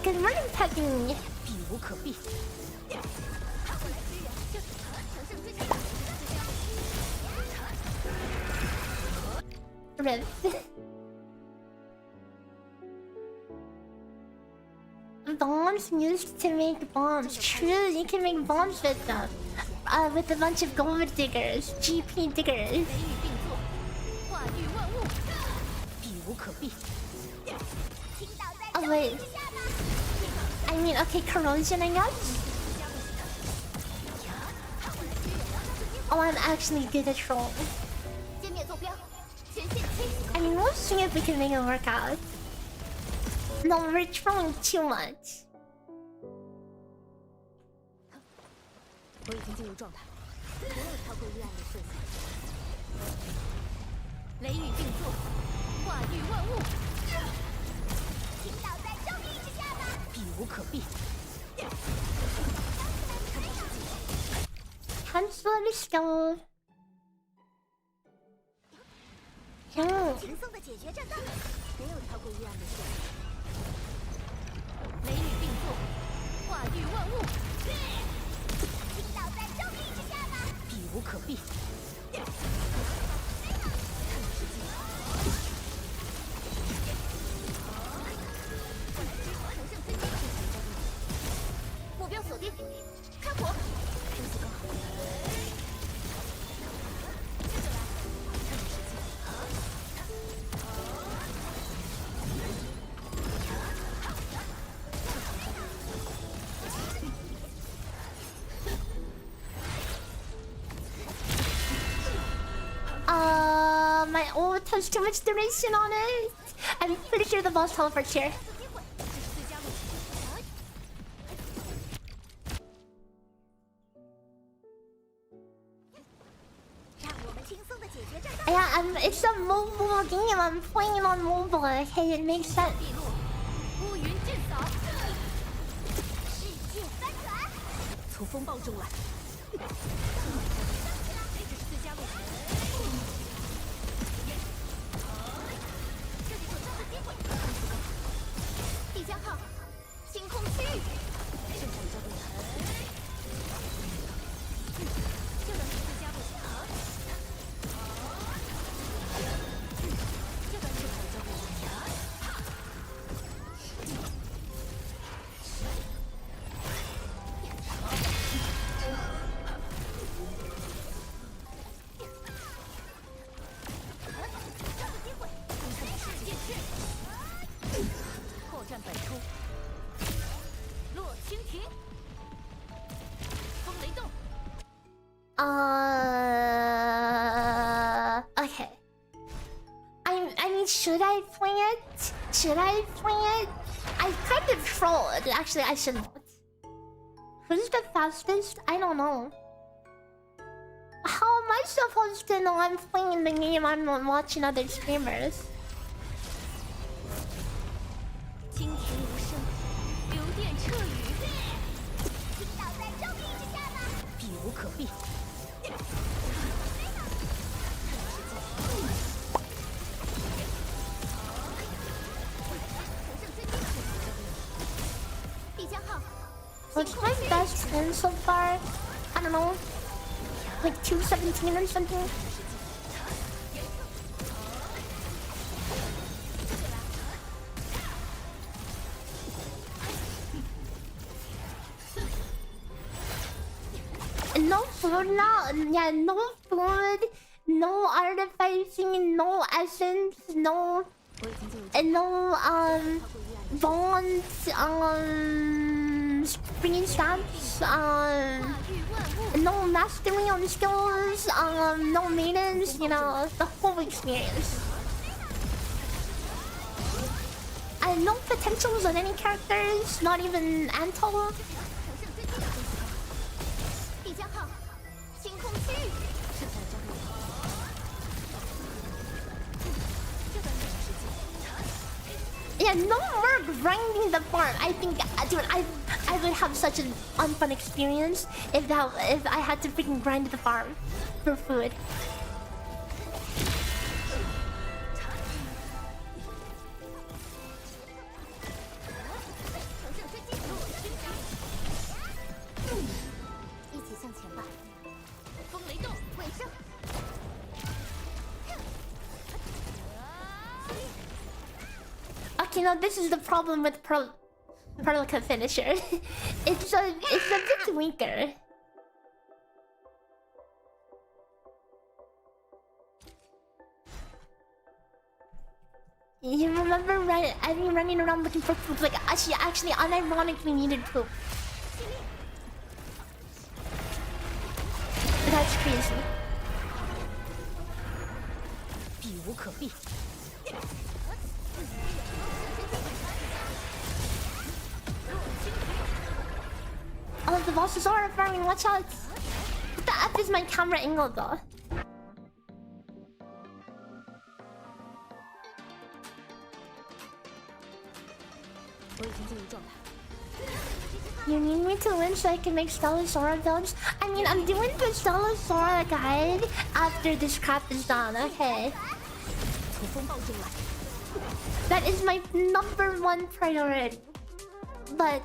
Good morning, Peggy.
避无可避。
Rip. Bombs used to make bombs. True, you can make bombs with them. With a bunch of gold diggers, GP diggers.
雷雨并作，化育万物。
避无可避。
Oh wait. I mean, okay, corrosion, I guess. Oh, I'm actually good at troll.
歼灭坐标，前线清。
I mean, we'll see if we can make it work out. No, we're trolling too much.
我已经进入状态，没有超过预案的设想。
雷雨并作，化育万物。倾倒在正义之下吧。
避无可避。
Cancel the skill.
轻松的解决战斗，没有超过预案的设想。
雷雨并作，化育万物。倾倒在正义之下吧。
避无可避。
目标锁定，开火。天气刚好。
My ult has too much duration on it. I'm pretty sure the boss teleports here.
让我们轻松的解决战斗。
Yeah, it's a mobile game. I'm playing on mobile. Hey, it makes sense.
碧落，乌云尽扫。世界翻转。
从风暴中来。
这是最佳位置。这里有上次机会。必将号，星空区域。
正常交动台。
就等你最佳位置。百出，落蜻蜓，风雷动。
Okay. I mean, should I play it? Should I play it? I kind of trolled. Actually, I shouldn't. Who's the fastest? I don't know. How am I supposed to know I'm playing the game? I'm not watching other streamers.
惊天无声，流电彻雨，倾倒在正义之下吧，避无可避。必将号。
What's my best win so far? I don't know. Like 217 or something. No food now. Yeah, no food, no artificing, no essence, no bonds, screenshots, no mastery on skills, no maintenance, you know, the whole experience. And no potentials on any characters, not even Anto.
必将号，星空区域，是在这里。这短短的时间。
Yeah, no more grinding the farm. I think, dude, I would have such an unfun experience if I had to freaking grind the farm for food. Okay, no, this is the problem with Perlica finisher. it's a bit weaker. You remember I've been running around looking for poop, like she actually unironically needed poop. That's crazy.
避无可避。
Oh, the bosses are farming, watch out! What the F is my camera angle though? You need me to win so I can make Stellar builds? I mean, I'm doing the Stellar guide after this crap is done, okay? That is my #1 priority. But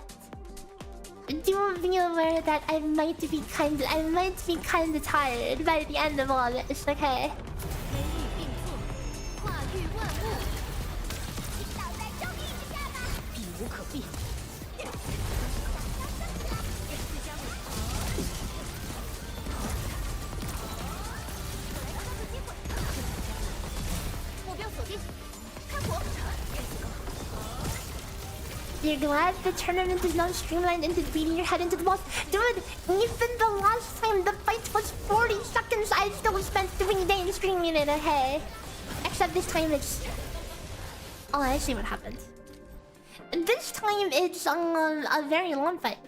do be aware that I might be kinda tired by the end of all this, okay?
避无可避。
You're glad the tournament is now streamlined into beating your head into the walls? Dude, even the last time the fight was 40 seconds, I still spent 3 days streaming it, okay? Except this time it's... Oh, I see what happened. This time it's a very long fight.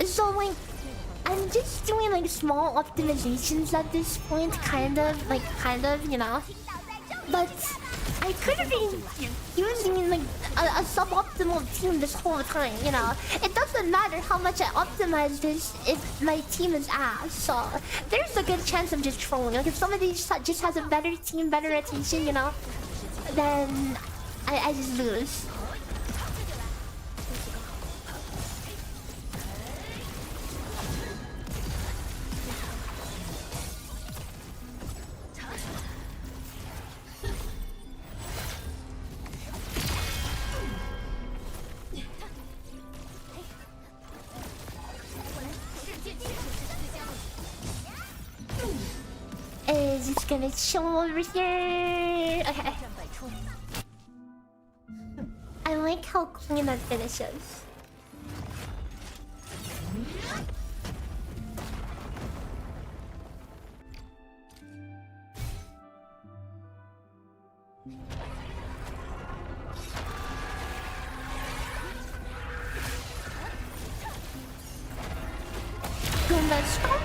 So like, I'm just doing like small optimizations at this point, kind of, you know? But I could have been using like a suboptimal team this whole time, you know? It doesn't matter how much I optimize this if my team is ass, so there's a good chance I'm just trolling. Like if somebody just has a better team, better rotation, you know, then I just lose. Is just gonna chill over here. Okay. like how clean that finishes. Don't mess up.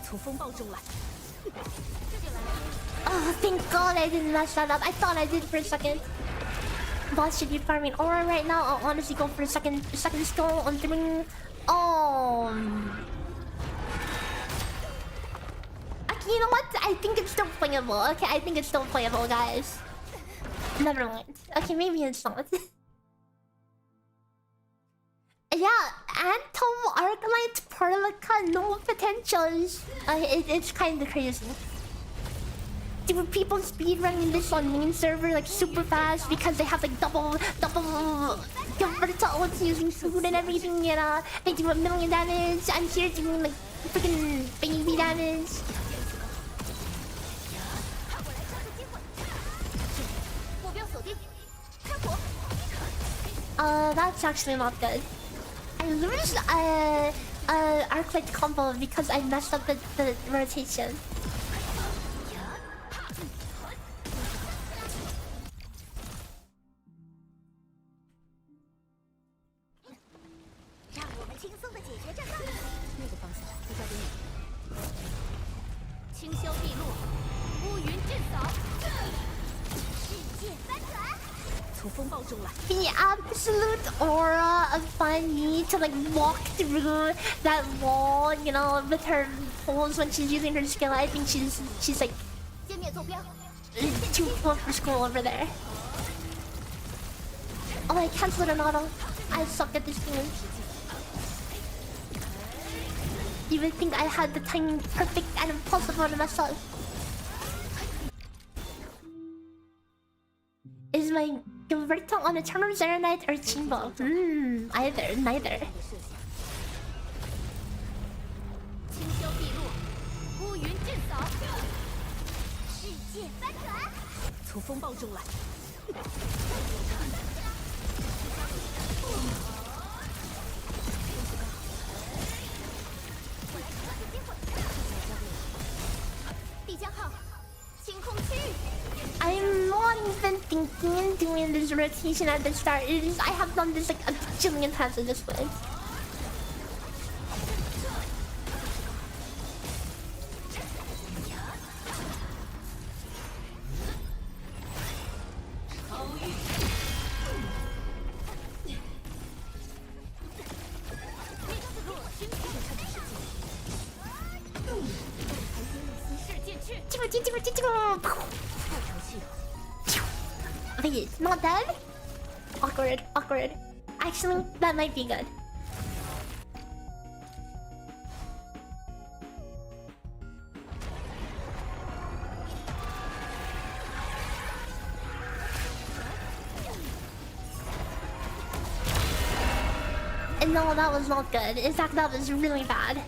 从风暴中来。
Oh, thank God I didn't mess that up. I thought I did for a second. Boss should be farming aura right now. I'll honestly go for a second skill on doing. Okay, you know what? I think it's still playable. Okay, I think it's still playable, guys. Never mind. Okay, maybe it's not. Yeah, Antom, Arknights, Perlica, no potentials. It's kind of crazy. Dude, people speedrunning this on main server like super fast because they have like double converted ults using food and everything, you know. They do 1,000,000 damage. I'm here doing like freaking baby damage. That's actually not good. I lose Arknight combo because I messed up the rotation. The absolute aura of fangyi to like walk through that wall, you know, with her holes when she's using her skill. I think she's like too full for school over there. Oh, I canceled an auto. I suck at this game. You would think I had the timing perfect and impossible to mess up. Is my Gilberto on a turn of Zero Knight or Chimbo? Either, neither. I'm not even thinking doing this rotation at the start. It is, I have done this like a bajillion times at this point. Wait, not dead? Awkward, awkward. Actually, that might be good. And no, that was not good. In fact, that was really bad.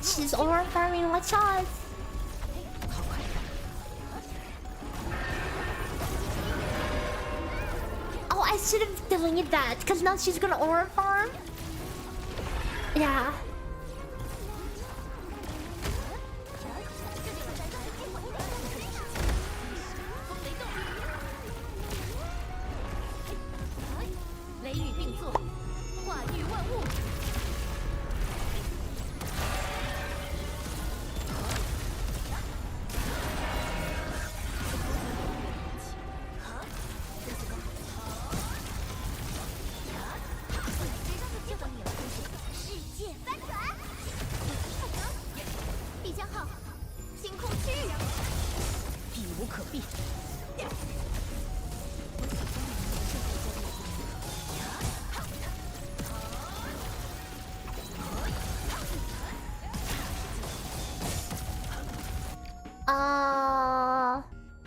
She's aura farming, watch out! Oh, I should have deleted that, because now she's gonna aura farm? Yeah.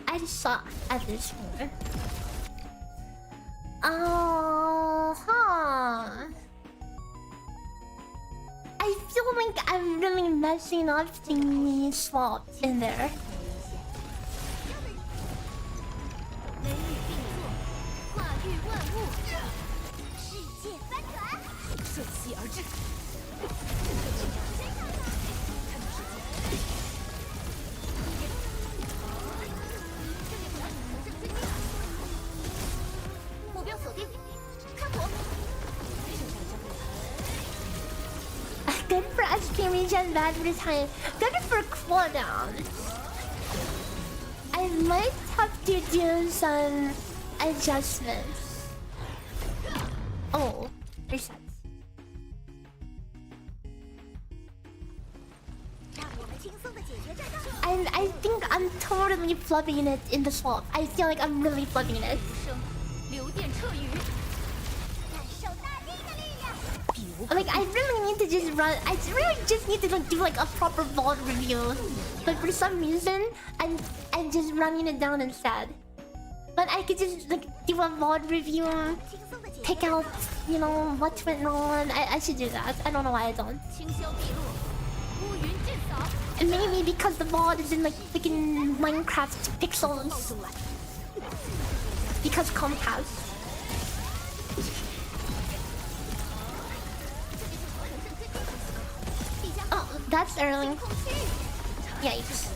I just suck at this one. I feel like I'm really messing up the swap in there.
雷雨并作，化育万物，世界翻转，瞬息而至。目标锁定，看我！
Good for SP regen, bad for time. Good for cooldowns. I might have to do some adjustments. Oh, resets.
让我们轻松地解决这个。
I think I'm totally flubbing it in the swap. I feel like I'm really flubbing it.
生，流电彻雨，
感受大地的力量。
Like I really need to just run. I really just need to like, do like a proper VOD review. But for some reason, I'm just running it down instead. But I could just like do a VOD review,
轻松地解决。
pick out, you know, what went wrong. I should do that. I don't know why I don't.
清霄碧落，乌云尽扫。
And maybe because the VOD is in like freaking Minecraft pixels. Because Comcast. Oh, that's early. Yikes.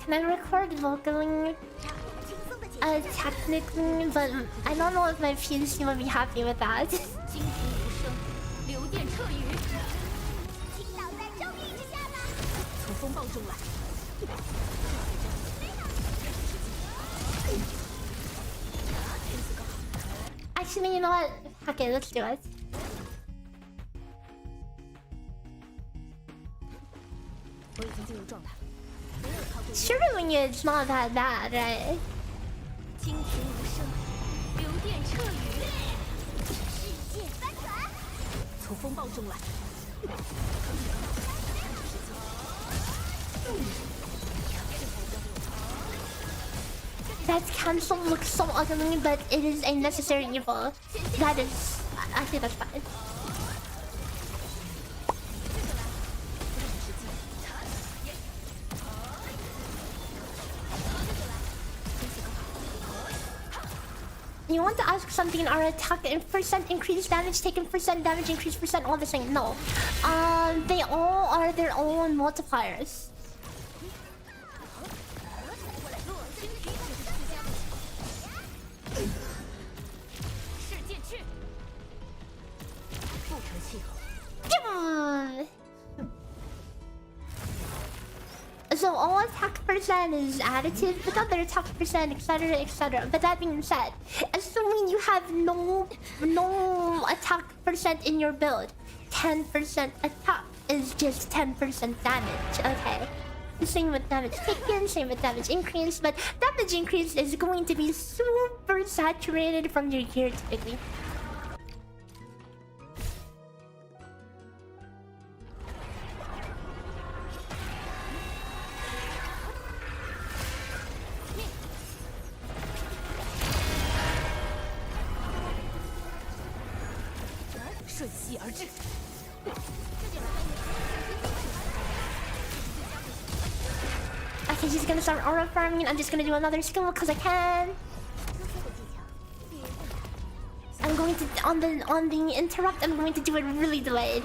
Can I record vocally? Technically, but I don't know if my PC will be happy with that.
惊鸿无声，流电彻雨，
倾倒在正义之下吧。
从风暴中来。
Actually, you know what? Okay, let's do it. Surely it's not that bad, right?
惊鸿无声，流电彻雨，世界翻转，从风暴中来。
That cancel looks so ugly, but it is a necessary evil. That is... I think that's fine. You want to ask something? Our attack percent increase, damage taken percent, damage increase percent, all the same? No. They all are their own multipliers. So all attack percent is additive, but other attack percent, etc, etc. But that being said, assuming you have no attack percent in your build, 10% attack is just 10% damage. Okay. Same with damage taken, same with damage increase, but damage increase is going to be super saturated from your gear typically. Okay, she's gonna start aura farming. I'm just gonna do another skill because I can. I'm going to on the interrupt. I'm going to do it really delayed.